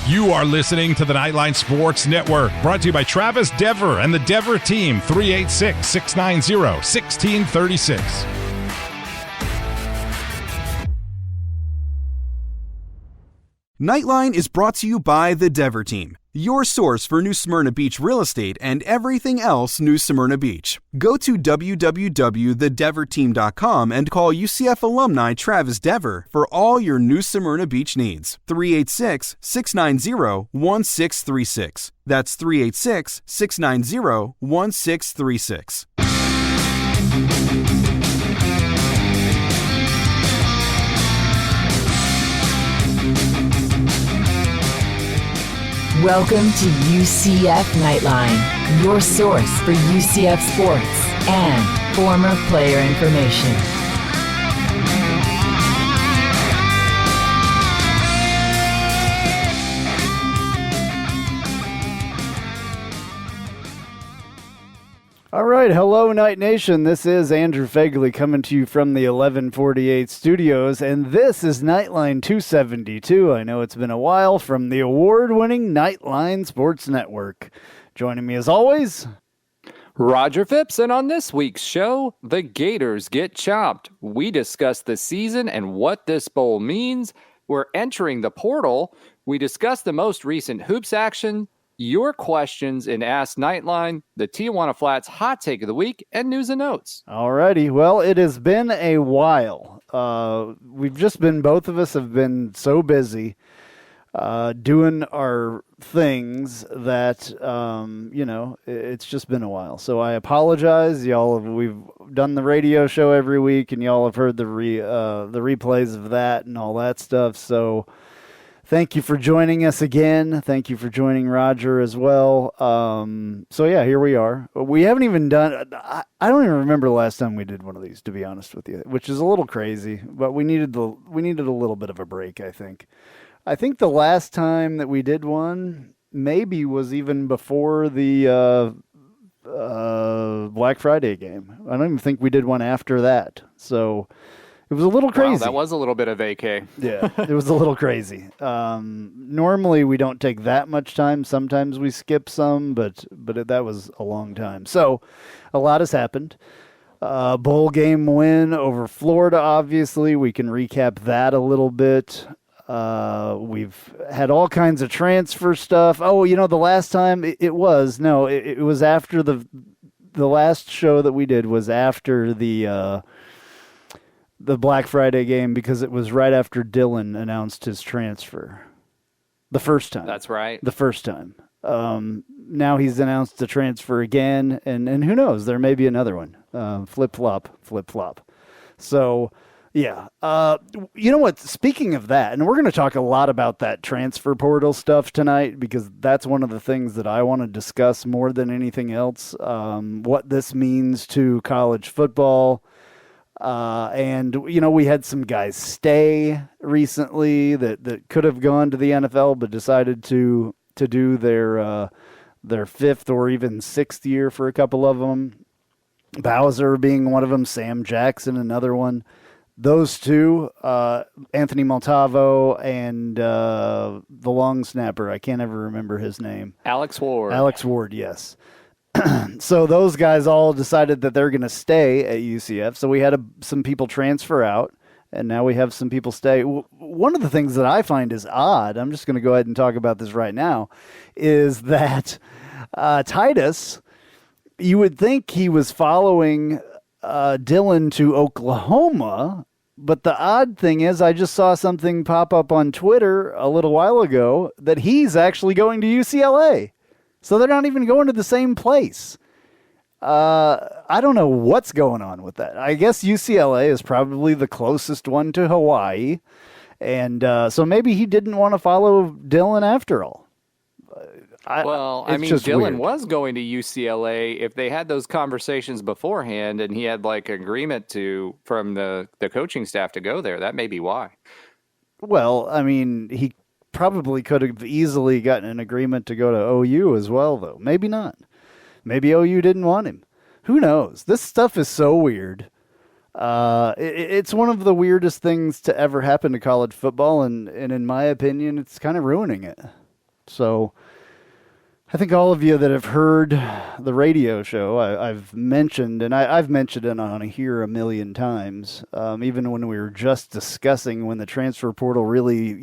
You are listening to the Knightline Sports Network, brought to you by Travis Dever and the Dever team, 386-690-1636. Knightline is brought to you by the Dever team, your source for New Smyrna Beach real estate and everything else New Smyrna Beach. Go to www.thedeverteam.com and call UCF alumni Travis Dever for all your New Smyrna Beach needs. 386-690-1636. That's 386-690-1636. Welcome to UCF Knightline, your source for UCF sports and former player information. All right, hello, Night Nation. This is Andrew Phegley coming to you from the 1148 studios, and this is Knightline 272. I know it's been a while, from the award-winning Knightline Sports Network. Joining me as always, Roger Phipps, and on this week's show, the Gators get chomped. We discuss the season and what this bowl means. We're entering the portal. We discuss the most recent hoops action, your questions in Ask Knightline, the Tijuana Flats hot take of the week, and news and notes. Alrighty, well, it has been a while. Both of us have been so busy doing our things that, it's just been a while. So I apologize. We've done the radio show every week, and y'all have heard the replays of that and all that stuff. So thank you for joining us again. Thank you for joining Roger as well. Here we are. We haven't even done, I don't even remember the last time we did one of these, to be honest with you, which is a little crazy, but we needed a little bit of a break, I think. I think the last time that we did one maybe was even before the Black Friday game. I don't even think we did one after that. So it was a little crazy. Wow, that was a little bit of AK. Yeah, it was a little crazy. Normally we don't take that much time. Sometimes we skip some, but that was a long time. So a lot has happened. Bowl game win over Florida, obviously. We can recap that a little bit. We've had all kinds of transfer stuff. Oh, the last time it was after the last show that we did was after the Black Friday game, because it was right after Dylan announced his transfer. The first time. That's right. The first time. Now he's announced the transfer again, and who knows? There may be another one. Flip-flop. So, yeah. You know what? Speaking of that, and we're going to talk a lot about that transfer portal stuff tonight, because that's one of the things that I want to discuss more than anything else. What this means to college football. We had some guys stay recently that could have gone to the NFL, but decided to do their fifth or even sixth year for a couple of them. Bowser being one of them, Sam Jackson another one. Those two, Anthony Maltavo and the long snapper, I can't ever remember his name. Alex Ward. Alex Ward, yes. So those guys all decided that they're going to stay at UCF. So we had some people transfer out, and now we have some people stay. One of the things that I find is odd, I'm just going to go ahead and talk about this right now, is that Titus, you would think he was following Dylan to Oklahoma, but the odd thing is I just saw something pop up on Twitter a little while ago that he's actually going to UCLA. So they're not even going to the same place. I don't know what's going on with that. I guess UCLA is probably the closest one to Hawaii. And so maybe he didn't want to follow Dylan after all. Dylan was going to UCLA if they had those conversations beforehand and he had agreement from the coaching staff to go there. That may be why. Well, I mean, he probably could have easily gotten an agreement to go to OU as well, though. Maybe not. Maybe OU didn't want him. Who knows? This stuff is so weird. It's one of the weirdest things to ever happen to college football, and in my opinion, it's kind of ruining it. So I think all of you that have heard the radio show, I've mentioned, and I've mentioned it on here a million times, even when we were just discussing when the transfer portal really,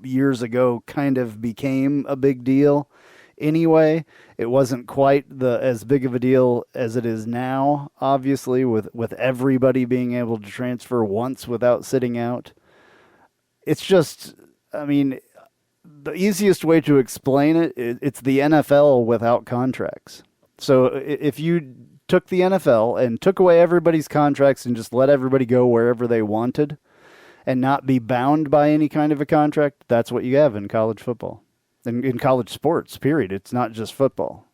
years ago kind of became a big deal. Anyway, it wasn't quite as big of a deal as it is now, obviously, with everybody being able to transfer once without sitting out. It's just, the easiest way to explain it's the NFL without contracts. So if you took the NFL and took away everybody's contracts and just let everybody go wherever they wanted and not be bound by any kind of a contract, that's what you have in college football. In college sports, period. It's not just football.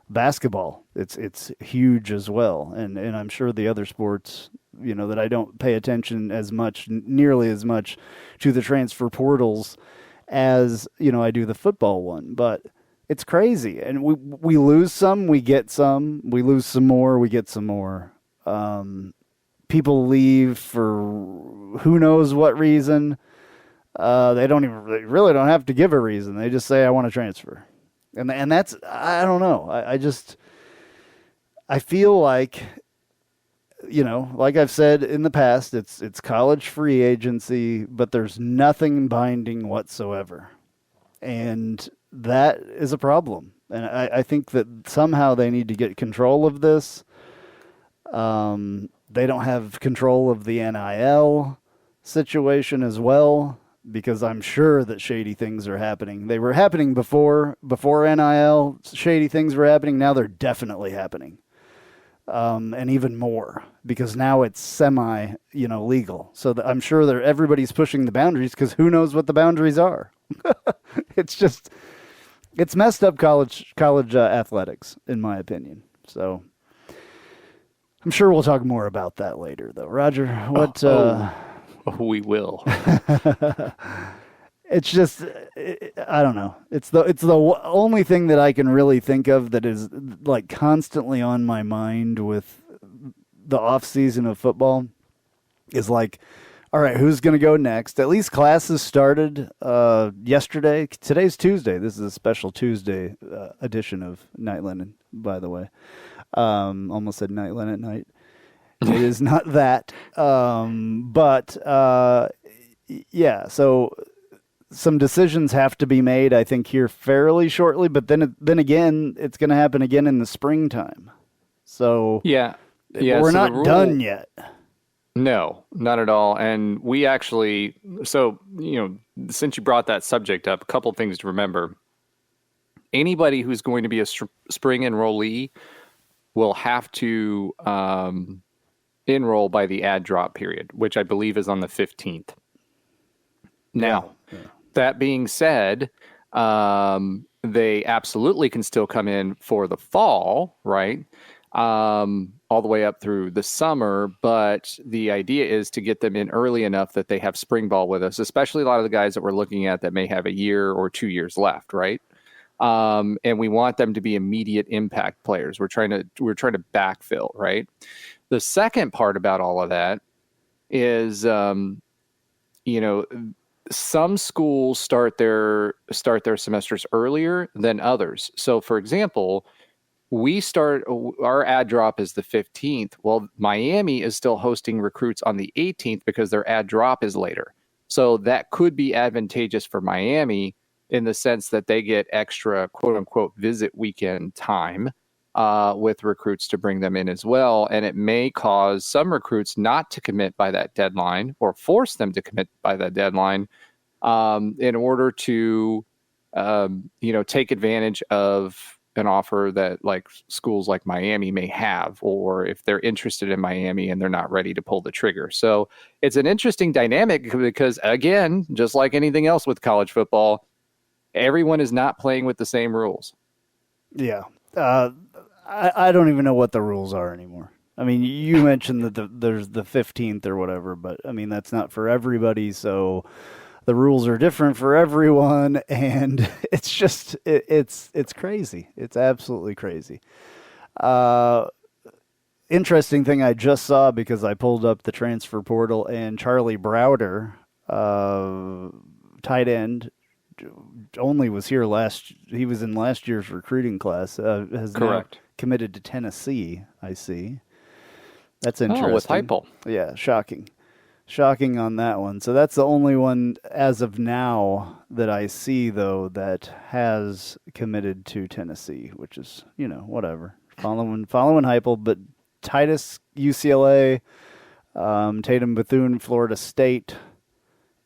Basketball, it's huge as well. And I'm sure the other sports, that I don't pay attention nearly as much to the transfer portals as I do the football one, but it's crazy. And we lose some, we get some, we lose some more, we get some more. People leave for who knows what reason. They really don't have to give a reason. They just say, I want to transfer. And that's, I don't know. I feel like, like I've said in the past, it's college free agency, but there's nothing binding whatsoever. And that is a problem. And I think that somehow they need to get control of this. They don't have control of the NIL situation as well, because I'm sure that shady things are happening. They were happening before NIL. Shady things were happening. Now they're definitely happening. And even more, because now it's semi, legal. So I'm sure that everybody's pushing the boundaries, because who knows what the boundaries are. It's messed up college athletics, in my opinion. So I'm sure we'll talk more about that later, though. Roger, what? We will. It's just, I don't know. It's the only thing that I can really think of that is like constantly on my mind with the off season of football is like, all right, who's going to go next? At least classes started yesterday. Today's Tuesday. This is a special Tuesday edition of Knightline, by the way. Almost said Knightline at night. It is not that. But yeah, so some decisions have to be made, I think, here fairly shortly. But then again, it's going to happen again in the springtime. So we're not done yet. No, not at all. And we actually, since you brought that subject up, a couple things to remember. Anybody who's going to be a spring enrollee will have to enroll by the ad drop period, which I believe is on the 15th. Now, that being said, they absolutely can still come in for the fall, right? All the way up through the summer, but the idea is to get them in early enough that they have spring ball with us, especially a lot of the guys that we're looking at that may have a year or 2 years left, right? And we want them to be immediate impact players. We're trying to backfill, right? The second part about all of that is, some schools start their semesters earlier than others. So, for example, our ad drop is the 15th. Well, Miami is still hosting recruits on the 18th because their ad drop is later. So that could be advantageous for Miami in the sense that they get extra quote unquote visit weekend time with recruits to bring them in as well. And it may cause some recruits not to commit by that deadline or force them to commit by that deadline in order to, take advantage of an offer that like schools like Miami may have, or if they're interested in Miami and they're not ready to pull the trigger. So it's an interesting dynamic because, again, just like anything else with college football, everyone is not playing with the same rules. Yeah. I don't even know what the rules are anymore. I mean, you mentioned that there's the 15th or whatever, but I mean, that's not for everybody. So the rules are different for everyone, and it's just it's crazy. It's absolutely crazy. Interesting thing I just saw because I pulled up the transfer portal, and Charlie Browder, tight end, only was here he was in last year's recruiting class, has Correct. now committed to Tennessee, I see. That's interesting. Oh, with Heupel. Yeah, shocking. Shocking on that one. So that's the only one as of now that I see, though, that has committed to Tennessee, which is, whatever. Following Heupel, but Titus, UCLA, Tatum Bethune, Florida State,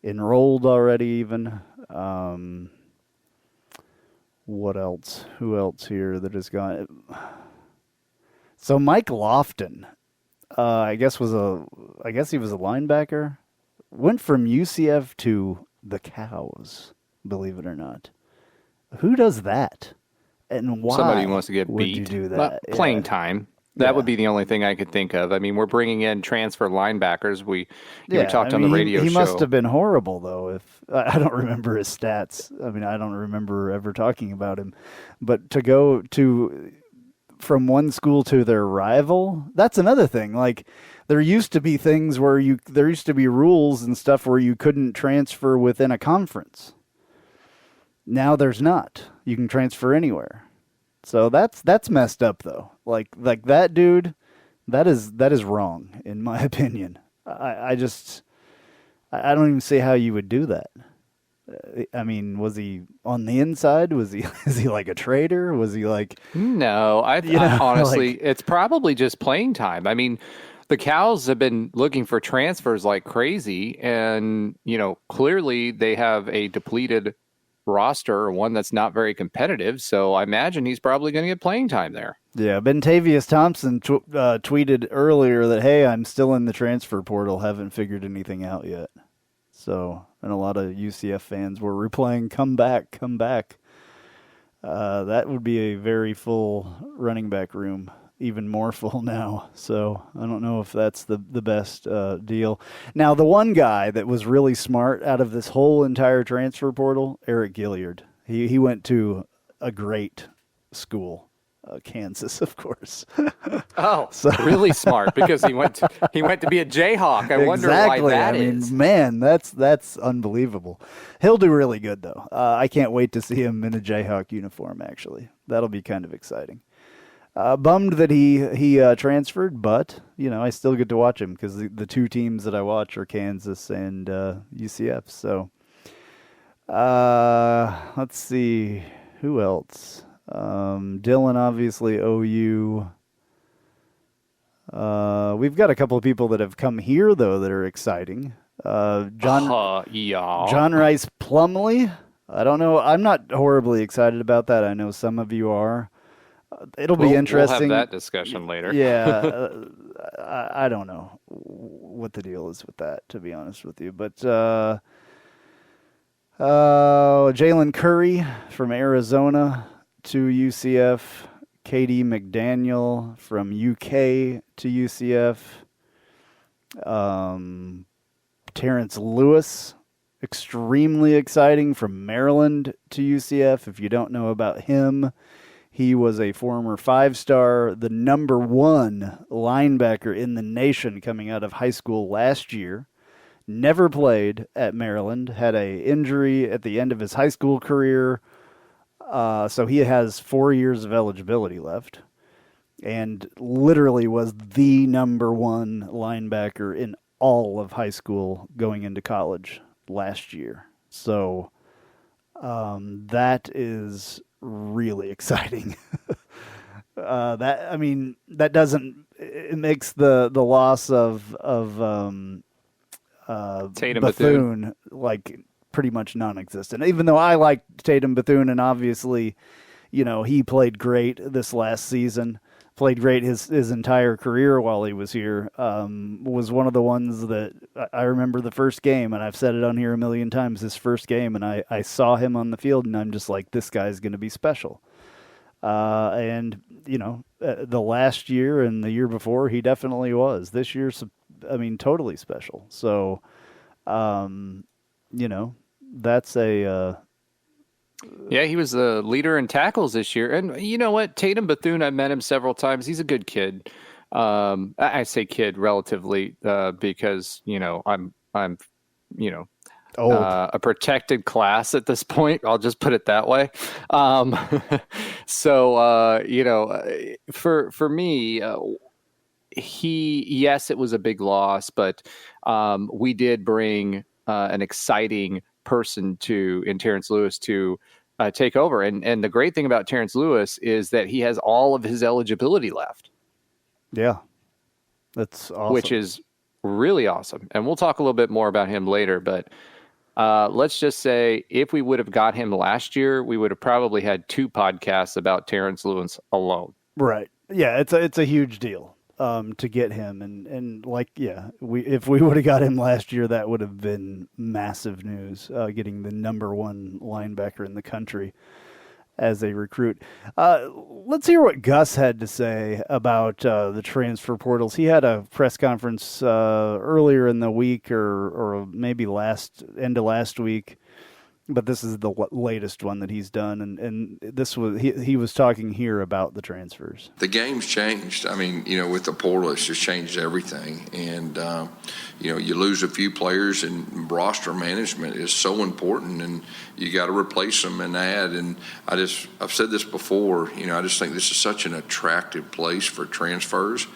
enrolled already even. What else? Who else here that has gone? So Mike Lofton, I guess he was a linebacker. Went from UCF to the Cows, believe it or not. Who does that? And why? Somebody who wants to get would beat. you do that? Playing time. That would be the only thing I could think of. I mean, we're bringing in transfer linebackers. We talked on the radio show. He must have been horrible, though. If I don't remember his stats. I mean, I don't remember ever talking about him. But to go from one school to their rival, that's another thing. Like, there used to be things where there used to be rules and stuff where you couldn't transfer within a conference. Now there's not. You can transfer anywhere. So that's messed up, though. Like that dude, that is wrong in my opinion. I don't even see how you would do that. I mean, was he on the inside? Is he like a traitor? Was he like? No, I honestly, it's probably just playing time. I mean, the Cows have been looking for transfers like crazy, and clearly they have a depleted roster, one that's not very competitive. So I imagine he's probably going to get playing time there. Yeah, Bentavious Thompson tweeted earlier that, hey, I'm still in the transfer portal, haven't figured anything out yet. So, and a lot of UCF fans were replying, come back, come back. That would be a very full running back room, even more full now. So I don't know if that's the best deal. Now, the one guy that was really smart out of this whole entire transfer portal, Eric Gilliard. He went to a great school. Kansas, of course. So really smart, because he went to be a Jayhawk. I wonder why that is. Man, that's unbelievable. He'll do really good, though. I can't wait to see him in a Jayhawk uniform, actually. That'll be kind of exciting. Bummed that he transferred, but, I still get to watch him because the two teams that I watch are Kansas and UCF. So let's see. Who else? Dylan, obviously, OU. We've got a couple of people that have come here, though, that are exciting. John Rice Plumlee. I don't know. I'm not horribly excited about that. I know some of you are. It'll be interesting. We'll have that discussion later. Yeah. I don't know what the deal is with that, to be honest with you. But Jalen Curry from Arizona to UCF, KD McDaniel from UK to UCF, Terrence Lewis, extremely exciting, from Maryland to UCF. If you don't know about him, he was a former 5-star, the number 1 linebacker in the nation coming out of high school last year. Never played at Maryland, had an injury at the end of his high school career. So he has 4 years of eligibility left, and literally was the number 1 linebacker in all of high school going into college last year. So that is really exciting. That doesn't. It makes the loss of Tatum Bethune like pretty much non-existent. Even though I liked Tatum Bethune, and obviously, he played great this last season, played great his entire career while he was here, was one of the ones that I remember the first game, and I've said it on here a million times, his first game, and I saw him on the field, and I'm just like, this guy's going to be special. And, the last year and the year before, he definitely was. This year's, totally special. So, that's a... Yeah, he was the leader in tackles this year. And you know what? Tatum Bethune, I've met him several times. He's a good kid. I say kid relatively because, I'm a protected class at this point. I'll just put it that way. So, for me, yes, it was a big loss, but we did bring an exciting person in Terrence Lewis to take over. And the great thing about Terrence Lewis is that he has all of his eligibility left. Yeah, that's awesome. Which is really awesome. And we'll talk a little bit more about him later, but let's just say if we would have got him last year, we would have probably had 2 podcasts about Terrence Lewis alone. Right. Yeah, it's a huge deal to get him. And if we would have got him last year, that would have been massive news, getting the number 1 linebacker in the country as a recruit. Let's hear what Gus had to say about the transfer portals. He had a press conference earlier in the week or maybe end of last week, but this is the latest one that he's done. And this was he was talking here about the transfers. The game's changed. I mean, with the portal, it's just changed everything. And, you lose a few players, and roster management is so important, and you got to replace them and add. And I've said this before, I just think this is such an attractive place for transfers.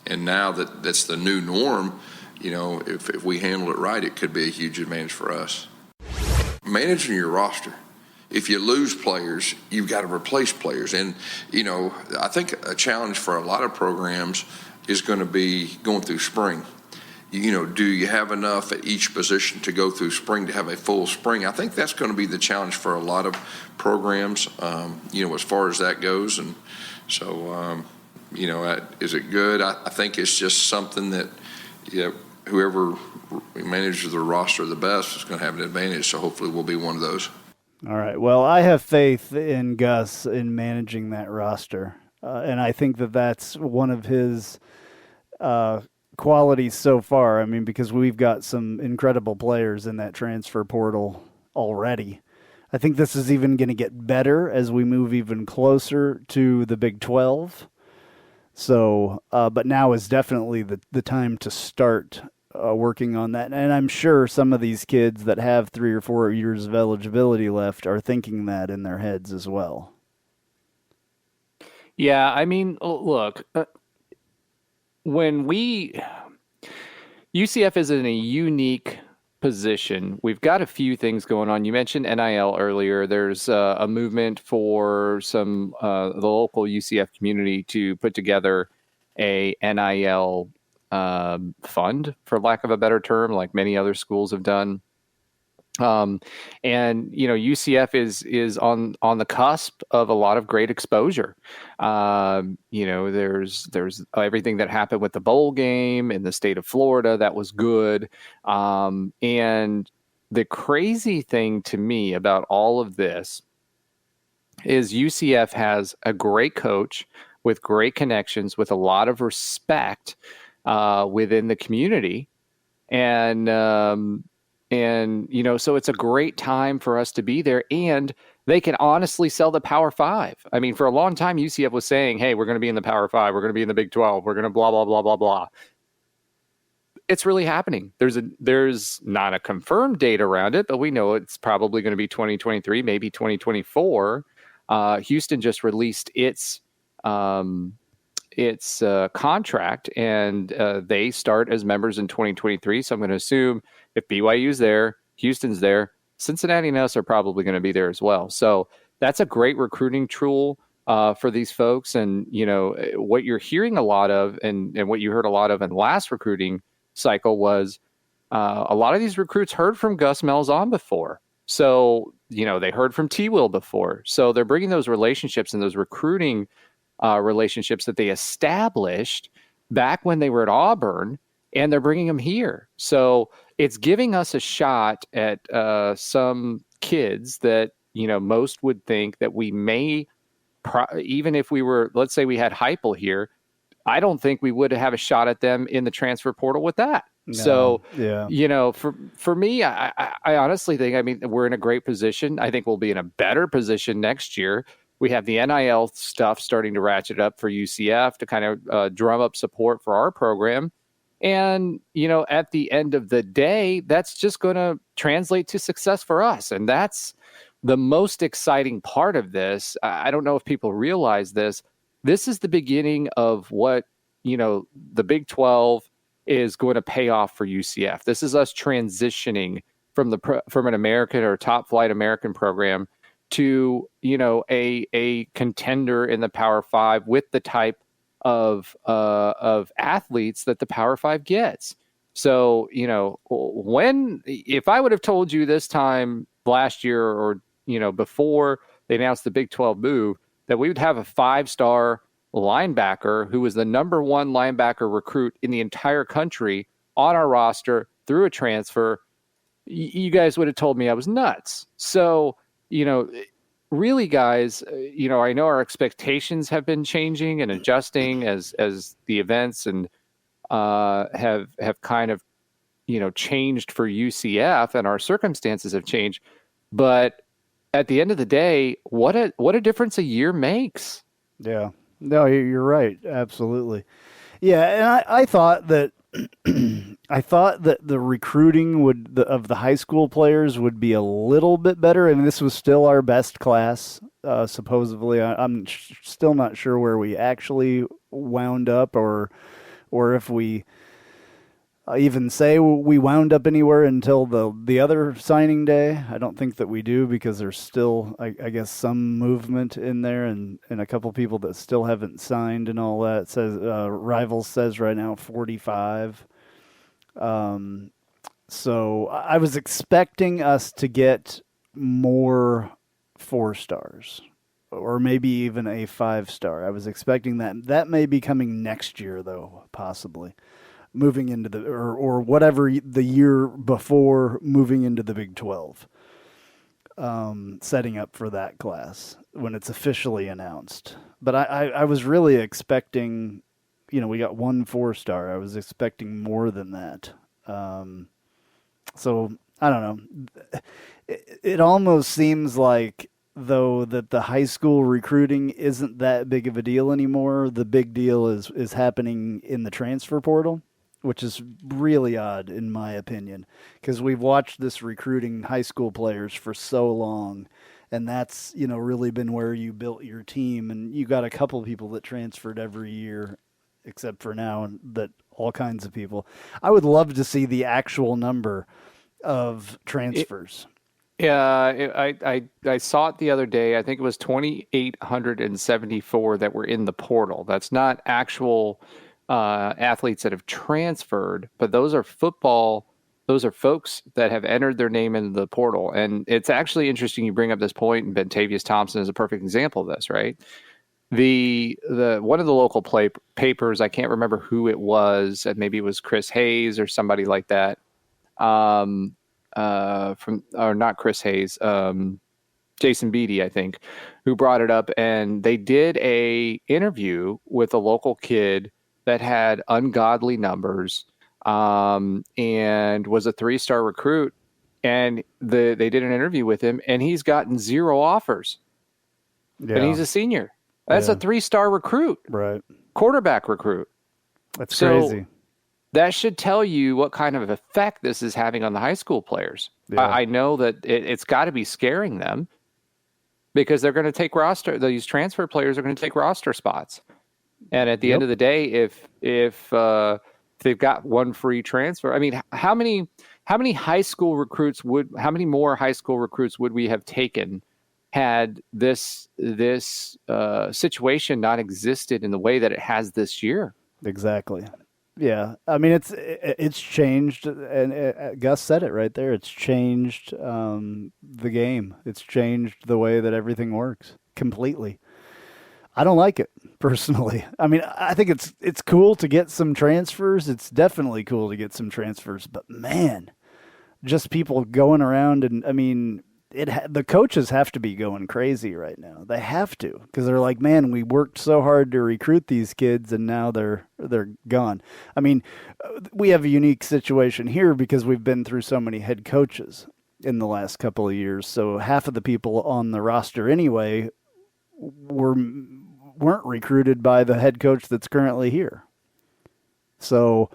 And now that's the new norm, if we handle it right, it could be a huge advantage for us. Managing your roster. If you lose players, you've got to replace players. And, I think a challenge for a lot of programs is going to be going through spring. Do you have enough at each position to go through spring to have a full spring? I think that's going to be the challenge for a lot of programs, as far as that goes. And so, is it good? I think it's just something that, whoever manages the roster the best is going to have an advantage. So hopefully we'll be one of those. All right. Well, I have faith in Gus in managing that roster. And I think that's one of his qualities so far. I mean, because we've got some incredible players in that transfer portal already. I think this is even going to get better as we move even closer to the Big 12. So, but now is definitely the time to start working on that. And I'm sure some of these kids that have 3 or 4 years of eligibility left are thinking that in their heads as well. Yeah, I mean, look, UCF is in a unique position. We've got a few things going on. You mentioned NIL earlier. There's a movement for the local UCF community to put together a NIL fund, for lack of a better term, like many other schools have done. And UCF is on the cusp of a lot of great exposure. There's everything that happened with the bowl game in the state of Florida that was good. And the crazy thing to me about all of this is UCF has a great coach with great connections, with a lot of respect within the community. So it's a great time for us to be there, and they can honestly sell the Power 5. I mean, for a long time, UCF was saying, hey, we're going to be in the Power 5. We're going to be in the Big 12. We're going to blah, blah, blah, blah, blah. It's really happening. There's not a confirmed date around it, but we know it's probably going to be 2023, maybe 2024. Houston just released its contract, and they start as members in 2023. So I'm going to assume if BYU's there, Houston's there, Cincinnati and us are probably going to be there as well. So that's a great recruiting tool for these folks. And, what you're hearing a lot of and what you heard a lot of in the last recruiting cycle was a lot of these recruits heard from Gus Malzahn before. So, they heard from T-Will before. So they're bringing those relationships and those recruiting relationships that they established back when they were at Auburn, and they're bringing them here. So it's giving us a shot at some kids that, most would think that we may, even if we were, let's say we had Heupel here, I don't think we would have a shot at them in the transfer portal with that. No, so, yeah. For me, I honestly think, we're in a great position. I think we'll be in a better position next year. We have the NIL stuff starting to ratchet up for UCF to kind of drum up support for our program. And, at the end of the day, that's just going to translate to success for us. And that's the most exciting part of this. I don't know if people realize this. This is the beginning of what, the Big 12 is going to pay off for UCF. This is us transitioning from an American or top flight American program to, a contender in the Power Five with the type of athletes that the Power Five gets. So, if I would have told you this time last year or, before they announced the Big 12 move, that we would have a 5-star linebacker who was the number 1 linebacker recruit in the entire country on our roster through a transfer, you guys would have told me I was nuts. So, really, guys, I know our expectations have been changing and adjusting as the events and have kind of, changed for UCF, and our circumstances have changed. But at the end of the day, what a difference a year makes. Yeah. No, you're right. Absolutely. Yeah, and I thought that the recruiting of the high school players would be a little bit better, and this was still our best class, supposedly. I'm still not sure where we actually wound up, or if we even say we wound up anywhere until the other signing day. I don't think that we do, because there's still, I guess, some movement in there, and a couple people that still haven't signed and all that. It says Rivals says right now 45. So I was expecting us to get more 4-stars, or maybe even a 5-star. I was expecting that. That may be coming next year, though, possibly. Moving into or whatever the year before, moving into the Big 12, setting up for that class when it's officially announced. But I was really expecting, we got 1 4-star. I was expecting more than that. So I don't know. It almost seems like, though, that the high school recruiting isn't that big of a deal anymore. The big deal is happening in the transfer portal, which is really odd in my opinion, because we've watched this recruiting high school players for so long, and that's, really been where you built your team, and you got a couple of people that transferred every year, except for now, and that all kinds of people. I would love to see the actual number of transfers. I saw it the other day. I think it was 2,874 that were in the portal. That's not actual athletes that have transferred, but those are folks that have entered their name into the portal. And it's actually interesting you bring up this point, and Bentavious Thompson is a perfect example of this, right? The one of the local papers, I can't remember who it was, and maybe it was Chris Hayes or somebody like that. Not Chris Hayes, Jason Beatty, I think, who brought it up, and they did a interview with a local kid that had ungodly numbers, and was a 3-star recruit. And they did an interview with him, and he's gotten 0 offers. Yeah. And he's a senior. That's a 3-star recruit, right? Quarterback recruit. That's crazy. That should tell you what kind of effect this is having on the high school players. Yeah. I know that it's got to be scaring them, because they're going to take these transfer players are going to take roster spots. And at the end of the day, if they've got 1 free transfer, I mean, how many more high school recruits would we have taken had this situation not existed in the way that it has this year? Exactly. Yeah, I mean, it's changed, and Gus said it right there. It's changed the game. It's changed the way that everything works completely. I don't like it personally. I mean, I think it's cool to get some transfers. It's definitely cool to get some transfers, but man, just people going around, and I mean, the coaches have to be going crazy right now. They have to, because they're like, man, we worked so hard to recruit these kids, and now they're gone. I mean, we have a unique situation here because we've been through so many head coaches in the last couple of years. So half of the people on the roster anyway weren't recruited by the head coach that's currently here. So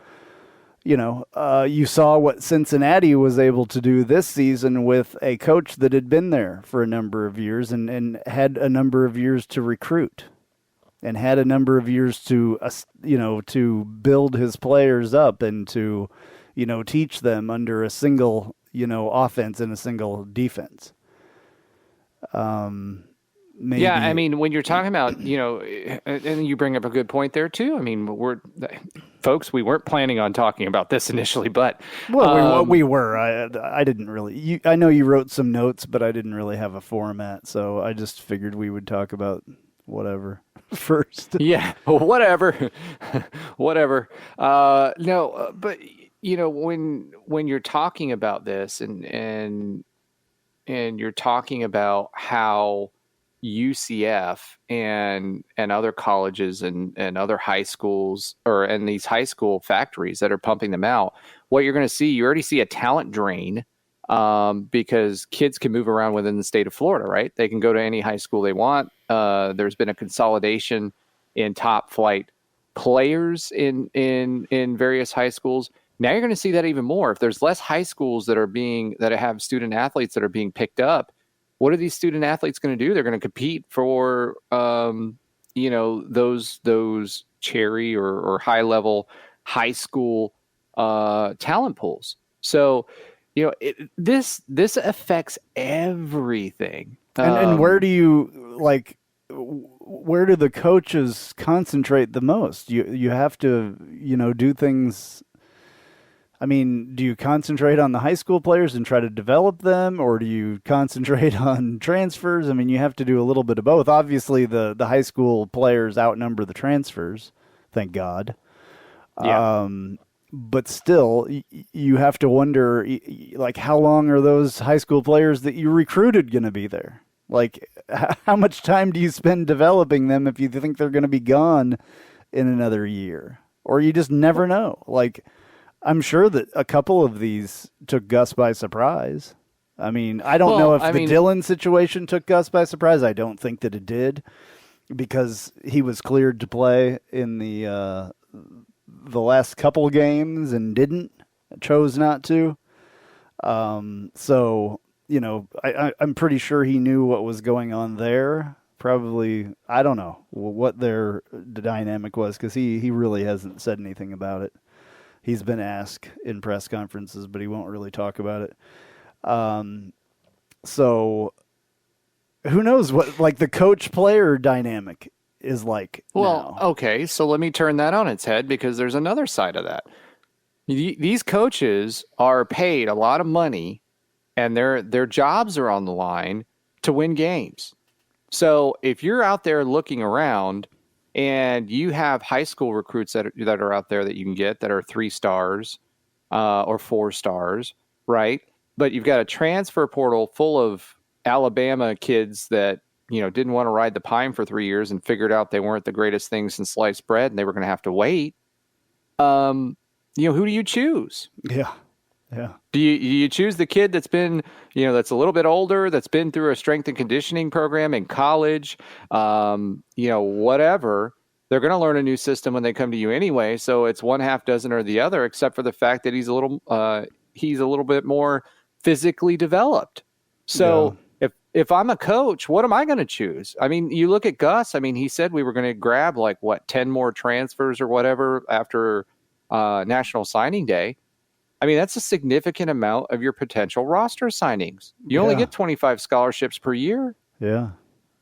you saw what Cincinnati was able to do this season with a coach that had been there for a number of years and had a number of years to recruit and had a number of years to, to build his players up and to, teach them under a single, offense and a single defense. Maybe. Yeah, I mean, when you're talking about, and you bring up a good point there too. I mean, we weren't planning on talking about this initially, but we were. I didn't really. I know you wrote some notes, but I didn't really have a format, so I just figured we would talk about whatever first. Yeah, whatever, whatever. No, but when you're talking about this and you're talking about how UCF and other colleges and other high schools and these high school factories that are pumping them out, what you're going to see, you already see a talent drain because kids can move around within the state of Florida, right? They can go to any high school they want. There's been a consolidation in top flight players in various high schools. Now you're going to see that even more. If there's less high schools that have student athletes that are being picked up, what are these student athletes going to do? They're going to compete for, those cherry or high level high school talent pools. So, this affects everything. And where do the coaches concentrate the most? You have to, do things. I mean, do you concentrate on the high school players and try to develop them, or do you concentrate on transfers? I mean, you have to do a little bit of both. Obviously, the high school players outnumber the transfers, thank God. Yeah. But still, you have to wonder, like, how long are those high school players that you recruited going to be there? Like, how much time do you spend developing them if you think they're going to be gone in another year? Or you just never know. Like, I'm sure that a couple of these took Gus by surprise. I mean, I don't know if the Dillon situation took Gus by surprise. I don't think that it did, because he was cleared to play in the last couple games and chose not to. So, I'm pretty sure he knew what was going on there. Probably, I don't know what their dynamic was, because he really hasn't said anything about it. He's been asked in press conferences, but he won't really talk about it. So who knows what, like, the coach-player dynamic is like Well, now. Okay, so let me turn that on its head, because there's another side of that. These coaches are paid a lot of money, and their jobs are on the line to win games. So if you're out there looking around and you have high school recruits that are out there that you can get that are 3 stars or 4 stars, right? But you've got a transfer portal full of Alabama kids that, didn't want to ride the pine for 3 years and figured out they weren't the greatest thing since sliced bread and they were going to have to wait. Who do you choose? Yeah. Do you choose the kid that's been, that's a little bit older, that's been through a strength and conditioning program in college, whatever? They're going to learn a new system when they come to you anyway. So it's one half dozen or the other, except for the fact that he's a little bit more physically developed. So if I'm a coach, what am I going to choose? I mean, you look at Gus. I mean, he said we were going to grab 10 more transfers or whatever after National Signing Day. I mean, that's a significant amount of your potential roster signings. You only get 25 scholarships per year. Yeah.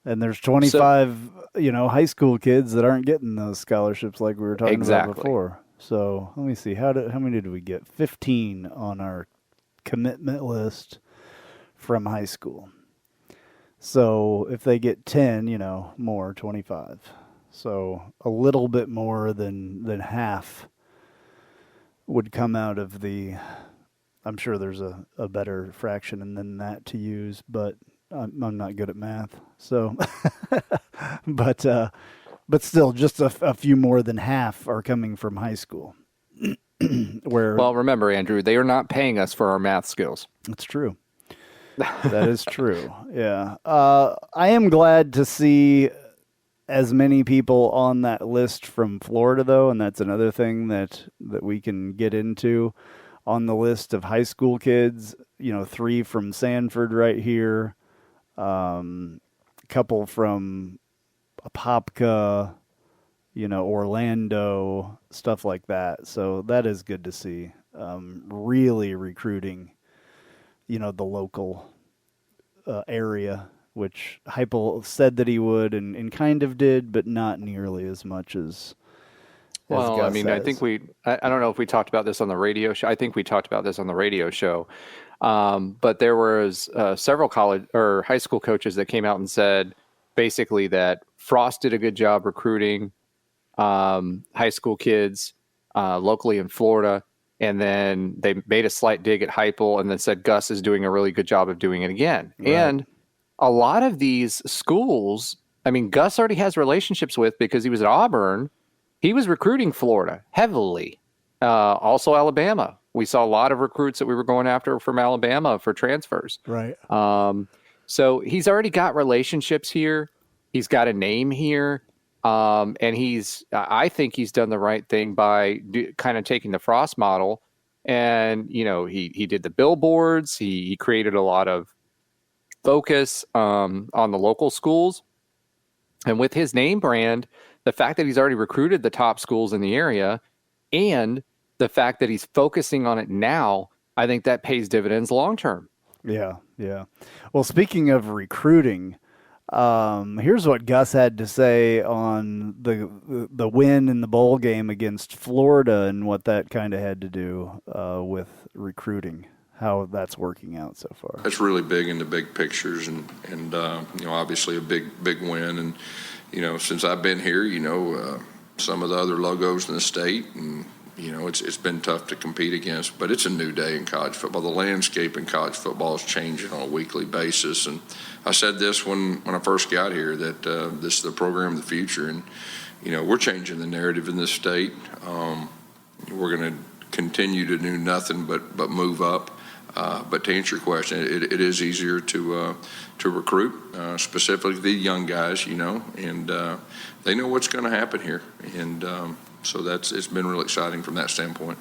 And there's 25, high school kids that aren't getting those scholarships like we were talking about before. So let me see. How many did we get? 15 on our commitment list from high school. So if they get 10, more, 25. So a little bit more than half would come out of the, I'm sure there's a better fraction than that to use, but I'm not good at math. So, but still, just a few more than half are coming from high school. Well, remember, Andrew, they are not paying us for our math skills. That's true. That is true. Yeah. I am glad to see as many people on that list from Florida, though, and that's another thing that we can get into. On the list of high school kids, 3 from Sanford right here, a couple from Apopka, Orlando, stuff like that. So that is good to see. Really recruiting, the local area, which Heupel said that he would and kind of did, but not nearly as much as Well, Gus I mean, I has. think I don't know if we talked about this on the radio show. I think we talked about this on the radio show. But there was several college or high school coaches that came out and said basically that Frost did a good job recruiting high school kids locally in Florida. And then they made a slight dig at Heupel and then said Gus is doing a really good job of doing it again. Right. And a lot of these schools, I mean, Gus already has relationships with because he was at Auburn. He was recruiting Florida heavily. Also Alabama. We saw a lot of recruits that we were going after from Alabama for transfers. Right. So he's already got relationships here. He's got a name here. And I think he's done the right thing by kind of taking the Frost model. And, he did the billboards. He created a lot of focus on the local schools. And with his name brand, the fact that he's already recruited the top schools in the area and the fact that he's focusing on it now, I think that pays dividends long term. Yeah, yeah. Well, speaking of recruiting, here's what Gus had to say on the win in the bowl game against Florida and what that kind of had to do with recruiting, how that's working out so far. That's really big in the big pictures and obviously a big win. And, since I've been here, some of the other logos in the state and, it's been tough to compete against, but it's a new day in college football. The landscape in college football is changing on a weekly basis. And I said this when I first got here, that this is the program of the future. And, we're changing the narrative in this state. We're going to continue to do nothing but move up. But to answer your question, it is easier to recruit, specifically the young guys, and they know what's going to happen here. And so it's been really exciting from that standpoint.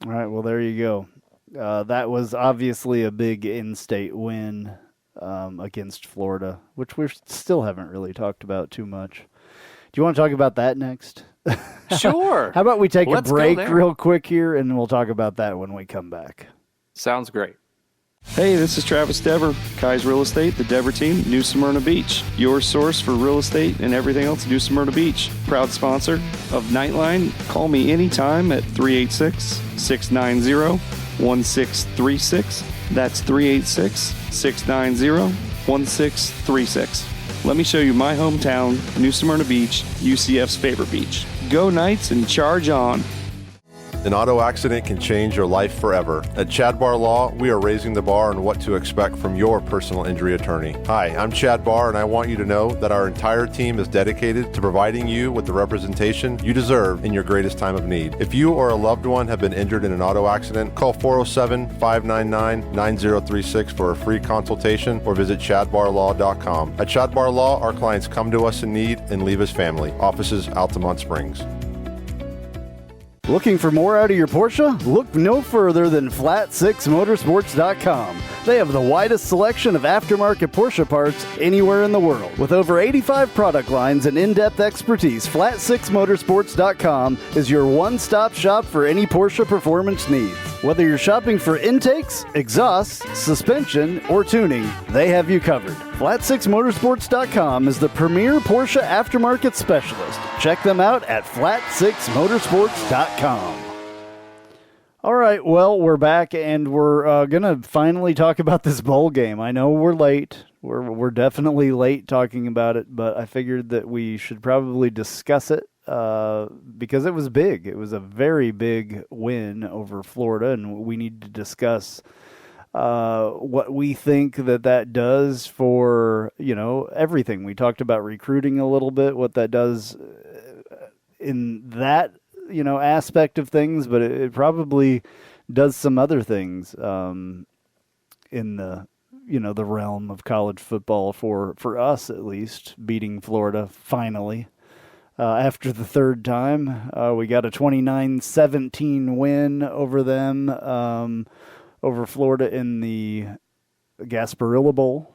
All right, well, there you go. That was obviously a big in-state win against Florida, which we still haven't really talked about too much. Do you want to talk about that next? Sure. How about we take Let's a break go there. real quick here, and we'll talk about that when we come back. Sounds great. Hey, this is Travis Dever, Kai's Real Estate, the Dever team, New Smyrna Beach. Your source for real estate and everything else, New Smyrna Beach. Proud sponsor of Knightline. Call me anytime at 386-690-1636. That's 386-690-1636. Let me show you my hometown, New Smyrna Beach, UCF's favorite beach. Go Knights and charge on. An auto accident can change your life forever. At Chad Barr Law, we are raising the bar on what to expect from your personal injury attorney. Hi, I'm Chad Barr, and I want you to know that our entire team is dedicated to providing you with the representation you deserve in your greatest time of need. If you or a loved one have been injured in an auto accident, call 407-599-9036 for a free consultation or visit chadbarlaw.com. At Chad Barr Law, our clients come to us in need and leave as family. Offices Altamont Springs. Looking for more out of your Porsche? Look no further than Flat6Motorsports.com. They have the widest selection of aftermarket Porsche parts anywhere in the world. With over 85 product lines and in-depth expertise, Flat6Motorsports.com is your one-stop shop for any Porsche performance needs. Whether you're shopping for intakes, exhausts, suspension, or tuning, they have you covered. Flat6Motorsports.com is the premier Porsche aftermarket specialist. Check them out at Flat6Motorsports.com. All right, well, we're back, and we're going to finally talk about this bowl game. I know we're late. We're definitely late talking about it, but I figured that we should probably discuss it because it was big. It was a very big win over Florida, and we need to discuss what we think that does for, everything. We talked about recruiting a little bit, what that does in that aspect of things, but it probably does some other things in the the realm of college football for us at least, beating Florida finally. After the third time, we got a 29-17 win over them, over Florida in the Gasparilla Bowl.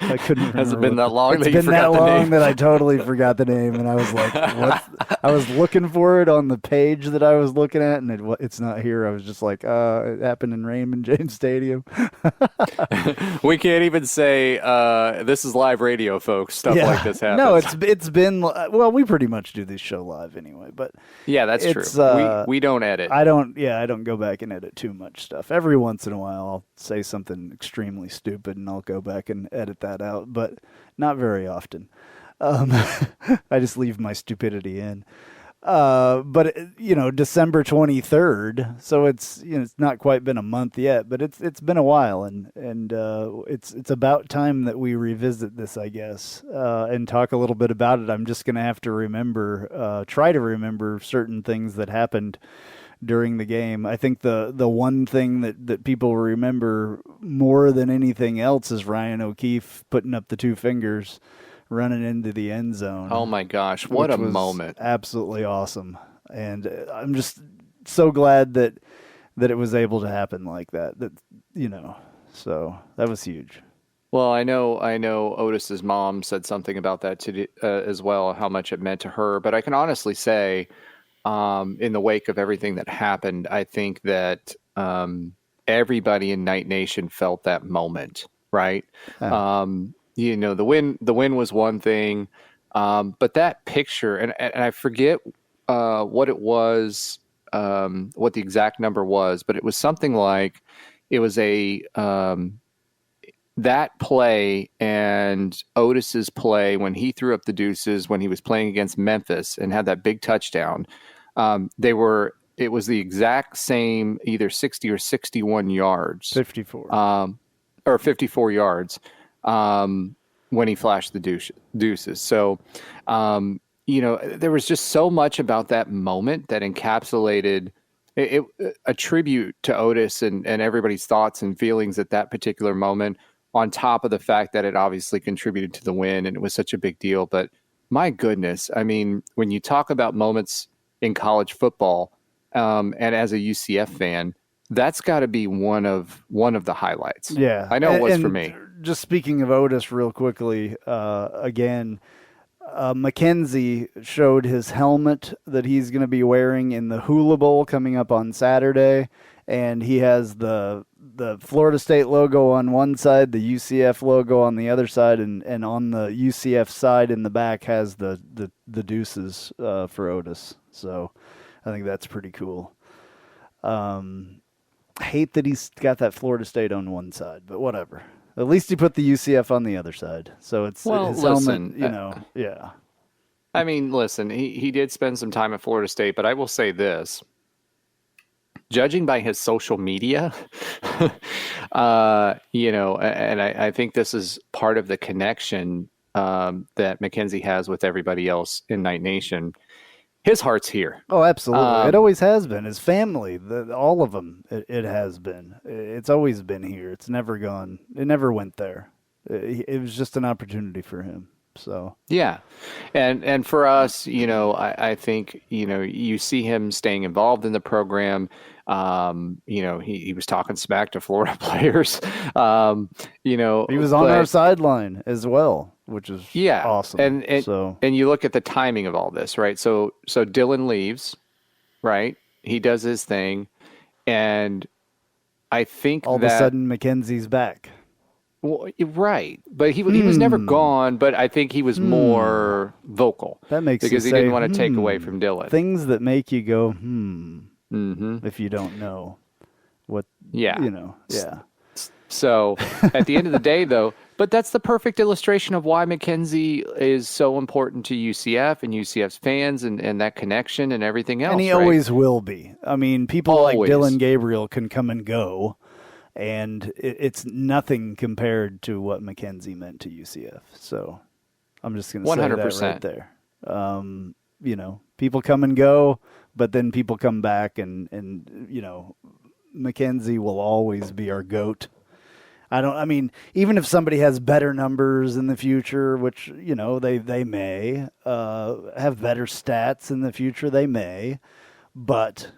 I couldn't remember. Has it been that long? It's been that long that I totally forgot the name, and I was like, "What?" I was looking for it on the page that I was looking at, and it's not here. I was just like, "It happened in Raymond James Stadium." We can't even say this is live radio, folks. Stuff like this happens. No, it's been we pretty much do this show live anyway, but yeah, that's true. We don't edit. I don't go back and edit too much stuff. Every once in a while, I'll say something extremely stupid, and I'll go back and edit that out, but not very often. I just leave my stupidity in. But December 23rd, so it's not quite been a month yet, but it's been a while, and it's about time that we revisit this, I guess, and talk a little bit about it. I'm just gonna have to try to remember certain things that happened during the game. I think the one thing that people remember more than anything else is Ryan O'Keefe putting up the two fingers, running into the end zone. Oh my gosh, what a moment. Absolutely awesome. And I'm just so glad that it was able to happen like that. So that was huge. Well, I know Otis's mom said something about that today, as well, how much it meant to her, but I can honestly say, in the wake of everything that happened, I think that everybody in Knight Nation felt that moment, right? The win was one thing, but that picture, and I forget what it was, what the exact number was, but it was something like it was that play and Otis's play when he threw up the deuces when he was playing against Memphis and had that big touchdown. It was the exact same, either 60 or 61 yards. 54. Or 54 yards when he flashed the deuces. So, there was just so much about that moment that encapsulated a tribute to Otis and everybody's thoughts and feelings at that particular moment, on top of the fact that it obviously contributed to the win and it was such a big deal. But my goodness, I mean, when you talk about moments in college football, and as a UCF fan, that's got to be one of the highlights. Yeah, I know it was for me. Just speaking of Otis real quickly, again, Mackenzie showed his helmet that he's going to be wearing in the Hula Bowl coming up on Saturday, and he has the Florida State logo on one side, the UCF logo on the other side, and on the UCF side in the back has the deuces for Otis. So I think that's pretty cool. Hate that he's got that Florida State on one side, but whatever. At least he put the UCF on the other side. So it's his helmet, yeah. I mean, listen, he did spend some time at Florida State, but I will say this. Judging by his social media, and I think this is part of the connection that Mackenzie has with everybody else in Knight Nation. His heart's here. Oh, absolutely. It always has been. His family, all of them, it has been. It's always been here. It's never gone. It never went there. It was just an opportunity for him. So yeah, and for us, I think you see him staying involved in the program. He was talking smack to Florida players. He was on our sideline as well, which is awesome. And you look at the timing of all this, right? So Dylan leaves, right? He does his thing, and I think all of a sudden Mackenzie's back. Well, right, but he was never gone. But I think he was more vocal. That makes because he didn't want to take away from Dylan. Things that make you go if you don't know what. Yeah. So at the end of the day, though, but that's the perfect illustration of why Mackenzie is so important to UCF and UCF's fans and that connection and everything else. And he always will be. I mean, people like Dylan Gabriel can come and go. And it's nothing compared to what Mackenzie meant to UCF. So I'm just going to say 100%. That right there. People come and go, but then people come back, and Mackenzie will always be our GOAT. I mean, even if somebody has better numbers in the future, which, you know, they may have better stats in the future, they may. But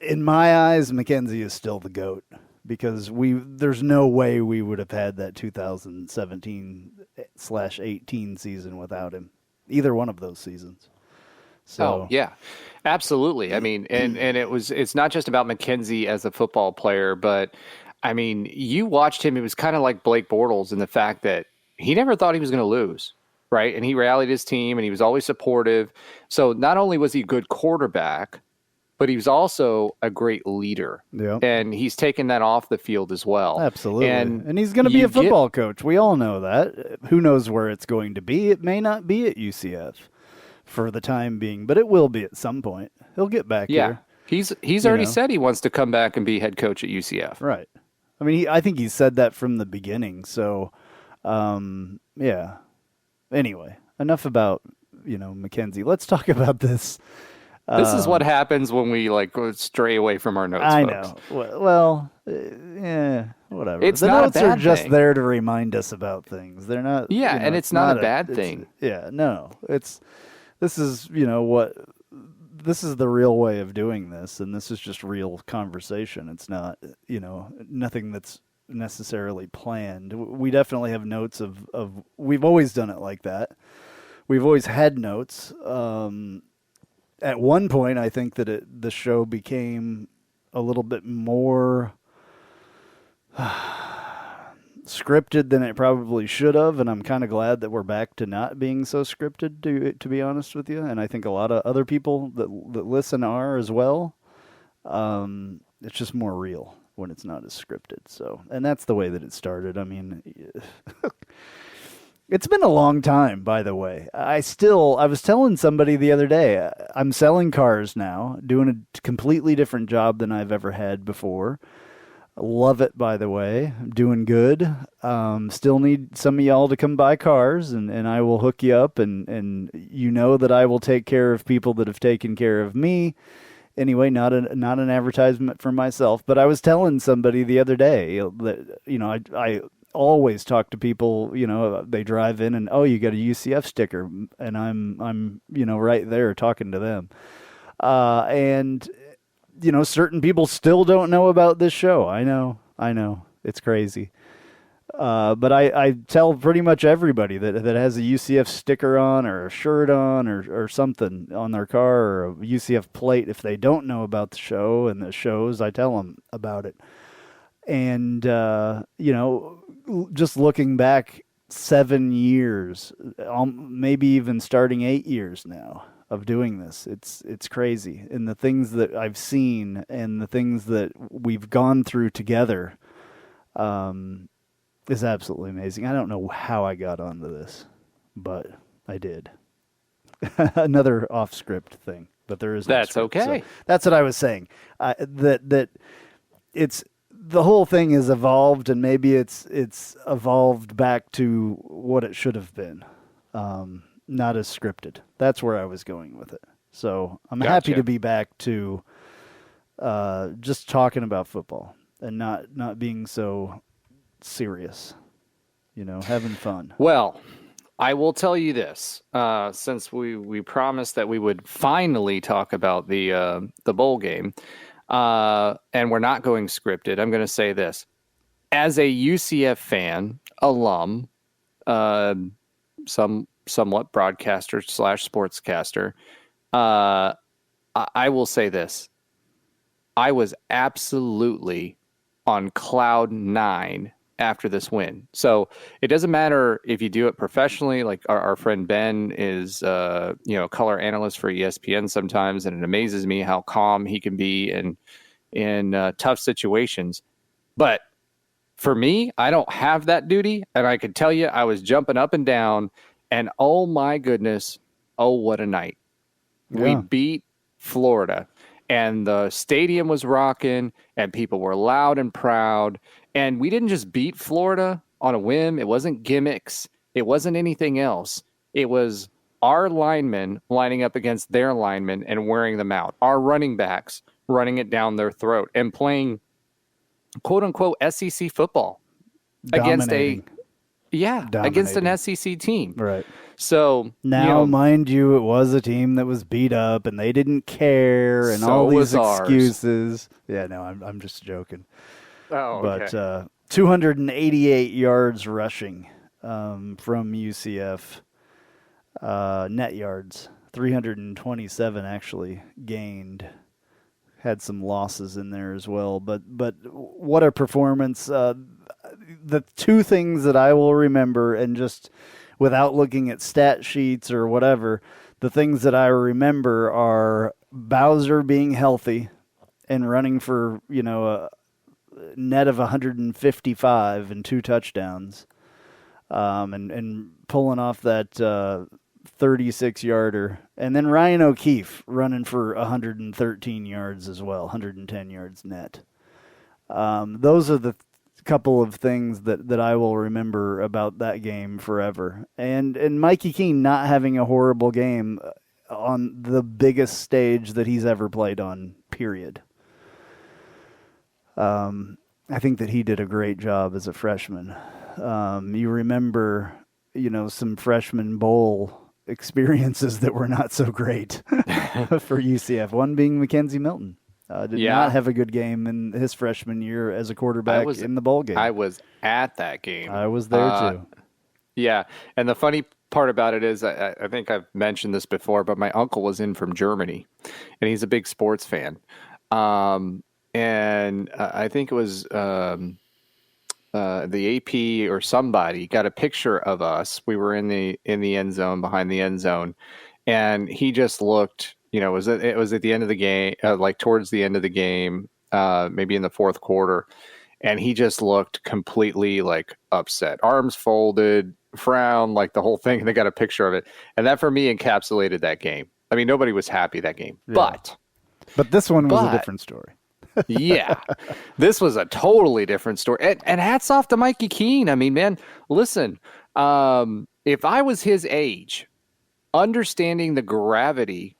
in my eyes, McKenzie is still the GOAT because there's no way we would have had that 2017/18 season without him. Either one of those seasons. So, oh, yeah, absolutely. I mean, and it's not just about McKenzie as a football player, but I mean, you watched him. It was kind of like Blake Bortles in the fact that he never thought he was going to lose, right? And he rallied his team and he was always supportive. So not only was he a good quarterback, but he was also a great leader. Yeah. And he's taken that off the field as well. Absolutely. And he's going to be a football coach. We all know that. Who knows where it's going to be? It may not be at UCF for the time being, but it will be at some point. He'll get back here. He's already said he wants to come back and be head coach at UCF. Right. I mean, I think he said that from the beginning. So, yeah. Anyway, enough about, McKenzie. Let's talk about this. This is what happens when we stray away from our notes. I folks. know. Well, yeah, whatever. It's the not notes a bad are just thing. there to remind us about things. They're not. Yeah, and it's not a bad thing. Yeah, no. This is this is the real way of doing this, and this is just real conversation. It's not nothing that's necessarily planned. We definitely have notes of we've always done it like that. We've always had notes. At one point, I think that the show became a little bit more scripted than it probably should have, and I'm kind of glad that we're back to not being so scripted, to be honest with you. And I think a lot of other people that listen are as well. It's just more real when it's not as scripted. So, and that's the way that it started. I mean, it's been a long time, by the way. I was telling somebody the other day, I'm selling cars now, doing a completely different job than I've ever had before. Love it, by the way. I'm doing good. Still need some of y'all to come buy cars, and I will hook you up, and you know that I will take care of people that have taken care of me. Anyway, not an advertisement for myself, but I was telling somebody the other day that, I always talk to people, they drive in and, oh, you got a UCF sticker, and I'm right there talking to them. And certain people still don't know about this show. I know. It's crazy. But I tell pretty much everybody that has a UCF sticker on or a shirt on or something on their car or a UCF plate, if they don't know about the show and the shows, I tell them about it. And, just looking back 7 years, maybe even starting 8 years now of doing this, it's crazy. And the things that I've seen and the things that we've gone through together is absolutely amazing. I don't know how I got onto this, but I did. Another off-script thing, but there is no That's script, okay. so that's what I was saying. That it's the whole thing has evolved, and maybe it's evolved back to what it should have been, not as scripted. That's where I was going with it. So I'm happy to be back to just talking about football and not being so serious, having fun. Well, I will tell you this, since we promised that we would finally talk about the bowl game, and we're not going scripted, I'm going to say this. As a UCF fan, alum, somewhat broadcaster / sportscaster, I will say this. I was absolutely on cloud 9 after this win. So it doesn't matter if you do it professionally, like our friend Ben is, color analyst for ESPN sometimes, and it amazes me how calm he can be in tough situations. But for me, I don't have that duty, and I can tell you I was jumping up and down, and oh my goodness, oh what a night. Yeah. We beat Florida, and the stadium was rocking, and people were loud and proud. And we didn't just beat Florida on a whim. It wasn't gimmicks. It wasn't anything else. It was our linemen lining up against their linemen and wearing them out. Our running backs running it down their throat and playing quote-unquote SEC football. Dominating. against an SEC team. Right. So now, mind you, it was a team that was beat up and they didn't care and all these excuses. Yeah, no, I'm just joking. Oh, okay. But 288 yards rushing from UCF. Net yards, 327 actually gained. Had some losses in there as well, but what a performance! The two things that I will remember, and just without looking at stat sheets or whatever, the things that I remember are Bowser being healthy and running for a net of 155 and 2 touchdowns, and pulling off that 36-yarder, and then Ryan O'Keefe running for 113 yards as well, 110 yards net. Those are the couple of things that I will remember about that game forever. And Mikey Keene not having a horrible game on the biggest stage that he's ever played on, period. I think that he did a great job as a freshman. You remember, some freshman bowl experiences that were not so great for UCF. One being Mackenzie Milton. Did not have a good game in his freshman year as a quarterback in the bowl game. I was at that game. I was there too. Yeah, and the funny part about it is, I think I've mentioned this before, but my uncle was in from Germany, and he's a big sports fan. And I think it was the AP or somebody got a picture of us. We were in the end zone, behind the end zone, and he just looked. It was at the end of the game, like towards the end of the game, maybe in the fourth quarter, and he just looked completely like upset, arms folded, frown, like the whole thing. And they got a picture of it, and that for me encapsulated that game. I mean, nobody was happy that game, but this one was a different story. Yeah, this was a totally different story. And hats off to Mikey Keene. I mean, man, listen, if I was his age, understanding the gravity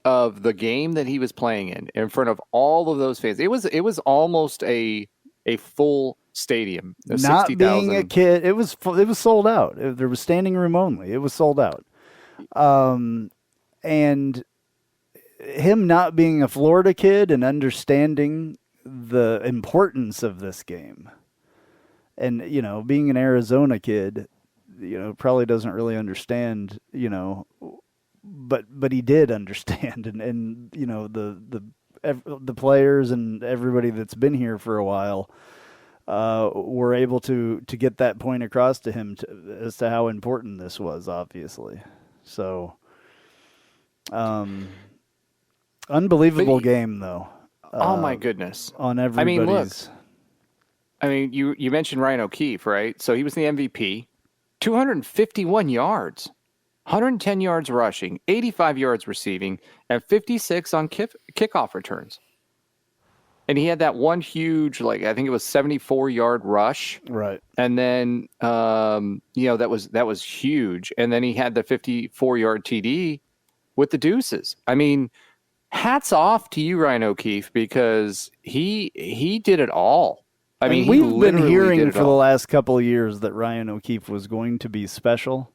of the game that he was playing in front of all of those fans, it was almost a full stadium. Not 60,000. being a kid, it was sold out. There was standing room only. It was sold out. And him not being a Florida kid and understanding the importance of this game, and being an Arizona kid, probably doesn't really understand, but he did understand, and the players and everybody that's been here for a while were able to get that point across to him as to how important this was, obviously. So, unbelievable game, though. Oh my goodness! On everybody's. I mean, you mentioned Ryan O'Keefe, right? So he was the MVP, 251 yards, 110 yards rushing, 85 yards receiving, and 56 on kickoff returns. And he had that one huge, I think it was 74-yard rush, right? And then, that was huge. And then he had the 54-yard TD with the deuces. I mean, hats off to you, Ryan O'Keefe, because he did it all. I mean, we've been hearing for the last couple of years that Ryan O'Keefe was going to be special.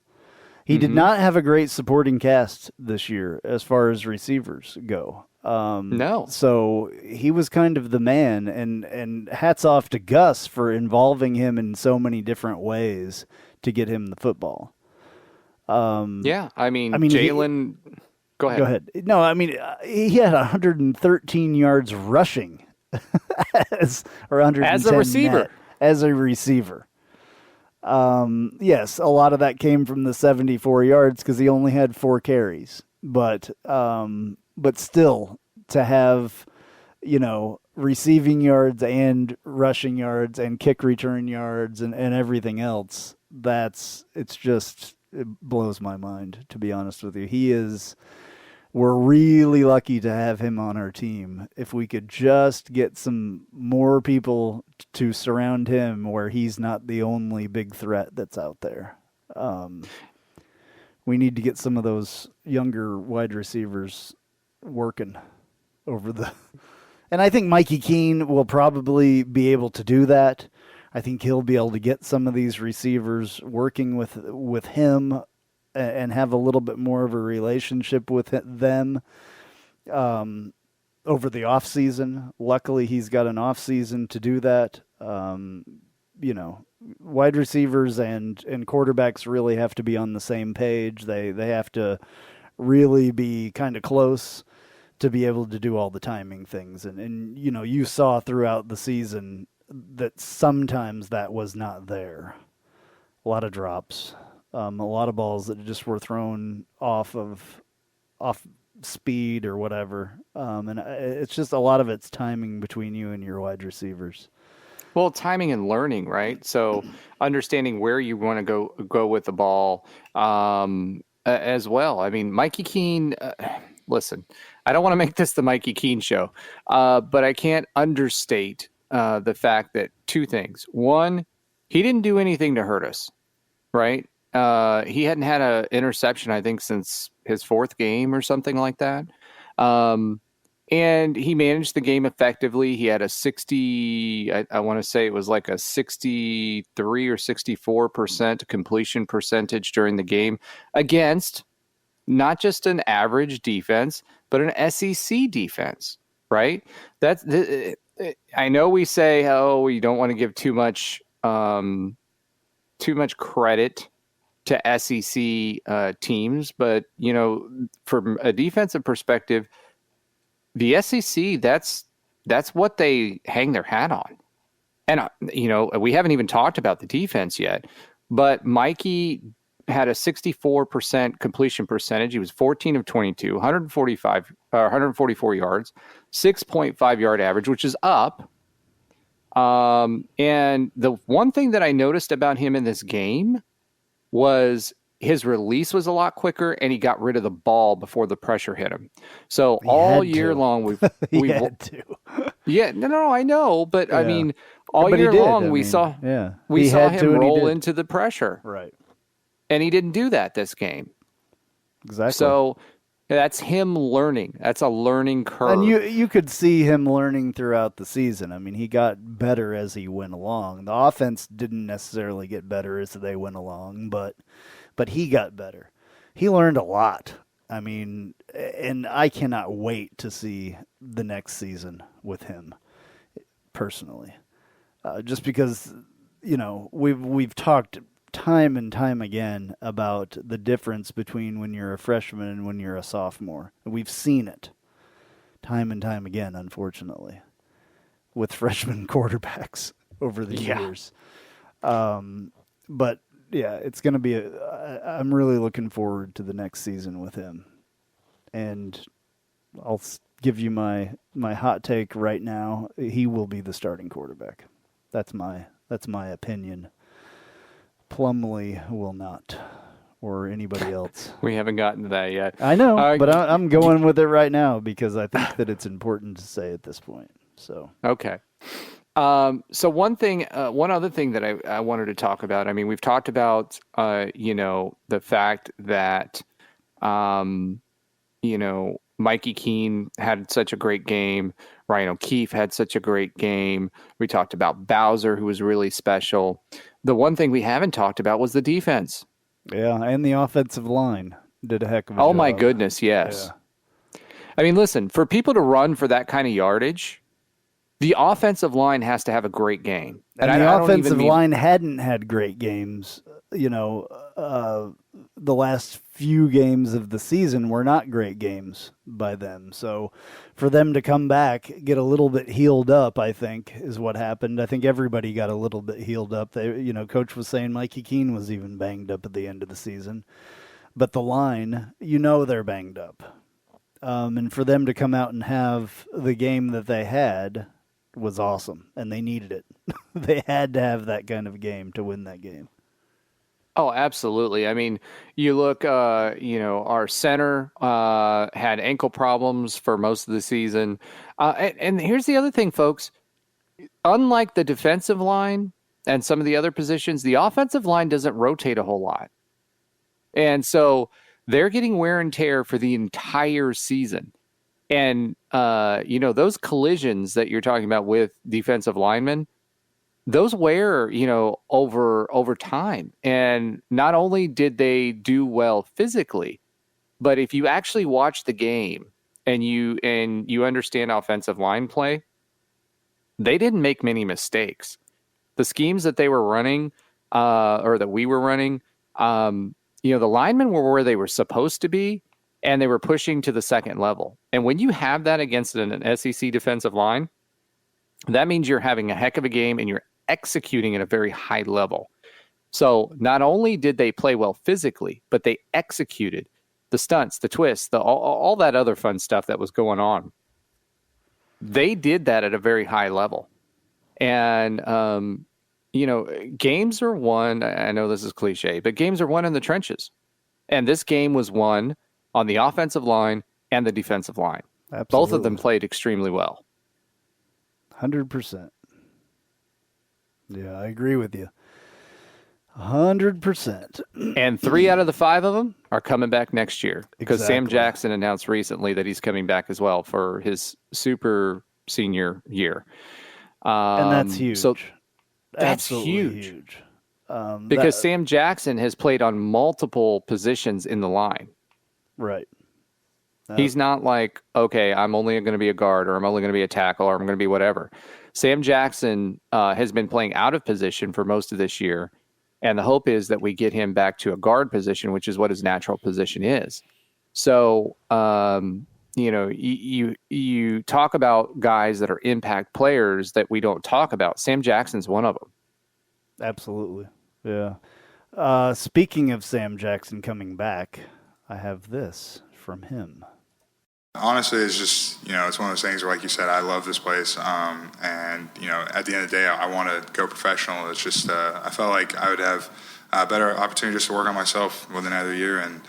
He did not have a great supporting cast this year as far as receivers go. No. So he was kind of the man, and hats off to Gus for involving him in so many different ways to get him the football. I mean Jalen... Go ahead. No, I mean, he had 113 yards rushing as a receiver. As a receiver. Yes, a lot of that came from the 74 yards because he only had 4 carries. But still, to have, receiving yards and rushing yards and kick return yards and everything else, it blows my mind, to be honest with you. We're really lucky to have him on our team. If we could just get some more people to surround him where he's not the only big threat that's out there. We need to get some of those younger wide receivers working over and I think Mikey Keene will probably be able to do that. I think he'll be able to get some of these receivers working with him and have a little bit more of a relationship with them over the off season. Luckily, he's got an off season to do that. Wide receivers and quarterbacks really have to be on the same page. They have to really be kind of close to be able to do all the timing things. And you saw throughout the season that sometimes that was not there. A lot of drops, a lot of balls that just were thrown off speed or whatever. And it's just a lot of it's timing between you and your wide receivers. Well, timing and learning, right? So understanding where you want to go with the ball as well. I mean, Mikey Keene, listen, I don't want to make this the Mikey Keene show, but I can't understate the fact that two things. One, he didn't do anything to hurt us, right? He hadn't had an interception, I think, since his fourth game or something like that. And he managed the game effectively. He had a 60, I want to say it was like a 63 or 64% completion percentage during the game against not just an average defense, but an SEC defense, right? I know we say, oh, you don't want to give too much credit to SEC teams, but from a defensive perspective, the SEC, that's what they hang their hat on. And, we haven't even talked about the defense yet, but Mikey had a 64% completion percentage. He was 14 of 22, 144 yards, 6.5 yard average, which is up. And the one thing that I noticed about him in this game was his release was a lot quicker, and he got rid of the ball before the pressure hit him. So all year long, we had to. Yeah, no, I know, but I mean, all year long we saw him roll into the pressure, right? And he didn't do that this game. Exactly. So that's him learning. That's a learning curve. And you could see him learning throughout the season. I mean, he got better as he went along. The offense didn't necessarily get better as they went along, but he got better. He learned a lot. I mean, and I cannot wait to see the next season with him personally. Just because, we've talked time and time again about the difference between when you're a freshman and when you're a sophomore. We've seen it time and time again, unfortunately, with freshman quarterbacks over the years. But yeah, it's going to be I'm really looking forward to the next season with him. And I'll give you my hot take right now. He will be the starting quarterback. That's my opinion. Plumlee will not, or anybody else. We haven't gotten to that yet. I know, but I'm going with it right now because I think that it's important to say at this point. So okay. So one other thing that I wanted to talk about. I mean, we've talked about the fact that Mikey Keene had such a great game. Ryan O'Keefe had such a great game. We talked about Bowser, who was really special. The one thing we haven't talked about was the defense. Yeah, and the offensive line did a heck of a job. Oh, my goodness, yes. Yeah. I mean, listen, for people to run for that kind of yardage, the offensive line has to have a great game. And the offensive line hadn't had great games. The last few games of the season were not great games by them. So for them to come back, get a little bit healed up, I think, is what happened. I think everybody got a little bit healed up. Coach was saying Mikey Keene was even banged up at the end of the season. But the line, they're banged up. And for them to come out and have the game that they had was awesome, and they needed it. They had to have that kind of game to win that game. Oh, absolutely. I mean, you look, our center had ankle problems for most of the season. And here's the other thing, folks. Unlike the defensive line and some of the other positions, the offensive line doesn't rotate a whole lot. And so they're getting wear and tear for the entire season. And, those collisions that you're talking about with defensive linemen, those wear, over time. And not only did they do well physically, but if you actually watch the game and you understand offensive line play, they didn't make many mistakes. The schemes that they were running, or that we were running, the linemen were where they were supposed to be, and they were pushing to the second level. And when you have that against an SEC defensive line, that means you're having a heck of a game and you're executing at a very high level. So not only did they play well physically, but they executed the stunts, the twists, all that other fun stuff that was going on. They did that at a very high level. And, games are won. I know this is cliche, but games are won in the trenches. And this game was won on the offensive line and the defensive line. Absolutely. Both of them played extremely well. 100%. Yeah, I agree with you. 100%. And 3 out of the 5 of them are coming back next year, because Sam Exactly. Jackson announced recently that he's coming back as well for his super senior year. And that's huge. So that's Absolutely huge. Because Sam Jackson has played on multiple positions in the line. right. He's not like, okay, I'm only going to be a guard, or I'm only going to be a tackle, or I'm going to be whatever. Sam Jackson has been playing out of position for most of this year, and the hope is that we get him back to a guard position, which is what his natural position is. So, you talk about guys that are impact players that we don't talk about. Sam Jackson's one of them. Absolutely. Yeah. Speaking of Sam Jackson coming back, I have this from him. Honestly, it's just, it's one of those things where, like you said, I love this place. And, at the end of the day, I want to go professional. It's just, I felt like I would have a better opportunity just to work on myself within another year. And,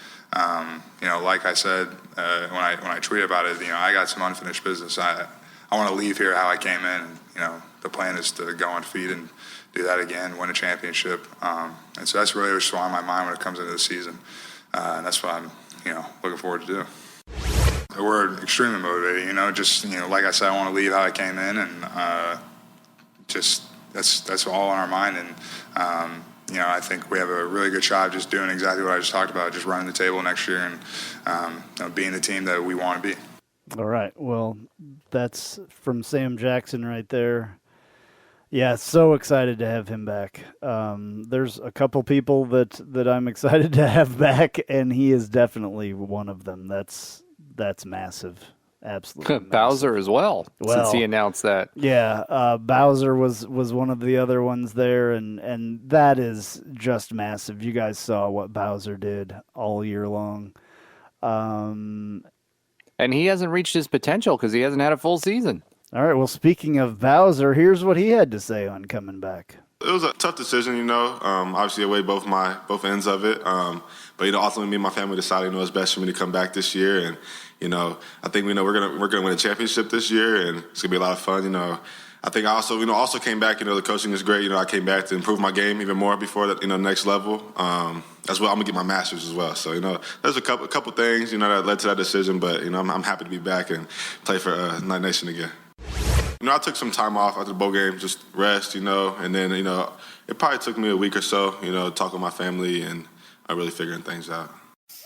like I said, when I tweeted about it, I got some unfinished business. I want to leave here how I came in. And, the plan is to go undefeated and do that again, win a championship. And so that's really what's on my mind when it comes into the season. And that's what I'm, looking forward to do. We're extremely motivated, like I said, I want to leave how I came in, and that's all on our mind. And, I think we have a really good shot of just doing exactly what I just talked about, just running the table next year and being the team that we want to be. All right. Well, that's from Sam Jackson right there. Yeah, so excited to have him back. There's a couple people that I'm excited to have back, and he is definitely one of them. That's massive. Absolutely massive. Bowser as well, since he announced that. Yeah, Bowser was one of the other ones there, and that is just massive. You guys saw what Bowser did all year long. And he hasn't reached his potential because he hasn't had a full season. All right, well, speaking of Bowser, here's what he had to say on coming back. It was a tough decision, obviously I weighed both ends of it. But, ultimately me and my family decided, it's best for me to come back this year. And, I think, we're gonna win a championship this year, and it's gonna be a lot of fun. I think I also came back, the coaching is great. I came back to improve my game even more before that, next level. As well, I'm gonna get my master's as well. So, there's a couple things, that led to that decision, but, I'm happy to be back and play for Knight Nation again. I took some time off after the bowl game, just rest, and then, it probably took me a week or so, talk with my family and really figuring things out.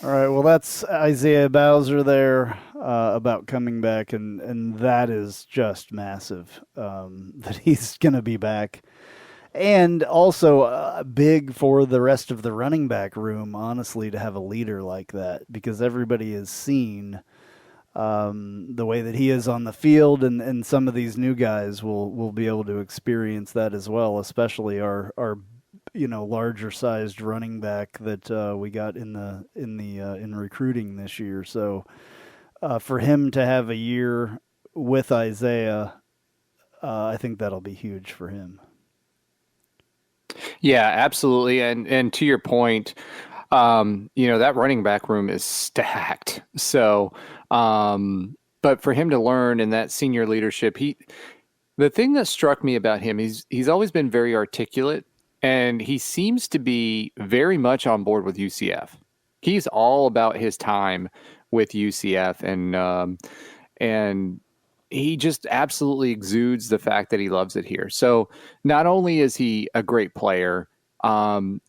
All right, well, that's Isaiah Bowser there about coming back, and that is just massive that he's going to be back. And also big for the rest of the running back room, honestly, to have a leader like that, because everybody has seen the way that he is on the field, and some of these new guys will be able to experience that as well, especially our larger sized running back that we got in recruiting this year. So for him to have a year with Isaiah, I think that'll be huge for him. Yeah, absolutely. And to your point, that running back room is stacked. So, but for him to learn in that senior leadership, the thing that struck me about him, he's always been very articulate, and he seems to be very much on board with UCF. He's all about his time with UCF, and he just absolutely exudes the fact that he loves it here. So not only is he a great player,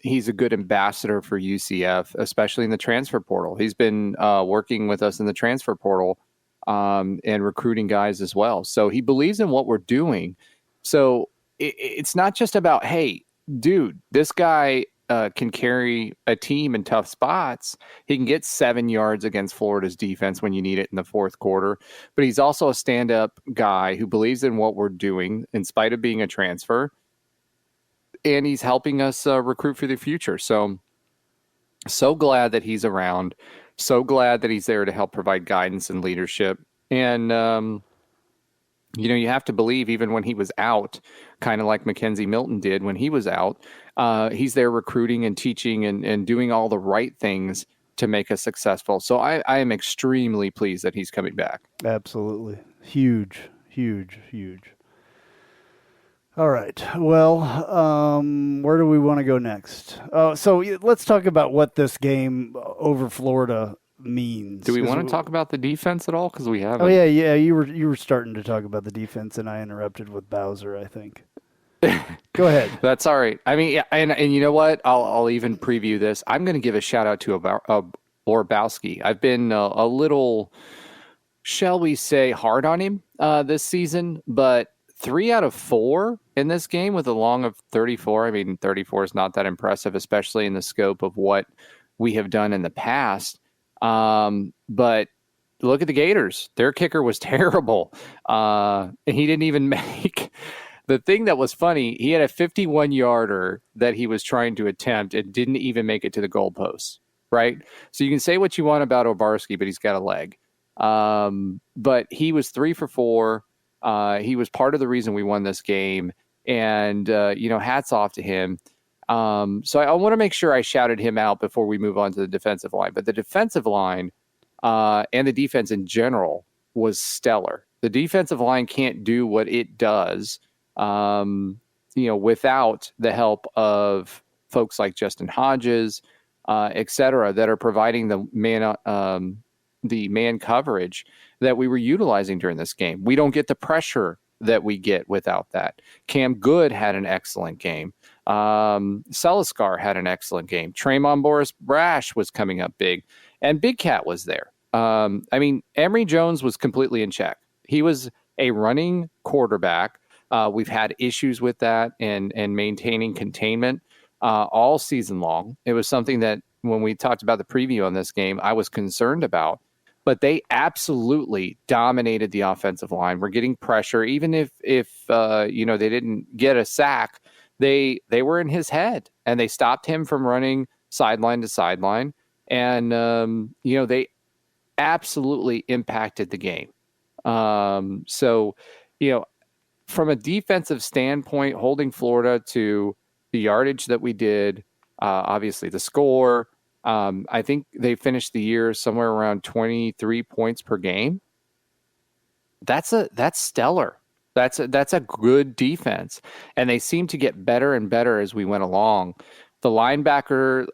he's a good ambassador for UCF, especially in the transfer portal. He's been working with us in the transfer portal and recruiting guys as well. So he believes in what we're doing. So it's not just about, hey, dude, this guy can carry a team in tough spots. He can get 7 yards against Florida's defense when you need it in the fourth quarter. But he's also a stand-up guy who believes in what we're doing in spite of being a transfer. And he's helping us recruit for the future. So glad that he's around. So glad that he's there to help provide guidance and leadership. And, you have to believe even when he was out, kind of like Mackenzie Milton did when he was out, he's there recruiting and teaching and doing all the right things to make us successful. So I am extremely pleased that he's coming back. Absolutely. Huge. All right. Well, where do we want to go next? So let's talk about what this game over Florida means. Do we want to talk about the defense at all? Because we haven't. Oh yeah. You were starting to talk about the defense, and I interrupted with Bowser, I think. Go ahead. That's all right. I mean, yeah, and you know what? I'll even preview this. I'm going to give a shout out to Borbowski. I've been a little, shall we say, hard on him this season, but 3 out of 4 in this game with a long of 34. I mean, 34 is not that impressive, especially in the scope of what we have done in the past. But look at the Gators. Their kicker was terrible. And he didn't even make the thing that was funny. He had a 51-yarder that he was trying to attempt and didn't even make it to the goalpost. Right. So you can say what you want about Obarski, but he's got a leg. But he was 3 for 4. He was part of the reason we won this game, and hats off to him. So I want to make sure I shouted him out before we move on to the defensive line. But the defensive line and the defense in general was stellar. The defensive line can't do what it does, without the help of folks like Justin Hodges, et cetera, that are providing the man coverage that we were utilizing during this game. We don't get the pressure that we get without that. Cam Good had an excellent game. Seliskar had an excellent game. Tremon Boris Brash was coming up big, and Big Cat was there. Emory Jones was completely in check. He was a running quarterback. We've had issues with that and maintaining containment all season long. It was something that when we talked about the preview on this game, I was concerned about. But they absolutely dominated the offensive line. We're getting pressure, even if they didn't get a sack. They were in his head, and they stopped him from running sideline to sideline. And they absolutely impacted the game. From a defensive standpoint, holding Florida to the yardage that we did, obviously the score. I think they finished the year somewhere around 23 points per game. That's stellar. That's a good defense, and they seem to get better and better as we went along. The linebacker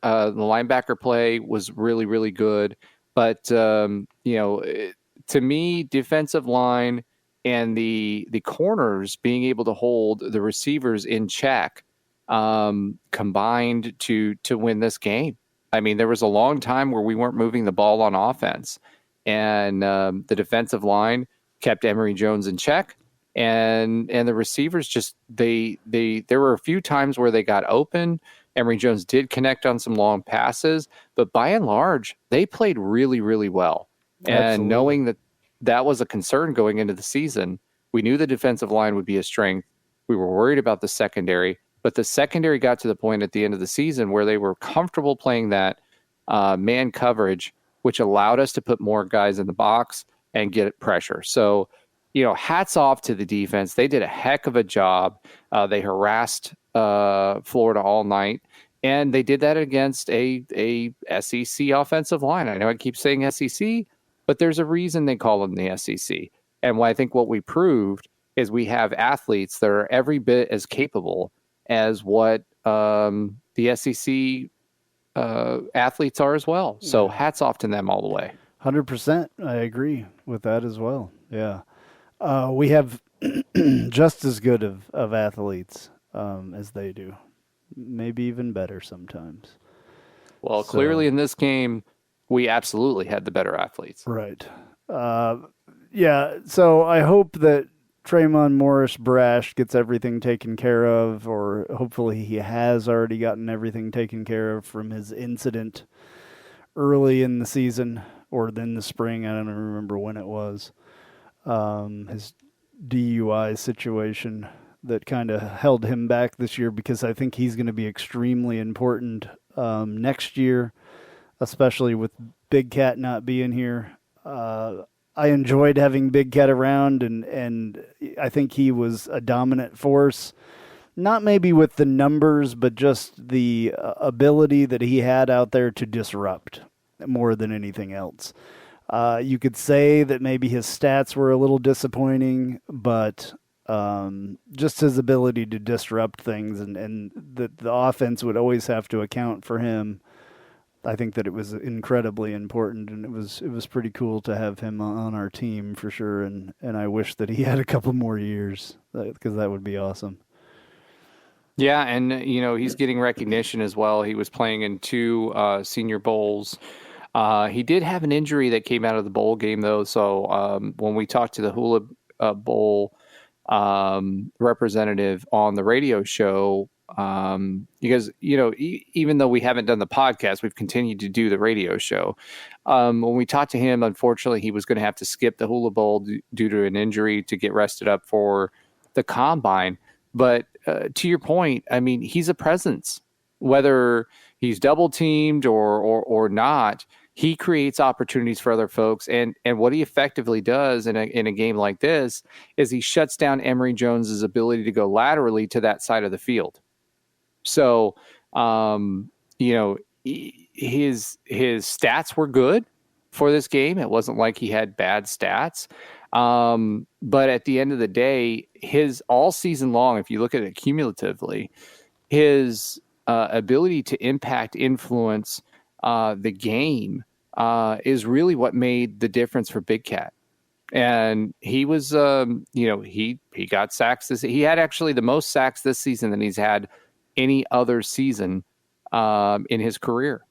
play was really, really good, but to me, defensive line and the corners being able to hold the receivers in check combined to win this game. I mean, there was a long time where we weren't moving the ball on offense, and the defensive line kept Emory Jones in check, and the receivers just there were a few times where they got open. Emory Jones did connect on some long passes, but by and large, they played really, really well. Absolutely. And knowing that was a concern going into the season, we knew the defensive line would be a strength. We were worried about the secondary. But the secondary got to the point at the end of the season where they were comfortable playing that man coverage, which allowed us to put more guys in the box and get pressure. So, hats off to the defense. They did a heck of a job. They harassed Florida all night, and they did that against a SEC offensive line. I know I keep saying SEC, but there's a reason they call them the SEC. And I think what we proved is we have athletes that are every bit as capable as what the SEC athletes are as well. So hats off to them all the way. 100%. I agree with that as well. Yeah. We have just as good of athletes as they do. Maybe even better sometimes. Well, clearly in this game, we absolutely had the better athletes. Right. Yeah, so I hope that Tremont Morris Brash gets everything taken care of, or hopefully he has already gotten everything taken care of from his incident early in the season, or in the spring. I don't remember when it was. His DUI situation that kind of held him back this year, because I think he's going to be extremely important next year, especially with Big Cat not being here. I enjoyed having Big Cat around, and I think he was a dominant force. Not maybe with the numbers, but just the ability that he had out there to disrupt more than anything else. You could say that maybe his stats were a little disappointing, but just his ability to disrupt things and the offense would always have to account for him. I think that it was incredibly important, and it was pretty cool to have him on our team for sure. And I wish that he had a couple more years, because that would be awesome. Yeah, and he's getting recognition as well. He was playing in 2 Senior Bowls. He did have an injury that came out of the bowl game, though. So when we talked to the Hula Bowl representative on the radio show, because even though we haven't done the podcast, we've continued to do the radio show. When we talked to him, unfortunately, he was going to have to skip the Hula Bowl due to an injury to get rested up for the combine. But to your point, I mean, he's a presence. Whether he's double teamed or not, he creates opportunities for other folks. And what he effectively does in a game like this is he shuts down Emory Jones's ability to go laterally to that side of the field. So, his stats were good for this game. It wasn't like he had bad stats. But at the end of the day, his all season long, if you look at it cumulatively, his ability to influence the game is really what made the difference for Big Cat. And he was, he got sacks. He had actually the most sacks this season than he's had any other season in his career.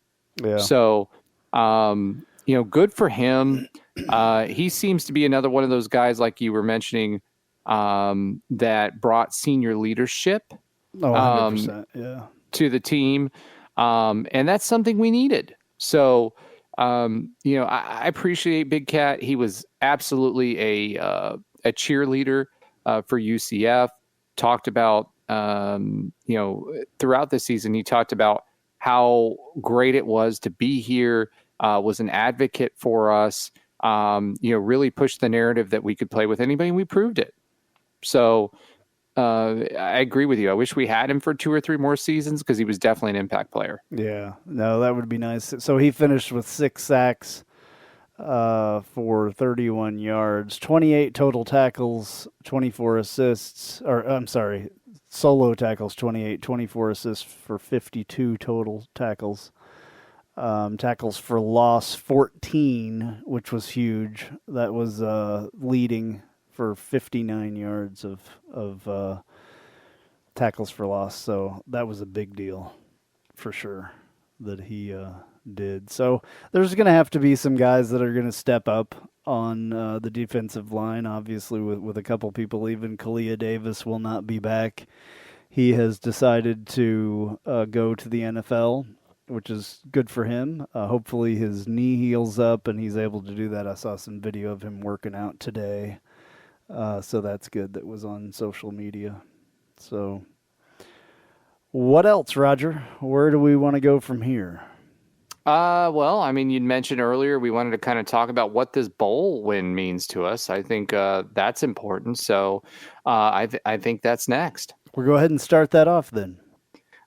Yeah. So, good for him. He seems to be another one of those guys, like you were mentioning, that brought senior leadership 100%, yeah, to the team. And that's something we needed. So, I appreciate Big Cat. He was absolutely a cheerleader for UCF. Talked about, throughout the season, he talked about how great it was to be here, was an advocate for us, really pushed the narrative that we could play with anybody, and we proved it. So I agree with you. I wish we had him for 2 or 3 more seasons, because he was definitely an impact player. Yeah, no, that would be nice. So he finished with 6 sacks for 31 yards, 28 total tackles, 24 assists, solo tackles 28, 24 assists for 52 total tackles. Tackles for loss 14, which was huge. That was leading for 59 yards of tackles for loss. So that was a big deal for sure that he did. So there's going to have to be some guys that are going to step up on the defensive line, obviously with a couple people leaving. Kalia Davis will not be back. He has decided to go to the NFL, which is good for him. Hopefully his knee heals up and he's able to do that. I saw some video of him working out today. So that's good. That was on social media. So what else, Roger? Where do we want to go from here? Well, I mean, you'd mentioned earlier we wanted to kind of talk about what this bowl win means to us. I think that's important. So I think that's next. We'll go ahead and start that off then.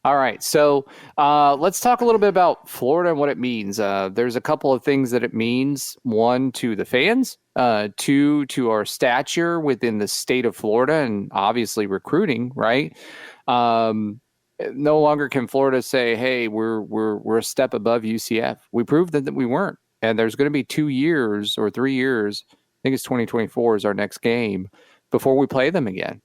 All right. So let's talk a little bit about Florida and what it means. There's a couple of things that it means. 1, to the fans. 2, to our stature within the state of Florida, and obviously recruiting, right? No longer can Florida say, hey, we're a step above UCF. We proved that we weren't. And there's going to be 2 years or 3 years think it's 2024 is our next game before we play them again.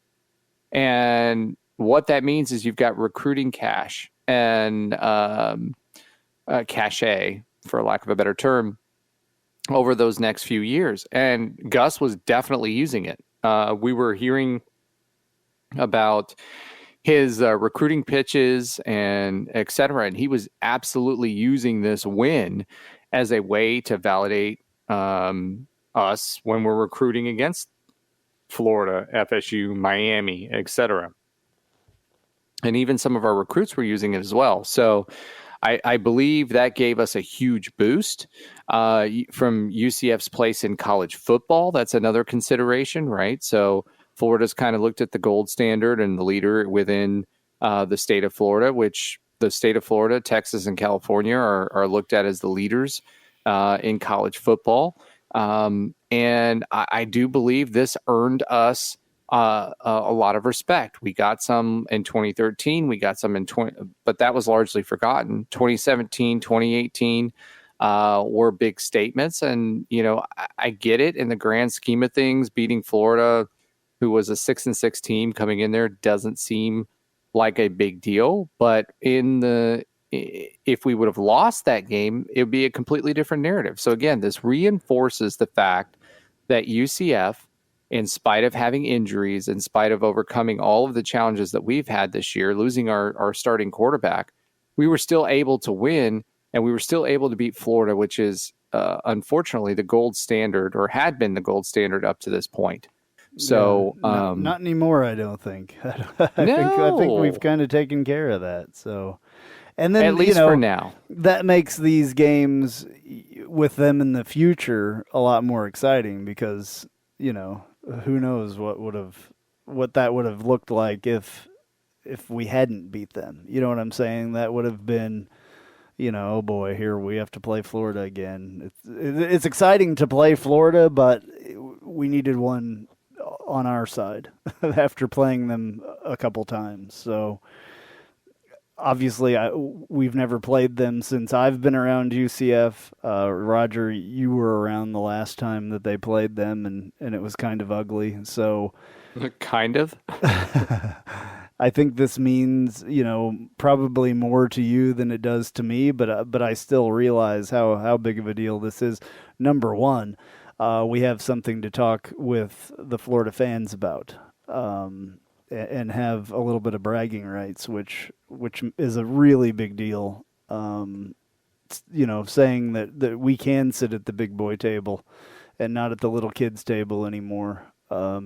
And what that means is you've got recruiting cash and cachet, for lack of a better term, over those next few years. And Gus was definitely using it. We were hearing about his recruiting pitches and et cetera, and he was absolutely using this win as a way to validate us when we're recruiting against Florida, FSU, Miami, et cetera. And even some of our recruits were using it as well. So I believe that gave us a huge boost from UCF's place in college football. That's another consideration, right? So Florida's kind of looked at the gold standard and the leader within the state of Florida, which the state of Florida, Texas, and California are looked at as the leaders in college football. And I do believe this earned us a lot of respect. We got some in 2013. We got some in but that was largely forgotten. 2017, 2018 were big statements. And, I get it in the grand scheme of things. Beating Florida, who was a 6-6 team coming in there, doesn't seem like a big deal. But if we would have lost that game, it would be a completely different narrative. So again, this reinforces the fact that UCF, in spite of having injuries, in spite of overcoming all of the challenges that we've had this year, losing our starting quarterback, we were still able to win, and we were still able to beat Florida, which is unfortunately the gold standard, or had been the gold standard up to this point. So not anymore, I don't think. I think we've kind of taken care of that. So, and then at least for now, that makes these games with them in the future a lot more exciting because who knows what that would have looked like if we hadn't beat them. You know what I'm saying? That would have been, oh boy, here we have to play Florida again. It's exciting to play Florida, but we needed one on our side after playing them a couple times. So obviously we've never played them since I've been around UCF. Roger, you were around the last time that they played them, and it was kind of ugly. So kind of. I think this means, probably more to you than it does to me, but I still realize how big of a deal this is. Number one, we have something to talk with the Florida fans about, and have a little bit of bragging rights, which is a really big deal. Saying that we can sit at the big boy table and not at the little kids table anymore,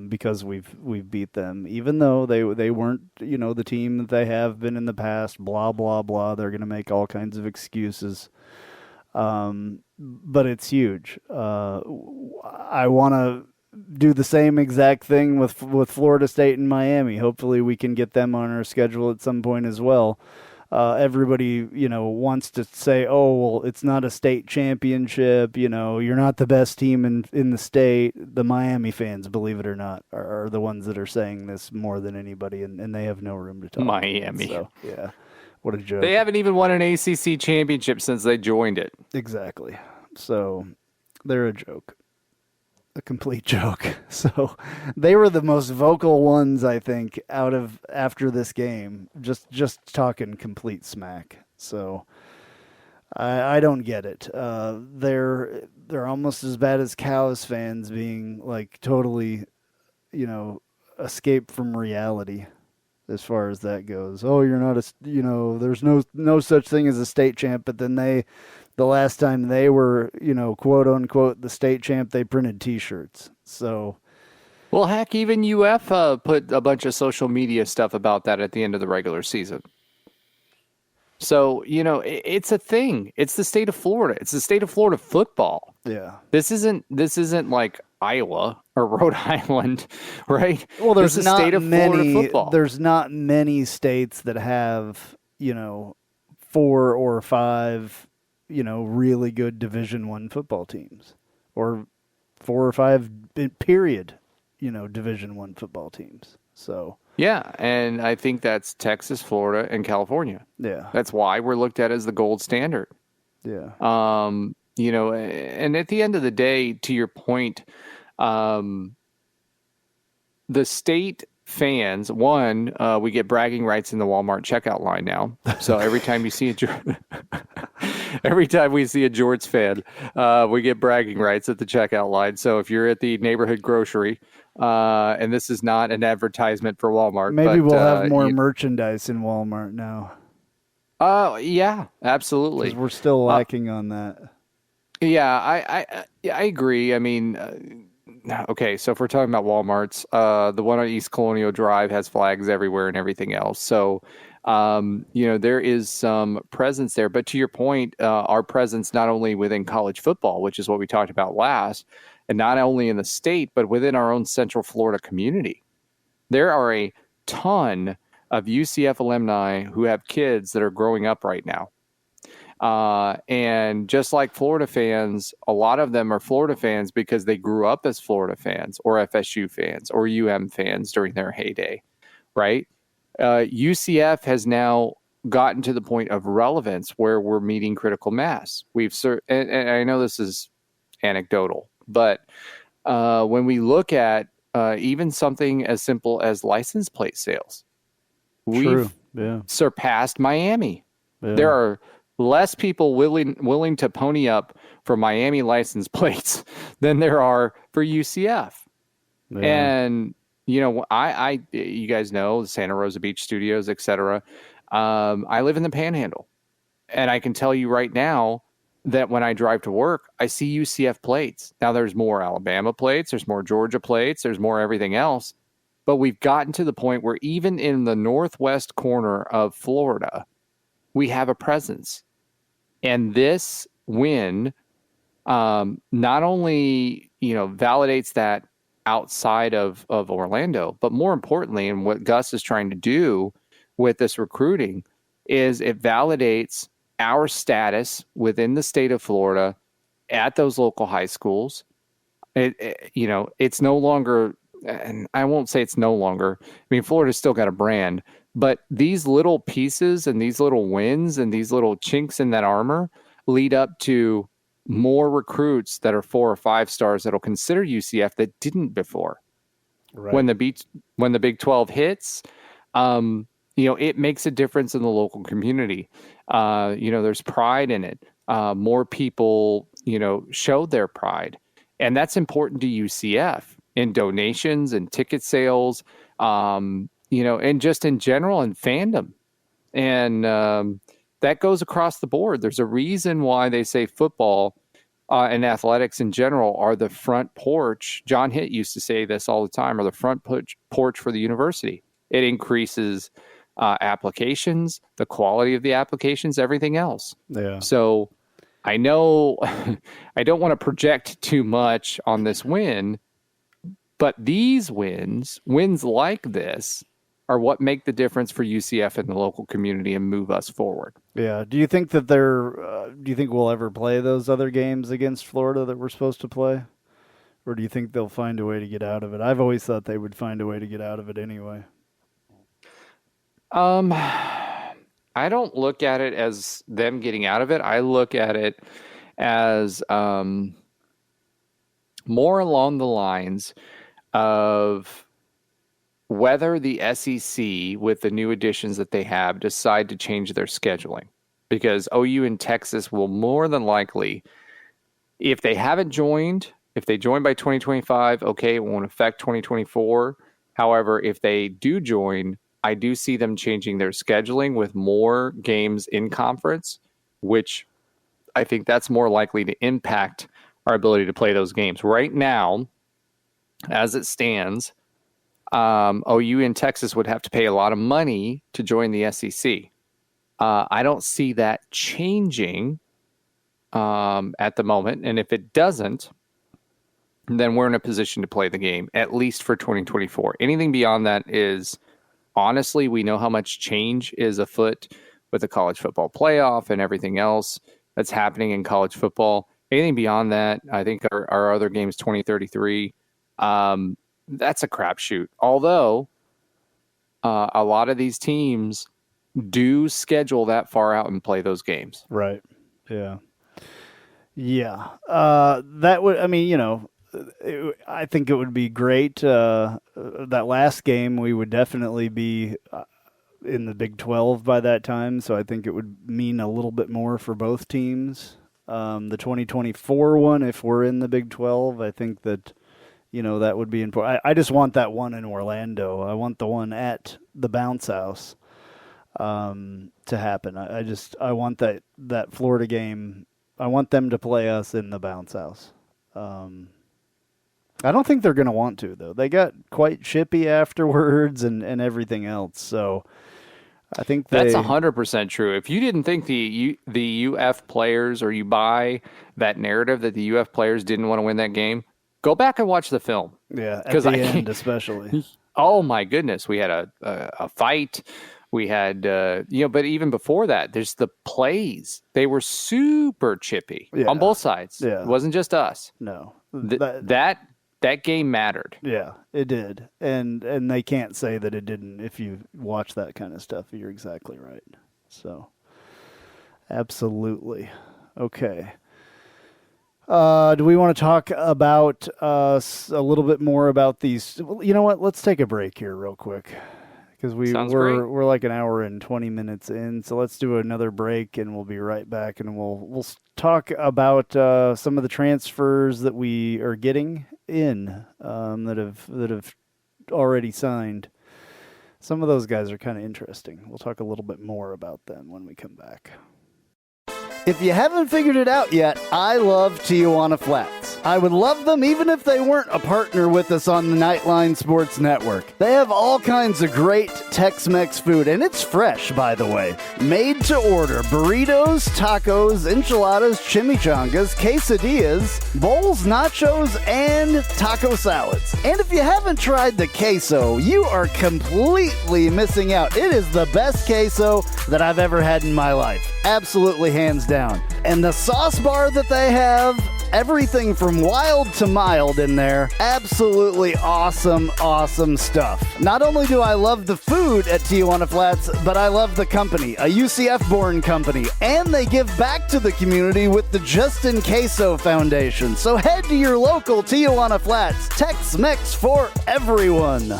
because we've beat them, even though they weren't, the team that they have been in the past, blah, blah, blah. They're going to make all kinds of excuses. But it's huge. I want to do the same exact thing with Florida State and Miami. Hopefully we can get them on our schedule at some point as well. Everybody, wants to say, oh, well, it's not a state championship. You're not the best team in the state. The Miami fans, believe it or not, are the ones that are saying this more than anybody, and they have no room to talk. Miami. So, yeah. What a joke. They haven't even won an ACC championship since they joined it. Exactly. So they're a joke. A complete joke. So they were the most vocal ones, I think, after this game, just talking complete smack. So I don't get it. They're almost as bad as Cows fans being like totally, escaped from reality as far as that goes. Oh, you're not there's no such thing as a state champ, but then the last time they were, quote unquote, the state champ, they printed T-shirts. So, well, heck, even UF put a bunch of social media stuff about that at the end of the regular season. So, it's a thing. It's the state of Florida. It's the state of Florida football. Yeah. This isn't like Iowa or Rhode Island, right? Well, there's this is not state of Florida football. There's not many states that have, 4 or 5 really good Division I football teams, or 4 or 5 period, Division I football teams. So yeah, and I think that's Texas, Florida, and California. Yeah, that's why we're looked at as the gold standard. Yeah. And at the end of the day, to your point The state fans, we get bragging rights in the Walmart checkout line now. So every time you see every time we see a Jorts fan, we get bragging rights at the checkout line. So if you're at the neighborhood grocery, and this is not an advertisement for Walmart, Maybe but, we'll have more merchandise in Walmart now. Yeah, absolutely. Because we're still lacking on that. Yeah, I agree. I mean, okay, so if we're talking about Walmarts, the one on East Colonial Drive has flags everywhere and everything else. So, there is some presence there. But to your point, our presence not only within college football, which is what we talked about last, and not only in the state, but within our own Central Florida community. There are a ton of UCF alumni who have kids that are growing up right now. And just like Florida fans, a lot of them are Florida fans because they grew up as Florida fans or FSU fans or UM fans during their heyday, right? UCF has now gotten to the point of relevance where we're meeting critical mass. And I know this is anecdotal, but when we look at even something as simple as license plate sales, we've surpassed Miami. Yeah. There are less people willing to pony up for Miami license plates than there are for UCF. Yeah. And, you guys know Santa Rosa Beach Studios, et cetera. I live in the Panhandle, and I can tell you right now that when I drive to work, I see UCF plates. Now there's more Alabama plates, there's more Georgia plates, there's more everything else. But we've gotten to the point where even in the northwest corner of Florida, we have a presence. And this win not only, validates that outside of Orlando, but more importantly, and what Gus is trying to do with this recruiting is it validates our status within the state of Florida at those local high schools. It's no longer, and I won't say it's no longer. I mean, Florida's still got a brand. But these little pieces and these little wins and these little chinks in that armor lead up to more recruits that are 4 or 5 stars that'll consider UCF that didn't before. Right. When the Big 12 hits, it makes a difference in the local community. There's pride in it. More people, show their pride, and that's important to UCF in donations and ticket sales. And just in general in fandom. And that goes across the board. There's a reason why they say football and athletics in general are the front porch. John Hitt used to say this all the time, are the front porch for the university. It increases applications, the quality of the applications, everything else. Yeah. So I know I don't want to project too much on this win, but these wins like this, are what make the difference for UCF in the local community and move us forward. Yeah. Do you think that do you think we'll ever play those other games against Florida that we're supposed to play? Or do you think they'll find a way to get out of it? I've always thought they would find a way to get out of it anyway. I don't look at it as them getting out of it. I look at it as more along the lines of whether the SEC, with the new additions that they have, decide to change their scheduling. Because OU and Texas will more than likely, if they join by 2025, okay, it won't affect 2024. However, if they do join, I do see them changing their scheduling with more games in conference, which I think that's more likely to impact our ability to play those games. Right now, as it stands, OU and Texas would have to pay a lot of money to join the SEC. I don't see that changing at the moment. And if it doesn't, then we're in a position to play the game, at least for 2024. Anything beyond that is, honestly, we know how much change is afoot with the college football playoff and everything else that's happening in college football. Anything beyond that, I think our other games, 2033, that's a crapshoot. Although a lot of these teams do schedule that far out and play those games. Right. Yeah. Yeah. That would, I think it would be great. That last game, we would definitely be in the Big 12 by that time, so I think it would mean a little bit more for both teams. The 2024 one, if we're in the Big 12, I think that, that would be important. I just want that one in Orlando. I want the one at the Bounce House to happen. I want that Florida game. I want them to play us in the Bounce House. I don't think they're going to want to, though. They got quite chippy afterwards and everything else, so I think that's 100% true. If you didn't think the UF players, or you buy that narrative that the UF players didn't want to win that game, go back and watch the film. Yeah, at the end especially. Oh my goodness, we had a fight. We had but even before that, there's the plays. They were super chippy on both sides. Yeah. It wasn't just us. No, that game mattered. Yeah, it did. And they can't say that it didn't if you watch that kind of stuff. You're exactly right. So, absolutely. Okay. Do we want to talk about a little bit more about these? You know what? Let's take a break here real quick, because we're like an hour and 20 minutes in. So let's do another break, and we'll be right back, and we'll talk about some of the transfers that we are getting in that have already signed. Some of those guys are kind of interesting. We'll talk a little bit more about them when we come back. If you haven't figured it out yet, I love Tijuana Flats. I would love them even if they weren't a partner with us on the Knightline Sports Network. They have all kinds of great Tex-Mex food, and it's fresh, by the way. Made to order burritos, tacos, enchiladas, chimichangas, quesadillas, bowls, nachos, and taco salads. And if you haven't tried the queso, you are completely missing out. It is the best queso that I've ever had in my life. Absolutely hands down. And the sauce bar that they have, everything from wild to mild in there. Absolutely awesome, awesome stuff. Not only do I love the food at Tijuana Flats, but I love the company, a UCF-born company. And they give back to the community with the Justin Queso Foundation. So head to your local Tijuana Flats. Tex-Mex for everyone.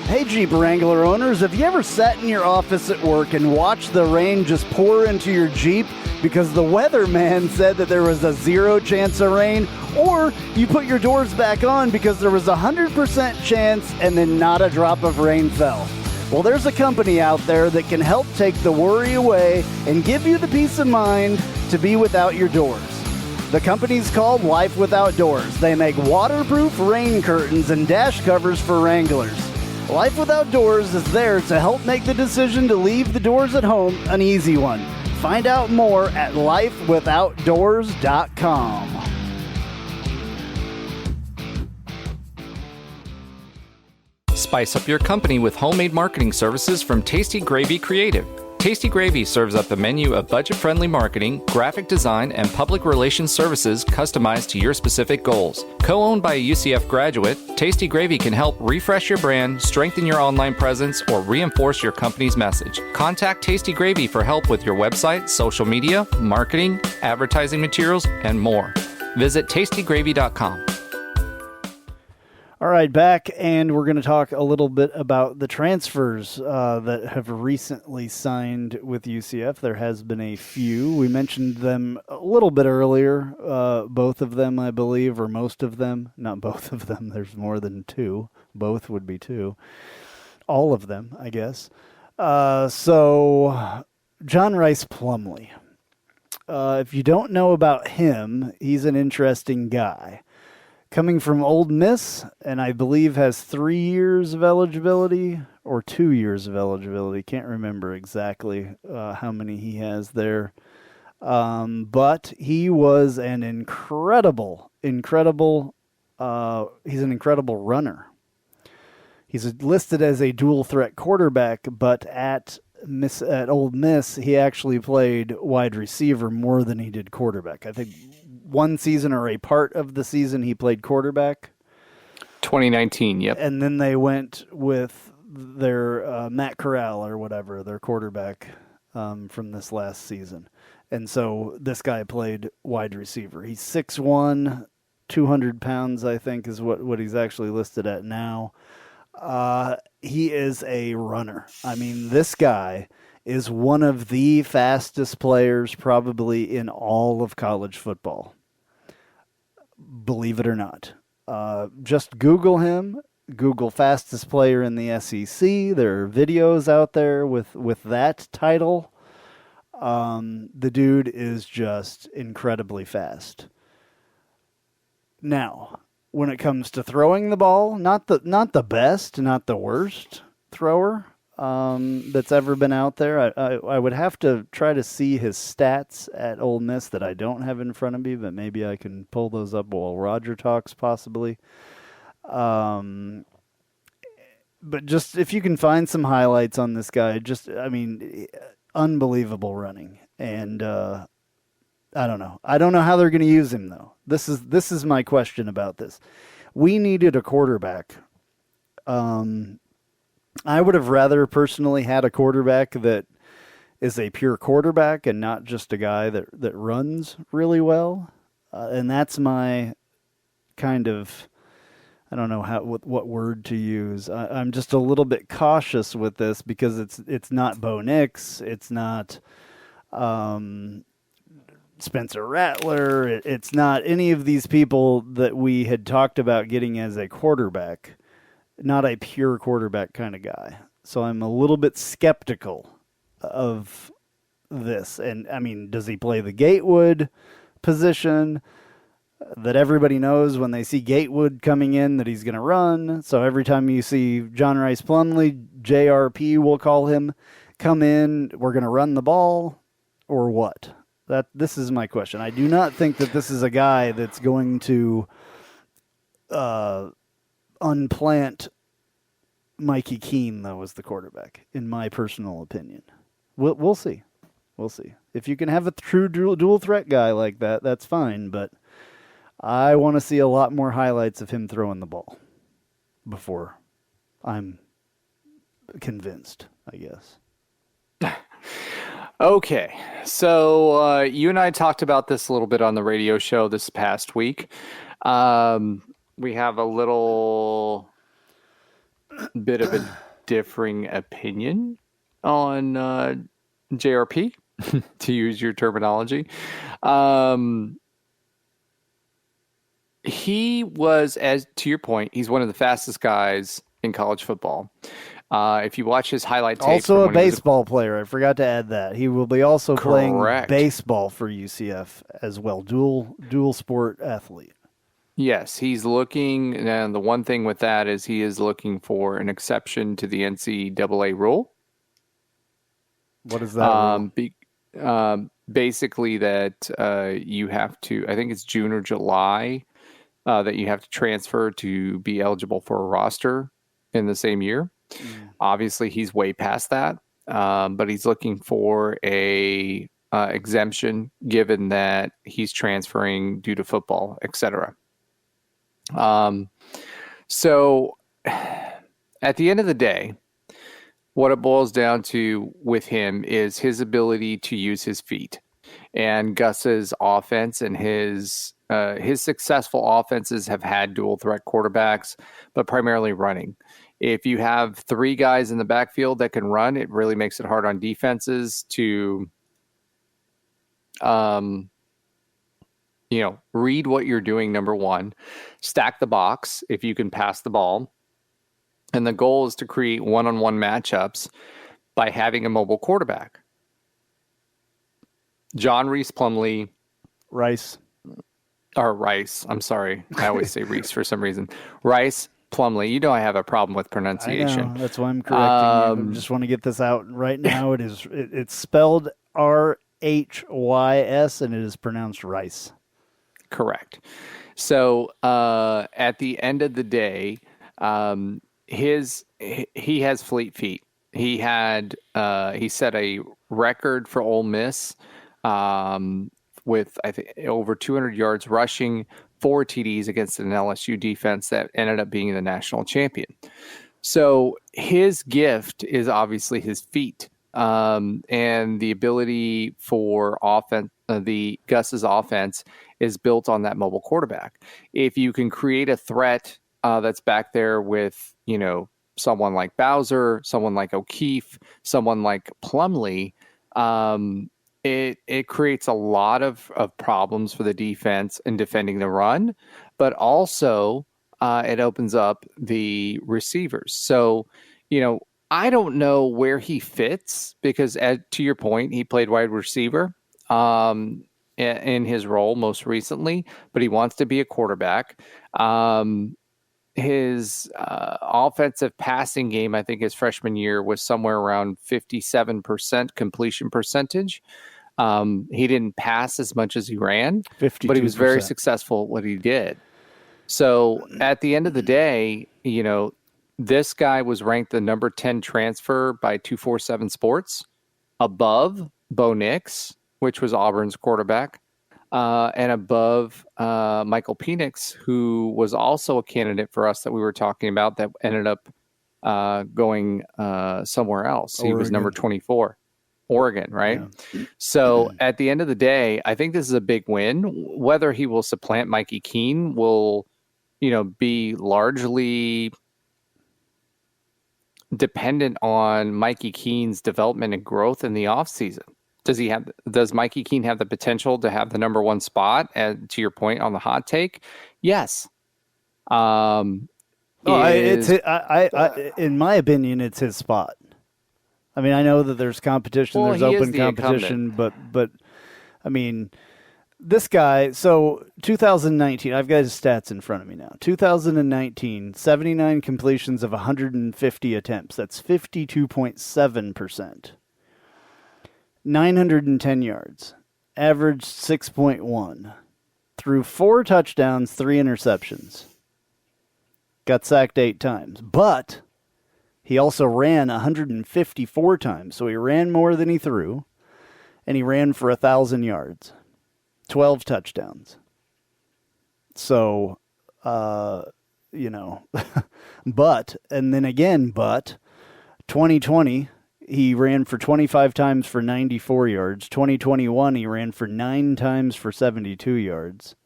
Hey Jeep Wrangler owners, have you ever sat in your office at work and watched the rain just pour into your Jeep because the weatherman said that there was a 0 chance of rain? Or you put your doors back on because there was a 100% chance and then not a drop of rain fell? Well, there's a company out there that can help take the worry away and give you the peace of mind to be without your doors. The company's called Life Without Doors. They make waterproof rain curtains and dash covers for Wranglers. Life Without Doors is there to help make the decision to leave the doors at home an easy one. Find out more at lifewithoutdoors.com. Spice up your company with homemade marketing services from Tasty Gravy Creative. Tasty Gravy serves up a menu of budget-friendly marketing, graphic design, and public relations services customized to your specific goals. Co-owned by a UCF graduate, Tasty Gravy can help refresh your brand, strengthen your online presence, or reinforce your company's message. Contact Tasty Gravy for help with your website, social media, marketing, advertising materials, and more. Visit tastygravy.com. All right, back, and we're going to talk a little bit about the transfers that have recently signed with UCF. There has been a few. We mentioned them a little bit earlier. Both of them, I believe, or most of them. Not both of them. There's more than two. Both would be two. All of them, I guess. So, John Rice Plumlee. If you don't know about him, he's an interesting guy. Coming from Ole Miss, and I believe has 3 years of eligibility, or 2 years of eligibility. Can't remember exactly how many he has there. But he was an incredible, he's an incredible runner. He's listed as a dual threat quarterback, but at Ole Miss, he actually played wide receiver more than he did quarterback. I think one season or a part of the season he played quarterback. 2019, yep. And then they went with their Matt Corral or whatever, their quarterback, from this last season. And so this guy played wide receiver. He's 6'1", 200 pounds, I think, is what he's actually listed at now. He is a runner. I mean, this guy is one of the fastest players probably in all of college football. Believe it or not. Just Google him. Google fastest player in the SEC. There are videos out there with that title. The dude is just incredibly fast. Now, when it comes to throwing the ball, not the best, not the worst thrower that's ever been out there. I would have to try to see his stats at Ole Miss that I don't have in front of me, but maybe I can pull those up while Roger talks, possibly. But just if you can find some highlights on this guy, unbelievable running. And I don't know. I don't know how they're going to use him, though. This is my question about this. We needed a quarterback. I would have rather personally had a quarterback that is a pure quarterback and not just a guy that runs really well. And that's my kind of, I don't know what word to use. I'm just a little bit cautious with this because it's not Bo Nix. It's not Spencer Rattler. It's not any of these people that we had talked about getting as a quarterback. Not a pure quarterback kind of guy. So I'm a little bit skeptical of this. And, I mean, does he play the Gatewood position that everybody knows when they see Gatewood coming in that he's going to run? So every time you see John Rice Plumlee, JRP, we'll call him, come in, we're going to run the ball, or what? This is my question. I do not think that this is a guy that's going to unplant Mikey Keene, though, as the quarterback, in my personal opinion. We'll see. We'll see. If you can have a true dual threat guy like that, that's fine, but I want to see a lot more highlights of him throwing the ball before I'm convinced, I guess. Okay, so you and I talked about this a little bit on the radio show this past week. We have a little bit of a differing opinion on JRP, to use your terminology. He was, as to your point, he's one of the fastest guys in college football. If you watch his highlight tape, also a baseball player. I forgot to add that he will be also playing baseball for UCF as well. Dual sport athlete. Yes, he's looking, and the one thing with that is he is looking for an exception to the NCAA rule. What is that? Basically, that you have to, I think it's June or July, that you have to transfer to be eligible for a roster in the same year. Obviously, he's way past that, but he's looking for a exemption given that he's transferring due to football, etc. So at the end of the day, what it boils down to with him is his ability to use his feet. And Gus's offense and his successful offenses have had dual threat quarterbacks, but primarily running. If you have three guys in the backfield that can run, it really makes it hard on defenses to, read what you're doing, number one. Stack the box if you can pass the ball. And the goal is to create one-on-one matchups by having a mobile quarterback. John Rice Plumlee. Rice. I'm sorry. I always say Reese for some reason. Rice Plumlee. You know I have a problem with pronunciation. I know. That's why I'm correcting you. I just want to get this out right now. It's spelled RHYS and it is pronounced Rice. Correct. So at the end of the day, he has fleet feet. He set a record for Ole Miss with I think over 200 yards rushing, 4 TDs against an LSU defense that ended up being the national champion. So his gift is obviously his feet. and the ability for offense, the Gus's offense is built on that mobile quarterback. If you can create a threat that's back there with, someone like Bowser, someone like O'Keefe, someone like Plumlee, it creates a lot of problems for the defense in defending the run, but also it opens up the receivers. So, I don't know where he fits because, to your point, he played wide receiver in his role most recently, but he wants to be a quarterback. His offensive passing game, I think his freshman year was somewhere around 57% completion percentage. He didn't pass as much as he ran, 52%. But he was very successful at what he did. So at the end of the day, this guy was ranked the number 10 transfer by 247 Sports, above Bo Nix, which was Auburn's quarterback, and above Michael Penix, who was also a candidate for us that we were talking about that ended up going somewhere else. Oregon. He was number 24. Oregon, right? Yeah. So at the end of the day, I think this is a big win. Whether he will supplant Mikey Keene will, be largely dependent on Mikey Keene's development and growth in the offseason. Does Mikey Keene have the potential to have the number one spot? And to your point on the hot take, yes. In my opinion, it's his spot. I mean, I know that there's competition, there's open competition, but I mean, this guy, so 2019, I've got his stats in front of me now. 2019, 79 completions of 150 attempts. That's 52.7%. 910 yards, averaged 6.1. Threw 4 touchdowns, 3 interceptions. Got sacked 8 times, but he also ran 154 times, so he ran more than he threw, and he ran for 1,000 yards, 12 touchdowns. So, but, and then again, 2020, he ran for 25 times for 94 yards. 2021, he ran for 9 times for 72 yards.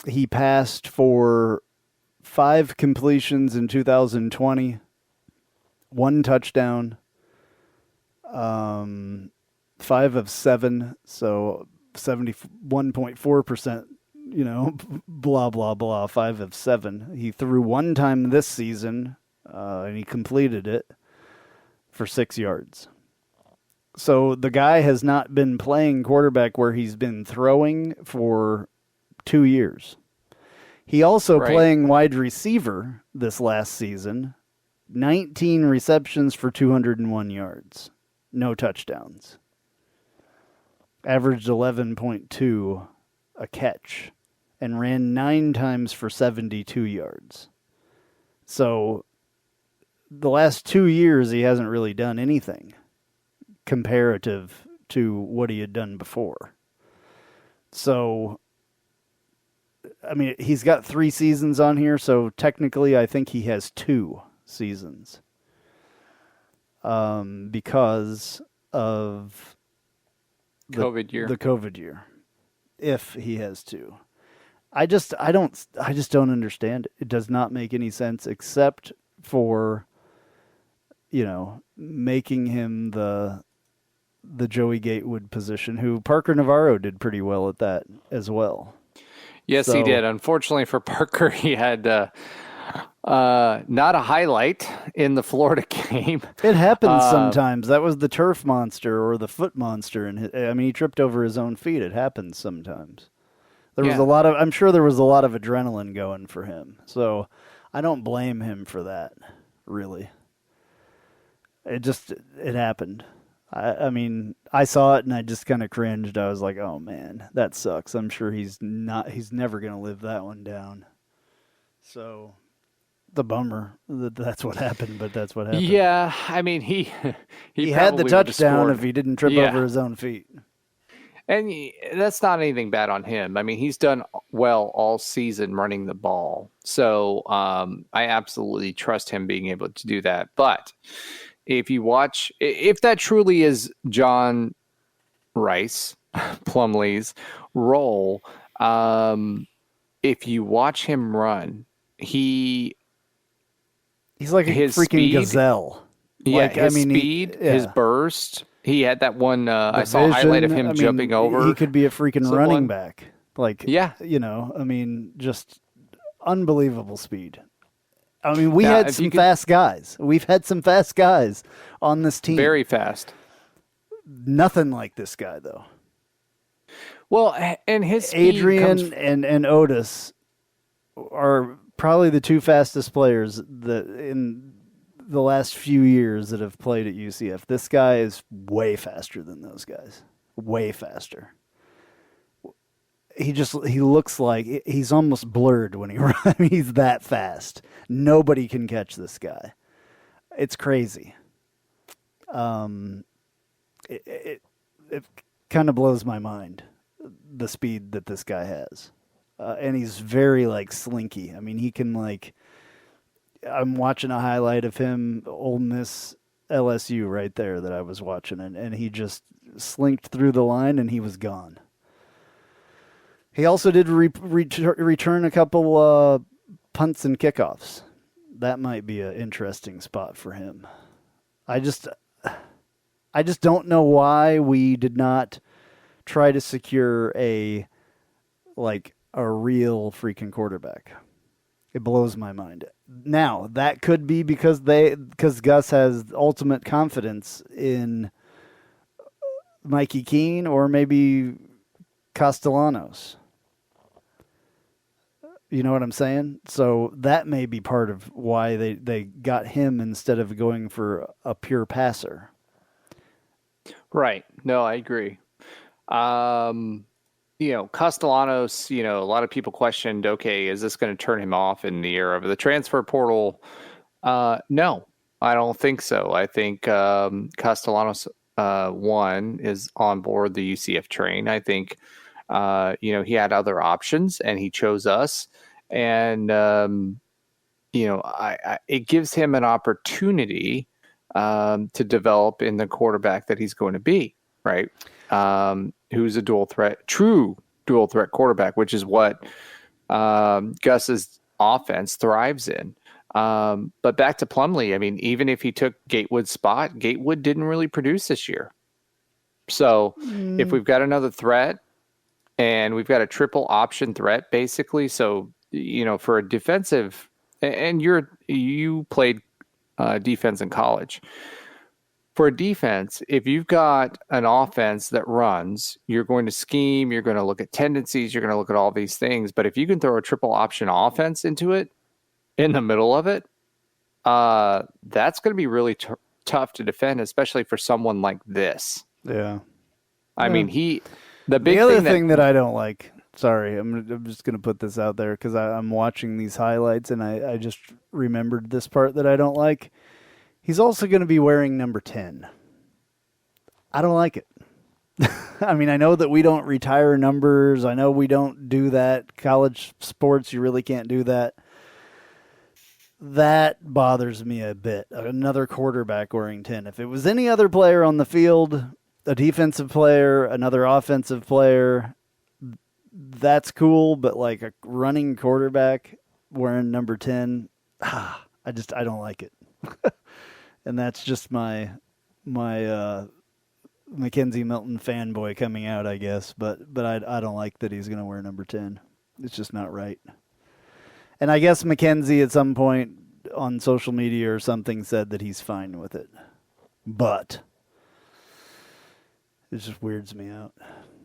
He passed for 5 completions in 2020, 1 touchdown, 5 of 7, so 71.4%, blah, blah, blah, 5 of 7. He threw 1 time this season, and he completed it for 6 yards. So the guy has not been playing quarterback where he's been throwing for 2 years. He also playing wide receiver this last season, 19 receptions for 201 yards, no touchdowns. Averaged 11.2 a catch and ran 9 times for 72 yards. So the last 2 years he hasn't really done anything comparative to what he had done before. So I mean, he's got 3 seasons on here, so technically I think he has 2 seasons because of the COVID year, if he has 2. I just don't understand it. It does not make any sense except for, making him the Joey Gatewood position, who Parker Navarro did pretty well at that as well. Yes, he did. Unfortunately for Parker, he had not a highlight in the Florida game. It happens sometimes. That was the turf monster or the foot monster. And he tripped over his own feet. It happens sometimes. I'm sure there was a lot of adrenaline going for him. So I don't blame him for that, really. It happened. I mean, I saw it and I just kind of cringed. I was like, "Oh man, that sucks." I'm sure he's never going to live that one down. So, the bummer that's what happened, but that's what happened. Yeah, I mean, he had the touchdown if he didn't trip over his own feet. And that's not anything bad on him. I mean, he's done well all season running the ball. So, I absolutely trust him being able to do that. But if you watch, if that truly is John Rice Plumlee's role, if you watch him run, he's like a freaking speed, gazelle. Yeah, his speed, his burst. He had that one. I saw a highlight of him jumping over. He could be a freaking running back. Just unbelievable speed. I mean, we had some fast guys. We've had some fast guys on this team. Very fast. Nothing like this guy, though. Well, and his speed Adrian and Otis are probably the two fastest players that in the last few years that have played at UCF. This guy is way faster than those guys. Way faster. He looks like he's almost blurred when he runs. He's that fast. Nobody can catch this guy. It's crazy. It kind of blows my mind, the speed that this guy has. And he's very slinky. I mean, he can I'm watching a highlight of him, Ole Miss LSU right there that I was watching, and he just slinked through the line and he was gone. He also did return a couple punts and kickoffs. That might be an interesting spot for him. I just don't know why we did not try to secure a real freaking quarterback. It blows my mind. Now, that could be because Gus has ultimate confidence in Mikey Keene or maybe Castellanos. You know what I'm saying? So that may be part of why they got him instead of going for a pure passer. Right. No, I agree. Castellanos, a lot of people questioned, okay, is this going to turn him off in the era of the transfer portal? No, I don't think so. I think Castellanos, is on board the UCF train. I think, he had other options and he chose us. And, it gives him an opportunity to develop in the quarterback that he's going to be, right? Who's a true dual threat quarterback, which is what Gus's offense thrives in. But back to Plumlee, I mean, even if he took Gatewood's spot, Gatewood didn't really produce this year. So if we've got another threat and we've got a triple option threat, basically, so, for a defensive, and you played defense in college. For a defense, if you've got an offense that runs, you're going to scheme, you're going to look at tendencies, you're going to look at all these things. But if you can throw a triple option offense into it, in the middle of it, that's going to be really tough to defend, especially for someone like this. Yeah. I mean, the other thing that I don't like, sorry, I'm just going to put this out there because I'm watching these highlights and I just remembered this part that I don't like. He's also going to be wearing number 10. I don't like it. I mean, I know that we don't retire numbers. I know we don't do that. College sports, you really can't do that. That bothers me a bit. Another quarterback wearing 10. If it was any other player on the field, a defensive player, another offensive player, that's cool. But like a running quarterback wearing number 10, I don't like it. And that's just my Mackenzie Milton fanboy coming out, I guess. But I don't like that he's going to wear number 10. It's just not right. And I guess Mackenzie at some point on social media or something said that he's fine with it. But it just weirds me out.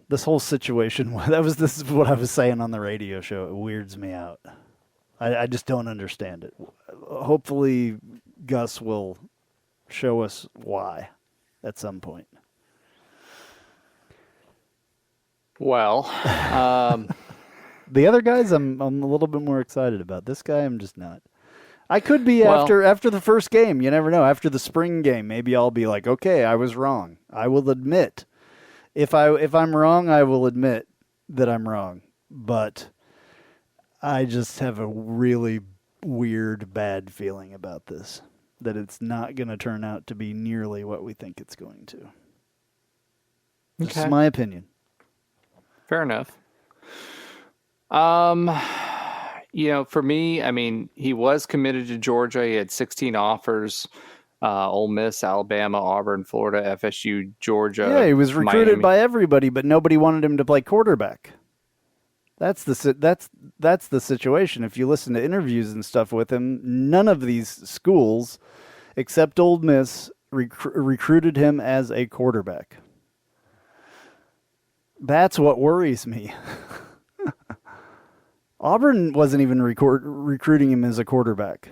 This whole situation, this is what I was saying on the radio show. It weirds me out. I just don't understand it. Hopefully Gus will show us why at some point. Well, the other guys I'm a little bit more excited about. This guy I'm just not. I could be after the first game. You never know. After the spring game, maybe I'll be like, okay, I was wrong. I will admit. If I'm wrong, I will admit that I'm wrong. But I just have a really weird, bad feeling about this. that it's not going to turn out to be nearly what we think it's going to. This is my opinion. Fair enough. For me, I mean, he was committed to Georgia. He had 16 offers. Ole Miss, Alabama, Auburn, Florida, FSU, Georgia. Yeah, he was recruited Miami. by everybody, but nobody wanted him to play quarterback. That's the situation. If you listen to interviews and stuff with him, none of these schools, except Ole Miss, recruited him as a quarterback. That's what worries me. Auburn wasn't even recruiting him as a quarterback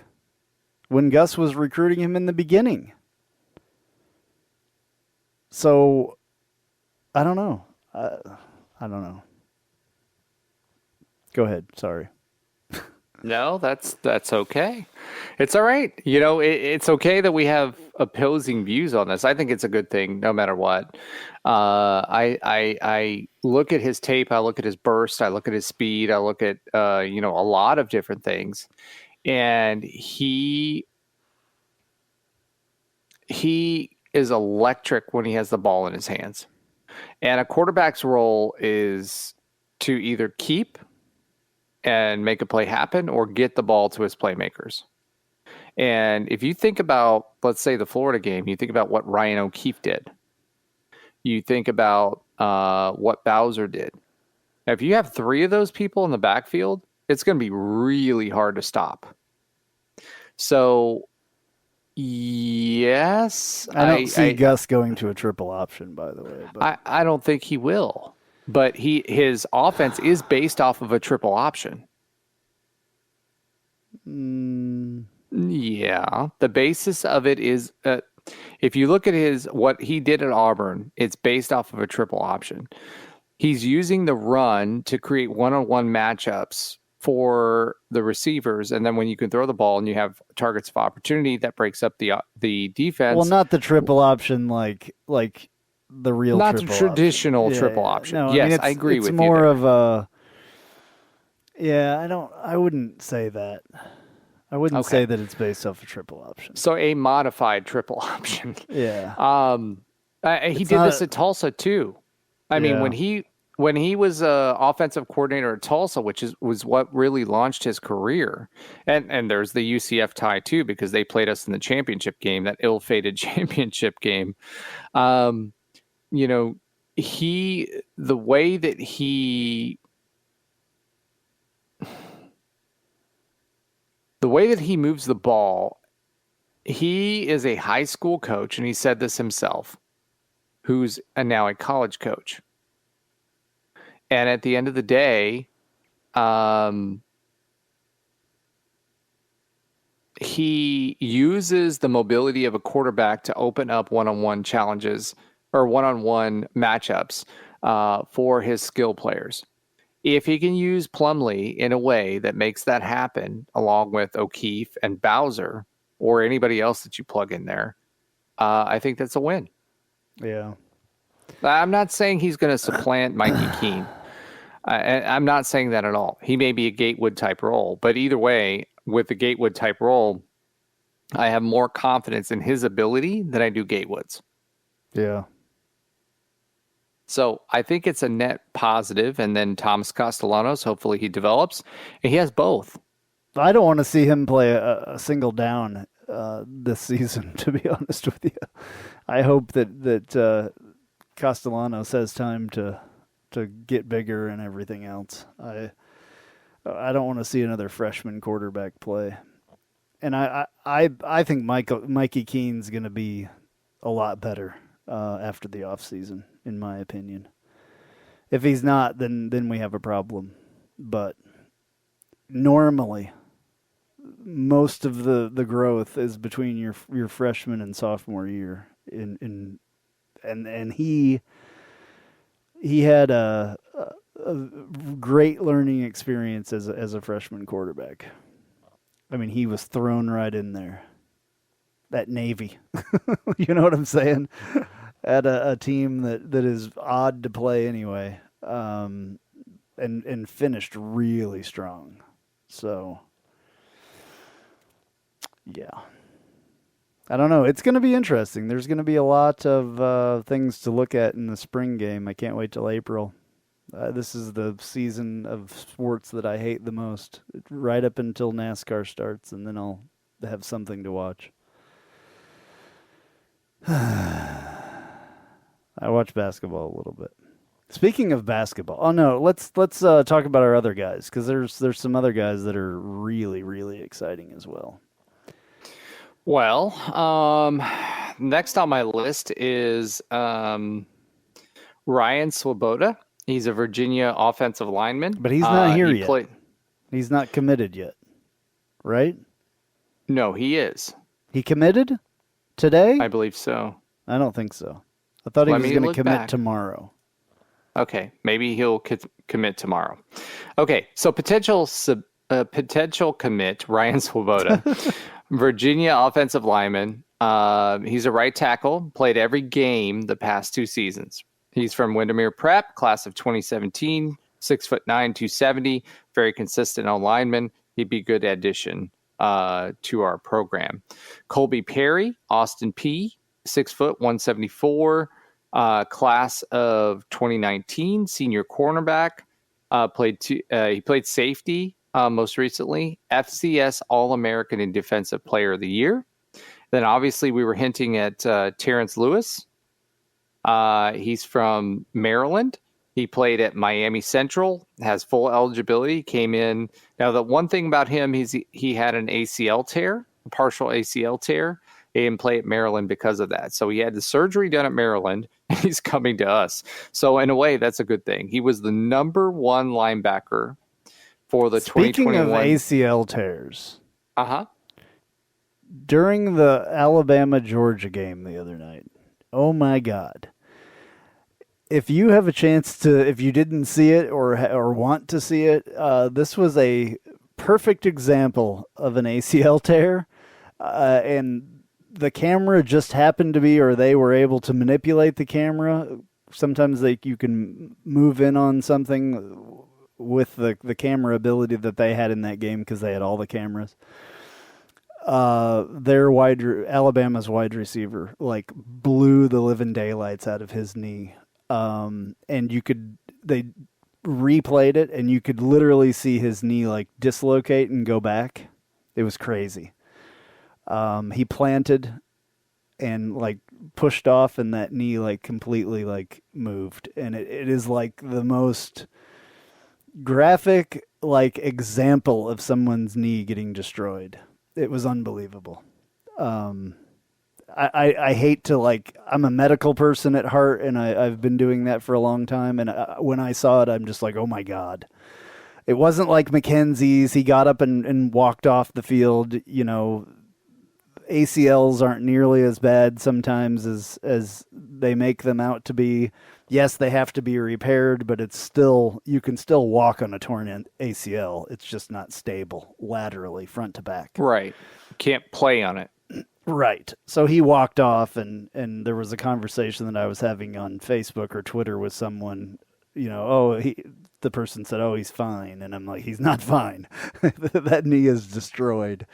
when Gus was recruiting him in the beginning. So, I don't know. I don't know. Go ahead. Sorry. No, that's okay. It's all right. It's okay that we have opposing views on this. I think it's a good thing, no matter what. I look at his tape. I look at his burst. I look at his speed. I look at a lot of different things, and he is electric when he has the ball in his hands. And a quarterback's role is to either keep and make a play happen or get the ball to his playmakers. And if you think about, let's say, the Florida game, you think about what Ryan O'Keefe did. You think about what Bowser did. Now, if you have three of those people in the backfield, it's going to be really hard to stop. So, yes. I don't see Gus going to a triple option, by the way. But. I don't think he will. But his offense is based off of a triple option. Yeah. The basis of it is, if you look at what he did at Auburn, it's based off of a triple option. He's using the run to create one-on-one matchups for the receivers, and then when you can throw the ball and you have targets of opportunity, that breaks up the defense. Well, not the triple option like the real not triple the traditional option. triple option. No, yes, I mean, I agree with you. It's more there. of a. Yeah, I wouldn't say that. I wouldn't say that it's based off a triple option. So a modified triple option. Yeah. He did this at Tulsa too. I mean, when he was offensive coordinator at Tulsa, which was what really launched his career, and there's the UCF tie too, because they played us in the championship game, that ill-fated championship game. The way that he moves the ball, he is a high school coach, and he said this himself, who's now a college coach. And at the end of the day, he uses the mobility of a quarterback to open up one-on-one challenges or one-on-one matchups for his skill players. If he can use Plumlee in a way that makes that happen, along with O'Keefe and Bowser or anybody else that you plug in there, I think that's a win. Yeah. I'm not saying he's going to supplant Mikey Keene. I'm not saying that at all. He may be a Gatewood-type role, but either way, with the Gatewood-type role, I have more confidence in his ability than I do Gatewood's. Yeah. So I think it's a net positive, and then Thomas Castellanos, hopefully he develops, and he has both. I don't want to see him play a single down this season, to be honest with you. I hope that Castellanos has time to get bigger and everything else. I don't want to see another freshman quarterback play. And I think Mikey Keene's going to be a lot better after the offseason, in my opinion. If he's not, then we have a problem. But normally, most of the growth is between your freshman and sophomore year. And he had a great learning experience as a freshman quarterback. I mean, he was thrown right in there. That Navy. You know what I'm saying? At a team that is odd to play anyway. And finished really strong. So, yeah. I don't know. It's going to be interesting. There's going to be a lot of things to look at in the spring game. I can't wait till April. This is the season of sports that I hate the most, right up until NASCAR starts, and then I'll have something to watch. I watch basketball a little bit. Speaking of basketball, oh no, let's talk about our other guys, because there's some other guys that are really, really exciting as well. Well, next on my list is Ryan Swoboda. He's a Virginia offensive lineman. But he's not here yet. He's not committed yet, right? No, he is. He committed today? I believe so. I don't think so. I thought he was going to commit tomorrow. Okay, maybe he'll commit tomorrow. Okay, so potential commit, Ryan Swoboda. Virginia offensive lineman. He's a right tackle, played every game the past 2 seasons. He's from Windermere Prep, class of 2017, 6'9", 270, very consistent on lineman. He'd be a good addition to our program. Colby Perry, Austin P, 6 foot, 174, class of 2019, senior cornerback. He played safety most recently, FCS All-American and Defensive Player of the Year. Then obviously we were hinting at Terrence Lewis. He's from Maryland. He played at Miami Central, has full eligibility, came in. Now, the one thing about him, he had an ACL tear, a partial ACL tear. He didn't play at Maryland because of that. So he had the surgery done at Maryland, and he's coming to us. So in a way, that's a good thing. He was the number 1 linebacker for the 2021. Speaking of ACL tears. Uh-huh. During the Alabama-Georgia game the other night, oh my God. If you have a chance to, if you didn't see it or want to see it, this was a perfect example of an ACL tear. And the camera just happened to be, or they were able to manipulate the camera. Sometimes you can move in on something with the camera ability that they had in that game because they had all the cameras. Alabama's wide receiver blew the living daylights out of his knee. And they replayed it, and you could literally see his knee dislocate and go back. It was crazy. He planted and pushed off, and that knee completely moved. And it is the most graphic example of someone's knee getting destroyed. It was unbelievable. I hate to I'm a medical person at heart, and I've been doing that for a long time. And when I saw it, I'm just oh my God. It wasn't like McKenzie's. He got up and walked off the field. ACLs aren't nearly as bad sometimes as they make them out to be. Yes, they have to be repaired, but you can still walk on a torn ACL. It's just not stable laterally, front to back. Right. Can't play on it. Right. So he walked off, and there was a conversation that I was having on Facebook or Twitter with someone, the person said, oh, he's fine. And I'm like, he's not fine. That knee is destroyed.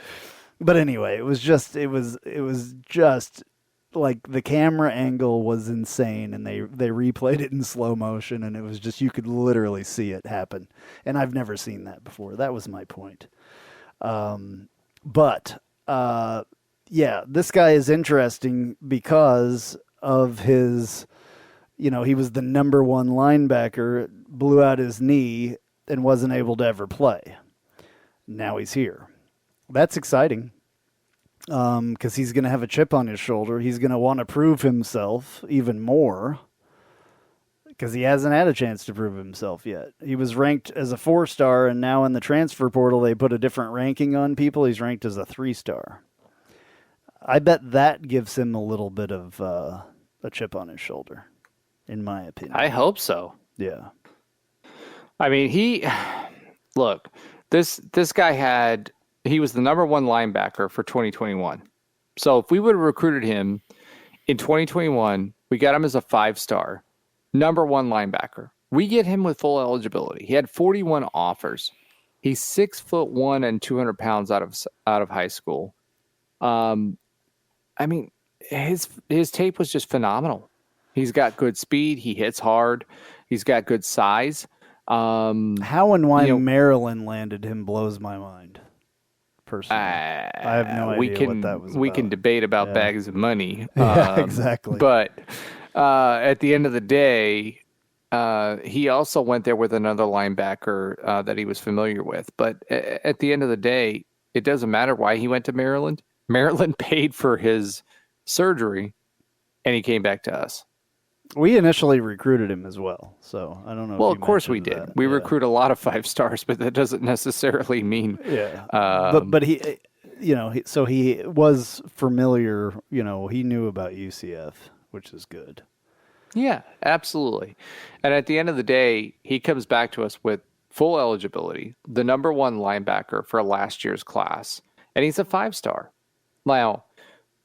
But anyway, it was just the camera angle was insane, and they replayed it in slow motion, and it was just, you could literally see it happen. And I've never seen that before. That was my point. Yeah, this guy is interesting because of his, he was the number 1 linebacker, blew out his knee, and wasn't able to ever play. Now he's here. That's exciting because he's going to have a chip on his shoulder. He's going to want to prove himself even more because he hasn't had a chance to prove himself yet. He was ranked as a 4-star, and now in the transfer portal, they put a different ranking on people. He's ranked as a 3-star. I bet that gives him a little bit of a chip on his shoulder, in my opinion. I hope so. Yeah. I mean, this guy he was the number 1 linebacker for 2021. So if we would have recruited him in 2021, we got him as a 5-star, number 1 linebacker. We get him with full eligibility. He had 41 offers. He's 6'1" and 200 pounds out of high school. I mean, his tape was just phenomenal. He's got good speed. He hits hard. He's got good size. How and why Maryland landed him blows my mind. Personally, I have no idea what that was about. We can debate about bags of money. Yeah, exactly. But at the end of the day, he also went there with another linebacker that he was familiar with. But at the end of the day, it doesn't matter why he went to Maryland. Maryland paid for his surgery, and he came back to us. We initially recruited him as well, so I don't know. Well, if of course we did. That. We recruit a lot of 5-stars, but that doesn't necessarily mean. Yeah. But he, so he was familiar. He knew about UCF, which is good. Yeah, absolutely. And at the end of the day, he comes back to us with full eligibility, the number 1 linebacker for last year's class, and he's a 5-star. Now,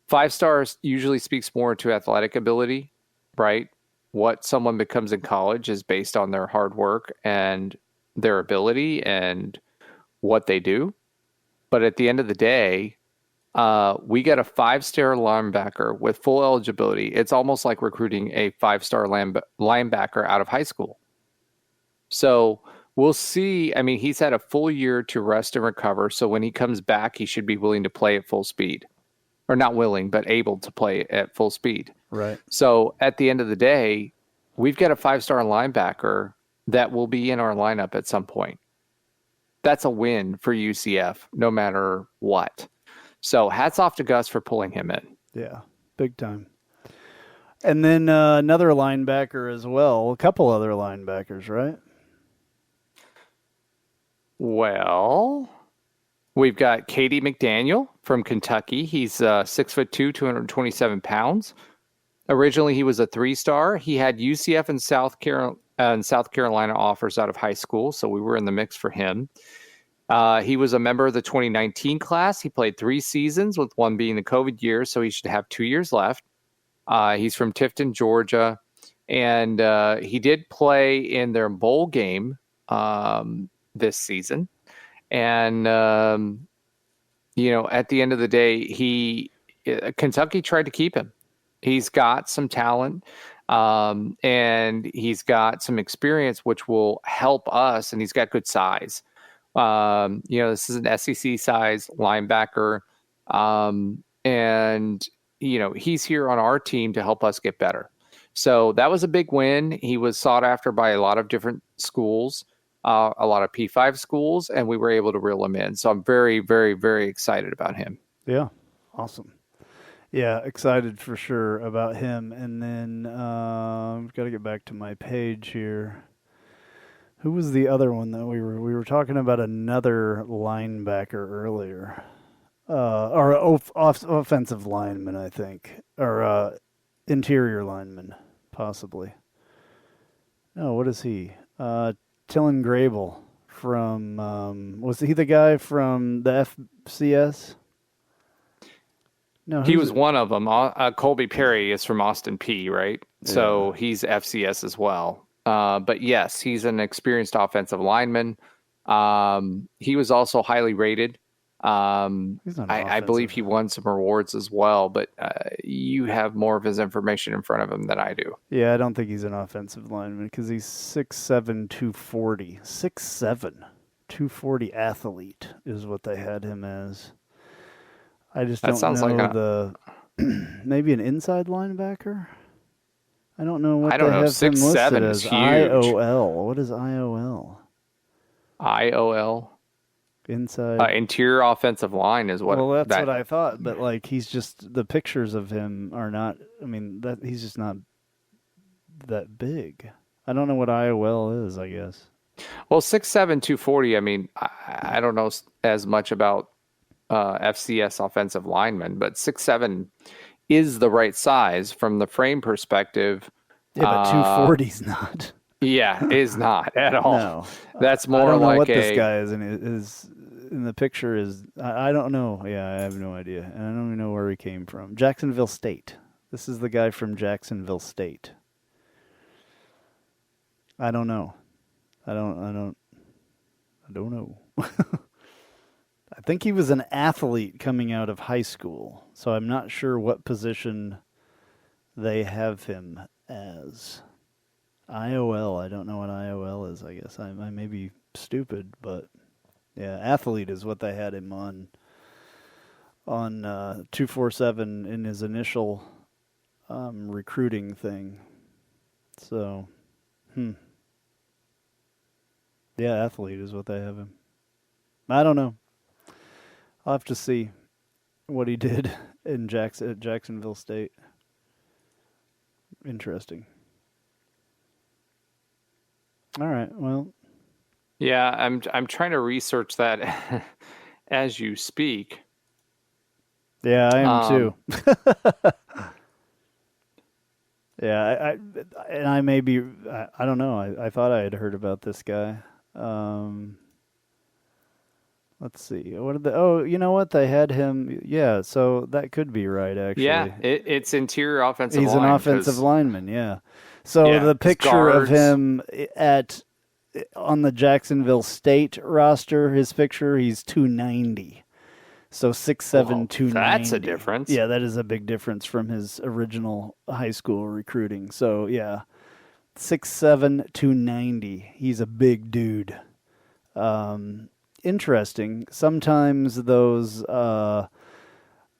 5 stars usually speaks more to athletic ability, right? What someone becomes in college is based on their hard work and their ability and what they do. But at the end of the day, we get a 5-star linebacker with full eligibility. It's almost like recruiting a 5-star linebacker out of high school. So we'll see. I mean, he's had a full year to rest and recover. So when he comes back, he should be willing to play at full speed. Or not willing, but able to play at full speed. Right. So at the end of the day, we've got a 5-star linebacker that will be in our lineup at some point. That's a win for UCF, no matter what. So hats off to Gus for pulling him in. Yeah, big time. And then another linebacker as well. A couple other linebackers, right? Well, we've got Katie McDaniel from Kentucky. He's 6'2", 227 pounds. Originally, he was a 3-star. He had UCF and South Carolina offers out of high school, so we were in the mix for him. He was a member of the 2019 class. He played 3 seasons, with one being the COVID year, so he should have 2 years left. He's from Tifton, Georgia, and he did play in their bowl game this season. And at the end of the day, Kentucky tried to keep him. He's got some talent, and he's got some experience, which will help us. And he's got good size. This is an SEC size linebacker, and he's here on our team to help us get better. So that was a big win. He was sought after by a lot of different schools. A lot of P5 schools, and we were able to reel him in. So I'm very, very, very excited about him. Yeah, awesome. Yeah, excited for sure about him. And then I've got to get back to my page here. Who was the other one that we were talking about? Another linebacker earlier, or offensive lineman, I think, or interior lineman, possibly. No, what is he? Tillin Grable from, was he the guy from the FCS? No, he was one of them. Colby Perry is from Austin P, right? Yeah. So he's FCS as well. But yes, he's an experienced offensive lineman. He was also highly rated. I believe he won some awards as well, but you have more of his information in front of him than I do. Yeah, I don't think he's an offensive lineman because he's 6'7", 240. 6'7", 240 athlete is what they had him as. I just don't know maybe an inside linebacker? I don't know what they have him listed as. IOL. What is IOL? IOL? Inside interior offensive line is what. Well, that's what I thought, but he's just, the pictures of him are not. I mean, that he's just not that big. I don't know what IOL is. I guess. Well, 6'7", 240. I mean, I don't know as much about FCS offensive linemen, but 6'7" is the right size from the frame perspective. Yeah, but 240's not. Yeah, is not at all. No, that's more I don't know like what this guy is in the picture is. I don't know. Yeah, I have no idea, and I don't even know where he came from. Jacksonville State. This is the guy from Jacksonville State. I don't know. I don't know. I think he was an athlete coming out of high school. So I'm not sure what position they have him as. IOL, I don't know what IOL is, I guess. I may be stupid, but yeah, athlete is what they had him on 247 in his initial recruiting thing. So, yeah, athlete is what they have him. I don't know. I'll have to see what he did in Jacksonville State. Interesting. All right. Well. Yeah, I'm trying to research that as you speak. Yeah, I am too. Yeah, I may be. I don't know. I thought I had heard about this guy. Let's see. What did you know what? They had him. Yeah, so that could be right, actually. Yeah, it's interior offensive line. He's an offensive lineman, yeah. So the picture of him on the Jacksonville State roster, his picture, he's 290. So 6'7", 290. That's a difference. Yeah, that is a big difference from his original high school recruiting. So, yeah, 6'7", 290. He's a big dude. Interesting. Sometimes those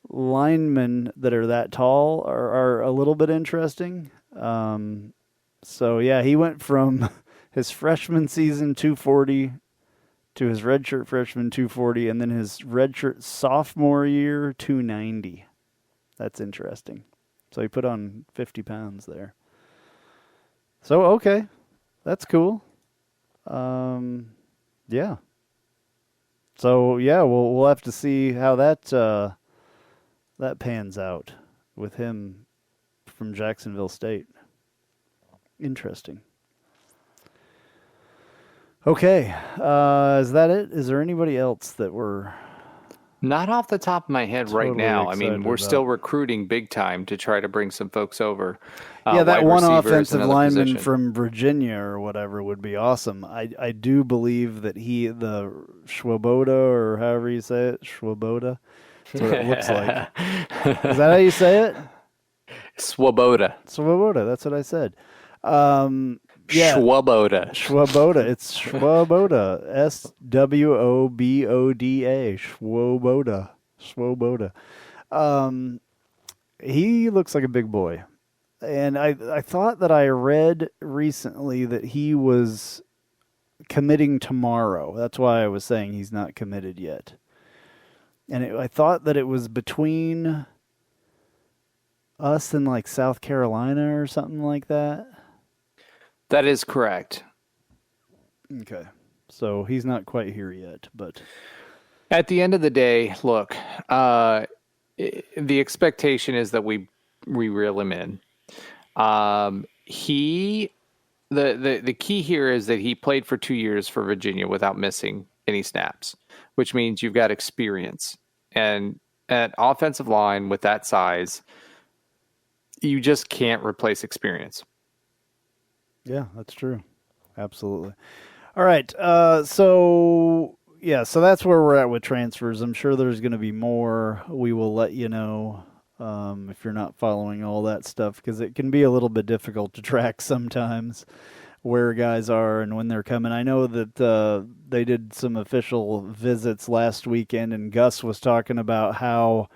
linemen that are that tall are a little bit interesting. So, yeah, he went from his freshman season 240 to his redshirt freshman 240, and then his redshirt sophomore year 290. That's interesting. So he put on 50 pounds there. So, okay. That's cool. Yeah. So, yeah, we'll have to see how that pans out with him from Jacksonville State. Interesting. Okay. Is that it? Is there anybody else that we're... Not off the top of my head totally right now. I mean, we're about. Still recruiting big time to try to bring some folks over. Yeah, that wide one receiver is offensive another lineman position. from Virginia or whatever would be awesome. I do believe that the Swoboda, or however you say it, Swoboda, that's what it looks like. Is that how you say it? Swoboda. Swoboda, that's what I said. Yeah. Swoboda. Swoboda. It's Swoboda. Swoboda. Swoboda. Swoboda. He looks like a big boy. And I thought that I read recently that he was committing tomorrow. That's why I was saying he's not committed yet. And I thought that it was between us and like South Carolina or something like that. That is correct. Okay. So he's not quite here yet, but at the end of the day, look, the expectation is that we reel him in. The key here is that he played for 2 years for Virginia without missing any snaps, which means you've got experience. And at offensive line with that size, you just can't replace experience. Yeah, that's true. Absolutely. All right. So that's where we're at with transfers. I'm sure there's going to be more. We will let you know if you're not following all that stuff, because it can be a little bit difficult to track sometimes where guys are and when they're coming. I know that they did some official visits last weekend, and Gus was talking about how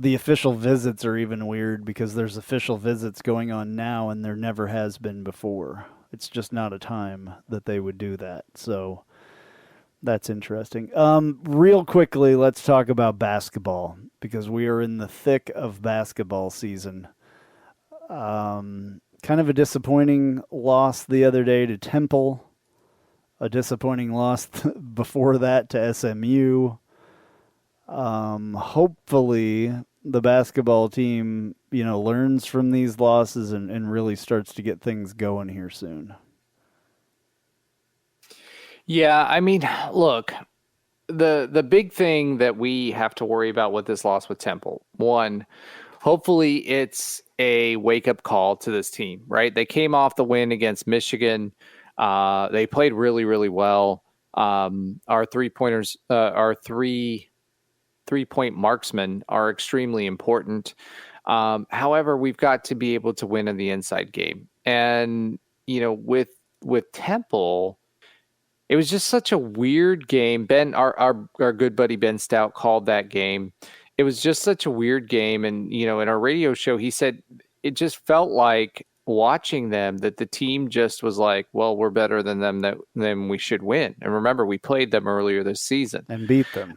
the official visits are even weird because there's official visits going on now and there never has been before. It's just not a time that they would do that. So that's interesting. Real quickly, let's talk about basketball because we are in the thick of basketball season. Kind of a disappointing loss the other day to Temple. A disappointing loss before that to SMU. Hopefully the basketball team, learns from these losses and really starts to get things going here soon. Yeah, I mean, look, the big thing that we have to worry about with this loss with Temple, one, hopefully it's a wake-up call to this team, right? They came off the win against Michigan. They played really, really well. Our three 3-point marksmen are extremely important. However, we've got to be able to win in the inside game. And, with Temple, it was just such a weird game. Ben, our good buddy Ben Stout called that game. It was just such a weird game. And, in our radio show, he said it just felt like watching them that the team just was like, well, we're better than them, then we should win. And remember, we played them earlier this season. And beat them.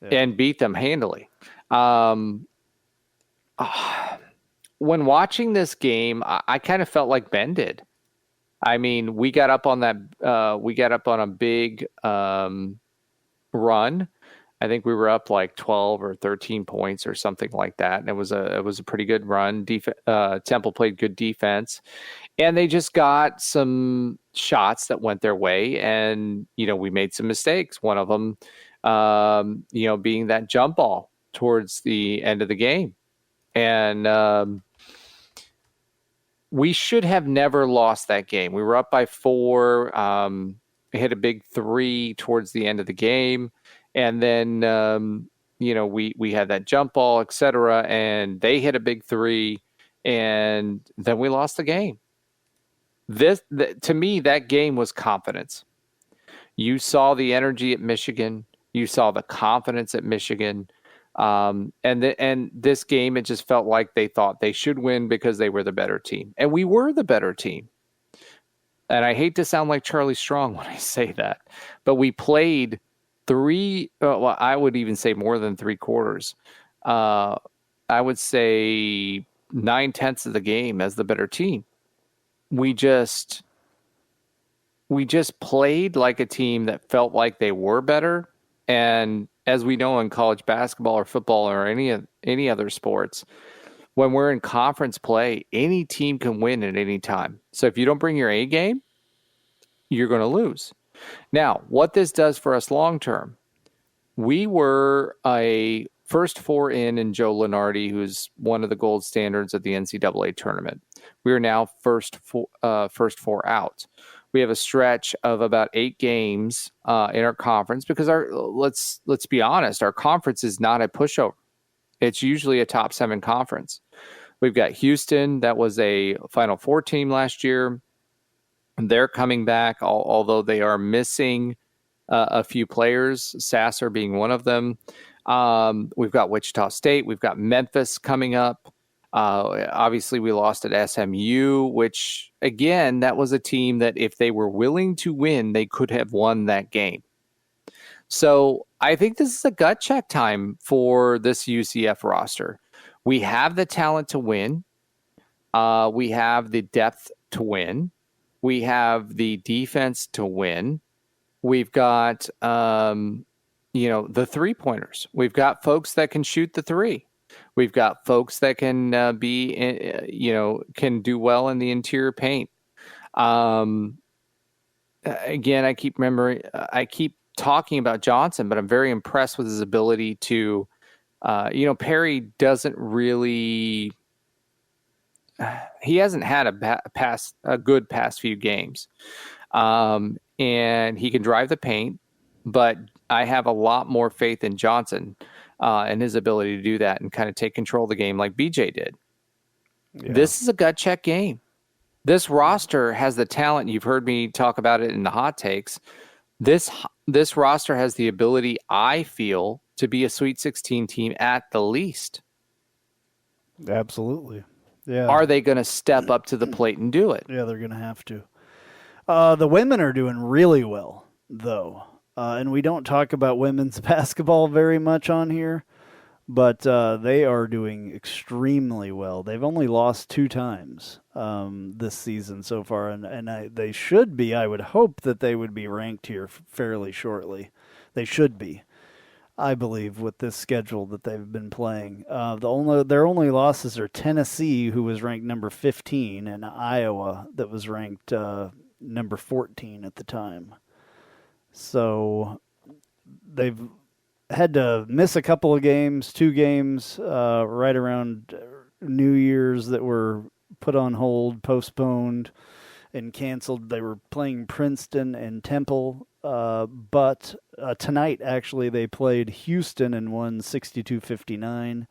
And beat them handily. When watching this game, I kind of felt like Ben did. I mean, we got up on a big run. I think we were up like 12 or 13 points or something like that. And it was a pretty good run. Temple played good defense, and they just got some shots that went their way. And, we made some mistakes. One of them, being that jump ball towards the end of the game. And we should have never lost that game. We were up by 4. We hit a big 3 towards the end of the game. And then, we had that jump ball, et cetera, and they hit a big 3, and then we lost the game. To me, that game was confidence. You saw the energy at Michigan. You saw the confidence at Michigan. And this game, it just felt like they thought they should win because they were the better team. And we were the better team. And I hate to sound like Charlie Strong when I say that, but we played I would even say more than 3 quarters. I would say 9/10 of the game as the better team. We just played like a team that felt like they were better. And as we know in college basketball or football or any other sports, when we're in conference play, any team can win at any time. So if you don't bring your A game, you're going to lose. Now, what this does for us long term, we were a first 4 in Joe Lenardi, who's one of the gold standards of the NCAA tournament. We are now first 4 out. We have a stretch of about 8 games in our conference because let's be honest, our conference is not a pushover. It's usually a top 7 conference. We've got Houston, that was a Final Four team last year. They're coming back, although they are missing a few players, Sasser being one of them. We've got Wichita State. We've got Memphis coming up. Obviously, we lost at SMU, which, again, that was a team that if they were willing to win, they could have won that game. So I think this is a gut check time for this UCF roster. We have the talent to win. We have the depth to win. We have the defense to win. We've got, the 3-pointers. We've got folks that can shoot the 3. We've got folks that can can do well in the interior paint. Again, I keep talking about Johnson, but I'm very impressed with his ability to, Perry doesn't really. He hasn't had a good past few games, and he can drive the paint. But I have a lot more faith in Johnson and his ability to do that and kind of take control of the game like BJ did. Yeah. This is a gut check game. This roster has the talent. You've heard me talk about it in the hot takes. This roster has the ability, I feel, to be a Sweet 16 team at the least. Absolutely. Yeah. Are they going to step up to the plate and do it? Yeah, they're going to have to. The women are doing really well, though. And we don't talk about women's basketball very much on here, but they are doing extremely well. They've only lost 2 times this season so far, and they should be. I would hope that they would be ranked here fairly shortly. They should be, I believe, with this schedule that they've been playing. Their only losses are Tennessee, who was ranked number 15, and Iowa, that was ranked number 14 at the time. So they've had to miss a couple of games, 2 games, right around New Year's that were put on hold, postponed, and canceled. They were playing Princeton and Temple But tonight, actually, they played Houston and won 62-59.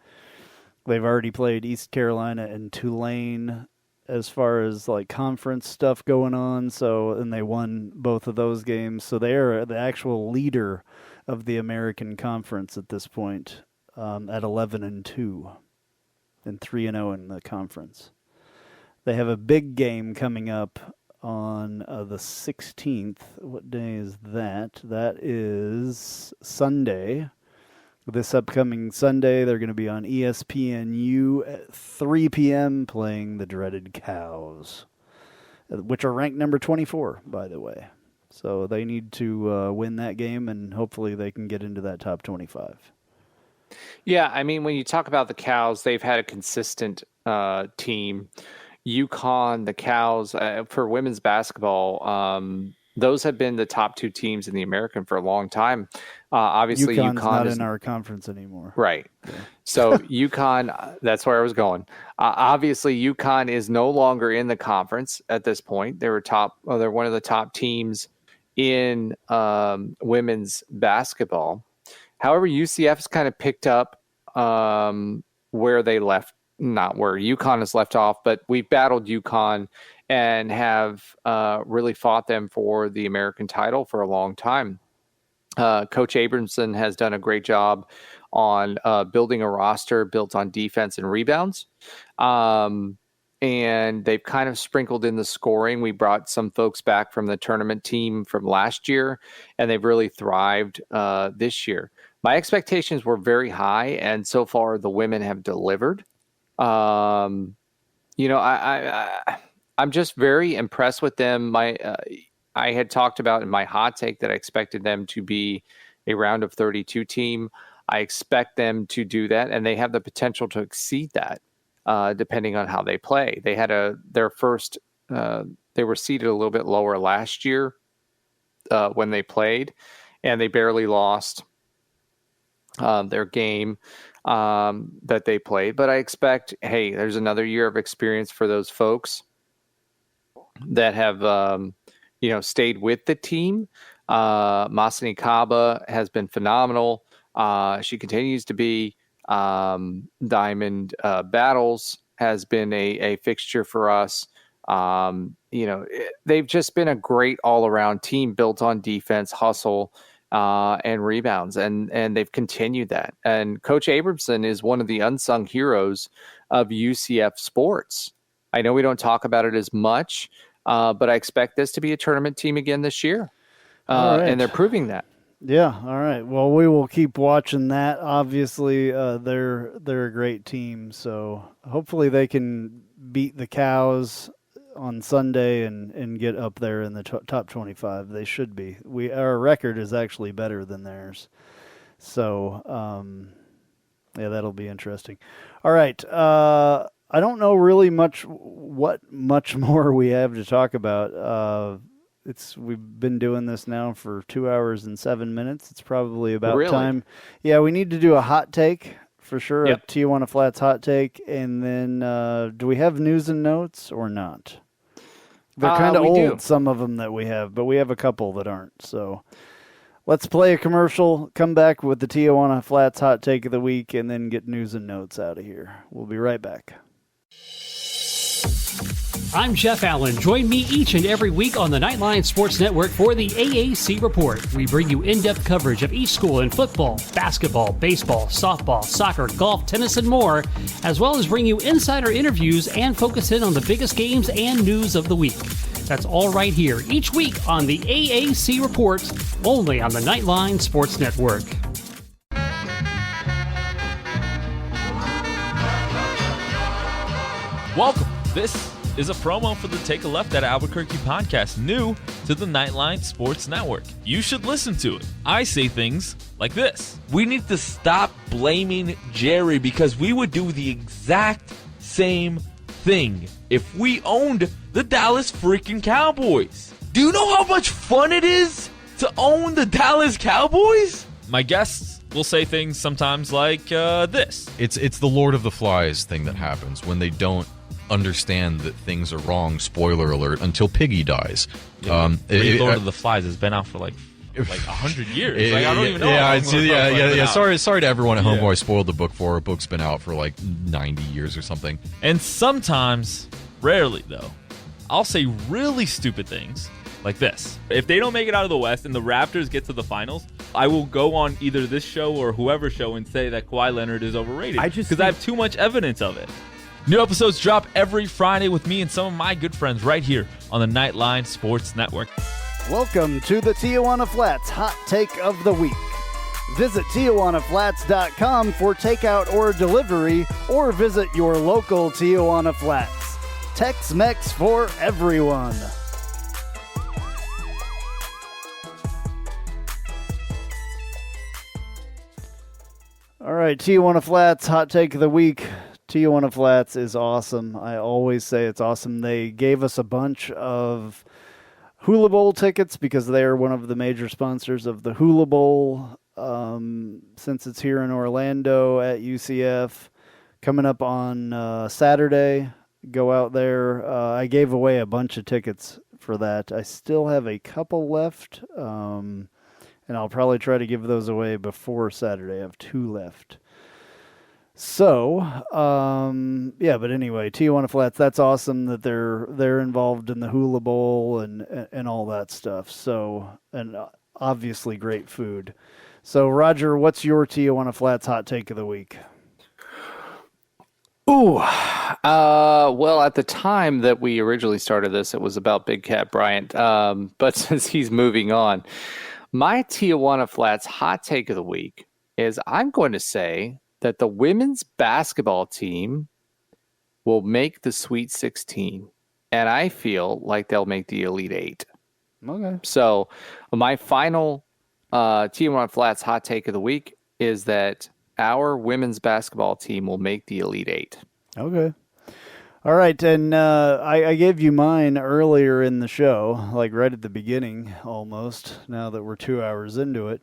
They've already played East Carolina and Tulane as far as like conference stuff going on. And they won both of those games. So they're the actual leader of the American Conference at this point, at 11-2 and 3-0 in the conference. They have a big game coming up on the 16th. What day is that? That is Sunday. This upcoming Sunday, they're going to be on ESPNU at 3 p.m. playing the dreaded Cows, which are ranked number 24, by the way. So they need to win that game, and hopefully they can get into that top 25. Yeah, I mean, when you talk about the Cows, they've had a consistent team. UConn, the Cows, for women's basketball, those have been the top two teams in the American for a long time. Obviously, UConn's UConn not is in our conference anymore. Right. Yeah. So UConn, that's where I was going. Obviously, UConn is no longer in the conference at this point. They're one of the top teams in women's basketball. However, UCF has kind of picked up where they left. Not where UConn has left off, but we've battled UConn and have really fought them for the American title for a long time. Coach Abramson has done a great job on building a roster built on defense and rebounds. And they've kind of sprinkled in the scoring. We brought some folks back from the tournament team from last year, and they've really thrived this year. My expectations were very high, and so far the women have delivered. I'm just very impressed with them. I had talked about in my hot take that I expected them to be a round of 32 team. I expect them to do that, and they have the potential to exceed that, depending on how they play. They had their first. They were seated a little bit lower last year when they played, and they barely lost their game that they played. But I expect, hey, there's another year of experience for those folks that have, stayed with the team. Masani Kaba has been phenomenal. She continues to be. Diamond Battles has been a fixture for us. They've just been a great all-around team built on defense, hustle, and rebounds, and they've continued that. And Coach Abramson is one of the unsung heroes of UCF sports. I know we don't talk about it as much, but I expect this to be a tournament team again this year, and they're proving that. Yeah, all right. Well, we will keep watching that. Obviously, they're a great team, so hopefully they can beat the Cows on Sunday and get up there in the top 25. They should be. Our record is actually better than theirs. So, that'll be interesting. All right. I don't know really much more we have to talk about. We've been doing this now for 2 hours and 7 minutes. It's probably about time. Yeah, we need to do a hot take for sure. Yep. A Tijuana Flats hot take. And then do we have news and notes or not? They're kind of old, some of them that we have, but we have a couple that aren't. So let's play a commercial, come back with the Tijuana Flats hot take of the week, and then get news and notes out of here. We'll be right back. I'm Jeff Allen. Join me each and every week on the Knightline Sports Network for the AAC Report. We bring you in-depth coverage of each school in football, basketball, baseball, softball, soccer, golf, tennis, and more, as well as bring you insider interviews and focus in on the biggest games and news of the week. That's all right here each week on the AAC Report, only on the Knightline Sports Network. Welcome. This is a promo for the Take a Left at Albuquerque podcast, new to the Knightline Sports Network. You should listen to it. I say things like this. We need to stop blaming Jerry because we would do the exact same thing if we owned the Dallas freaking Cowboys. Do you know how much fun it is to own the Dallas Cowboys? My guests will say things sometimes like this. It's the Lord of the Flies thing that happens when they don't understand that things are wrong, spoiler alert, until Piggy dies. Lord of the Flies has been out for like like 100 years. Like, I don't even know. Yeah. Sorry to everyone at home who I spoiled the book for. A book's been out for like 90 years or something. And sometimes, rarely though, I'll say really stupid things like this. If they don't make it out of the West and the Raptors get to the finals, I will go on either this show or whoever's show and say that Kawhi Leonard is overrated because I have too much evidence of it. New episodes drop every Friday with me and some of my good friends right here on the Knightline Sports Network. Welcome to the Tijuana Flats Hot Take of the Week. Visit TijuanaFlats.com for takeout or delivery, or visit your local Tijuana Flats. Tex-Mex for everyone. All right, Tijuana Flats Hot Take of the Week. Tijuana Flats is awesome. I always say it's awesome. They gave us a bunch of Hula Bowl tickets because they are one of the major sponsors of the Hula Bowl. Since it's here in Orlando at UCF, coming up on Saturday, go out there. I gave away a bunch of tickets for that. I still have a couple left, and I'll probably try to give those away before Saturday. I have 2 left. So, but anyway, Tijuana Flats, that's awesome that they're involved in the Hula Bowl and all that stuff. So, and obviously great food. So, Roger, what's your Tijuana Flats Hot Take of the Week? Well, at the time that we originally started this, it was about Big Cat Bryant. But since he's moving on, my Tijuana Flats Hot Take of the Week is I'm going to say that the women's basketball team will make the Sweet 16, and I feel like they'll make the Elite 8. Okay. So my final Tijuana Flats Hot Take of the Week is that our women's basketball team will make the Elite 8. Okay. All right, and I gave you mine earlier in the show, like right at the beginning almost, now that we're 2 hours into it.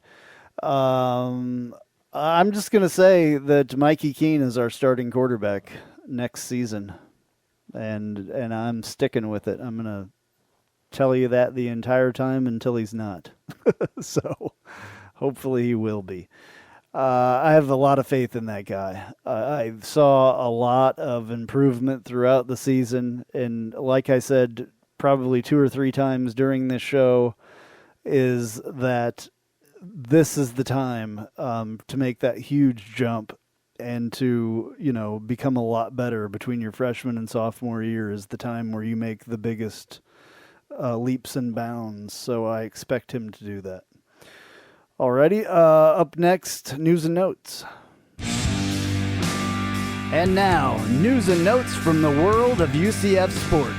I'm just going to say that Mikey Keene is our starting quarterback next season, and I'm sticking with it. I'm going to tell you that the entire time until he's not. So hopefully he will be. I have a lot of faith in that guy. I saw a lot of improvement throughout the season, and like I said, probably 2 or 3 times during this show, is that this is the time to make that huge jump and to, become a lot better between your freshman and sophomore year is the time where you make the biggest leaps and bounds. So I expect him to do that. Alrighty, up next, news and notes. And now, news and notes from the world of UCF sports.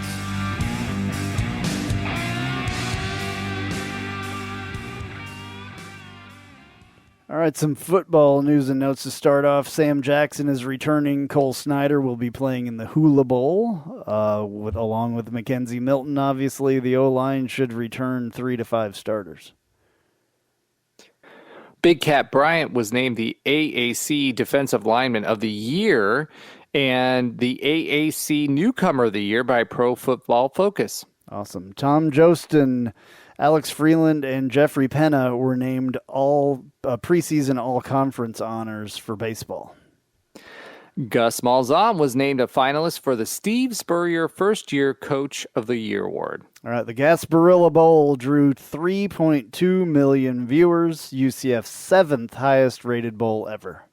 All right, some football news and notes to start off. Sam Jackson is returning. Cole Snyder will be playing in the Hula Bowl, along with Mackenzie Milton. Obviously, the O-line should return 3 to 5 starters. Big Cat Bryant was named the AAC Defensive Lineman of the Year and the AAC Newcomer of the Year by Pro Football Focus. Awesome. Tom Jostin, Alex Freeland, and Jeffrey Penna were named all preseason all-conference honors for baseball. Gus Malzahn was named a finalist for the Steve Spurrier First-Year Coach of the Year Award. All right, the Gasparilla Bowl drew 3.2 million viewers, UCF's 7th highest-rated bowl ever.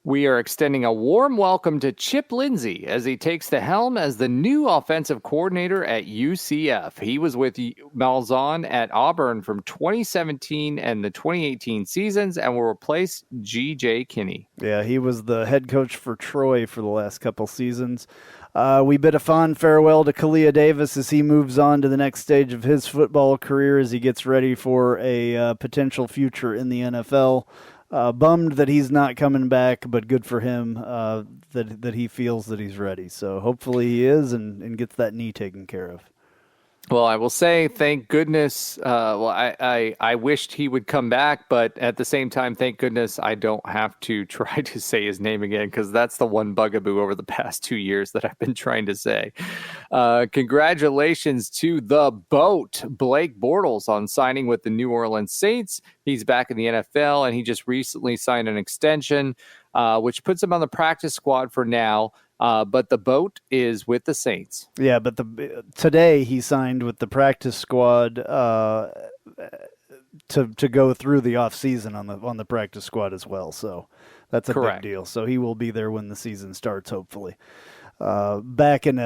We are extending a warm welcome to Chip Lindsey as he takes the helm as the new offensive coordinator at UCF. He was with Malzahn at Auburn from 2017 and the 2018 seasons and will replace G.J. Kinney. Yeah, he was the head coach for Troy for the last couple seasons. We bid a fond farewell to Kalia Davis as he moves on to the next stage of his football career as he gets ready for a potential future in the NFL. Bummed that he's not coming back, but good for him that he feels that he's ready. So hopefully he is and gets that knee taken care of. Well, I will say thank goodness. I wished he would come back, but at the same time, thank goodness I don't have to try to say his name again, because that's the one bugaboo over the past 2 years that I've been trying to say. Congratulations to the BOAT, Blake Bortles, on signing with the New Orleans Saints. He's back in the NFL, and he just recently signed an extension, which puts him on the practice squad for now. But the BOAT is with the Saints. Yeah, but today he signed with the practice squad to go through the off season on the practice squad as well. So that's a Correct. big deal. So he will be there when the season starts, hopefully. Back in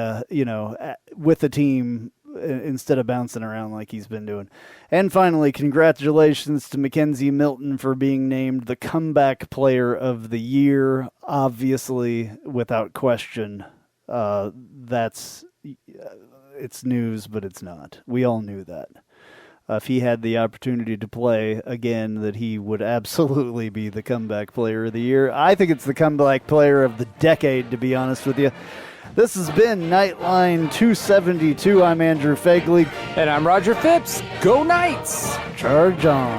with the team instead of bouncing around like he's been doing. And finally, congratulations to Mackenzie Milton for being named the Comeback Player of the Year. Obviously, without question, it's news, but it's not. We all knew that. If he had the opportunity to play again, that he would absolutely be the Comeback Player of the Year. I think it's the Comeback Player of the Decade, to be honest with you. This has been Knightline 272. I'm Andrew Phegley. And I'm Roger Phipps. Go Knights! Charge on.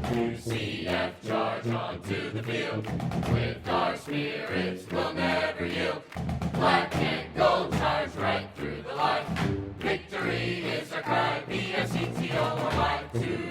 UCF, charge on to the field. With our spirits, we'll never yield. Black and gold, charge right through the line. Victory is our cry. BSCTO, to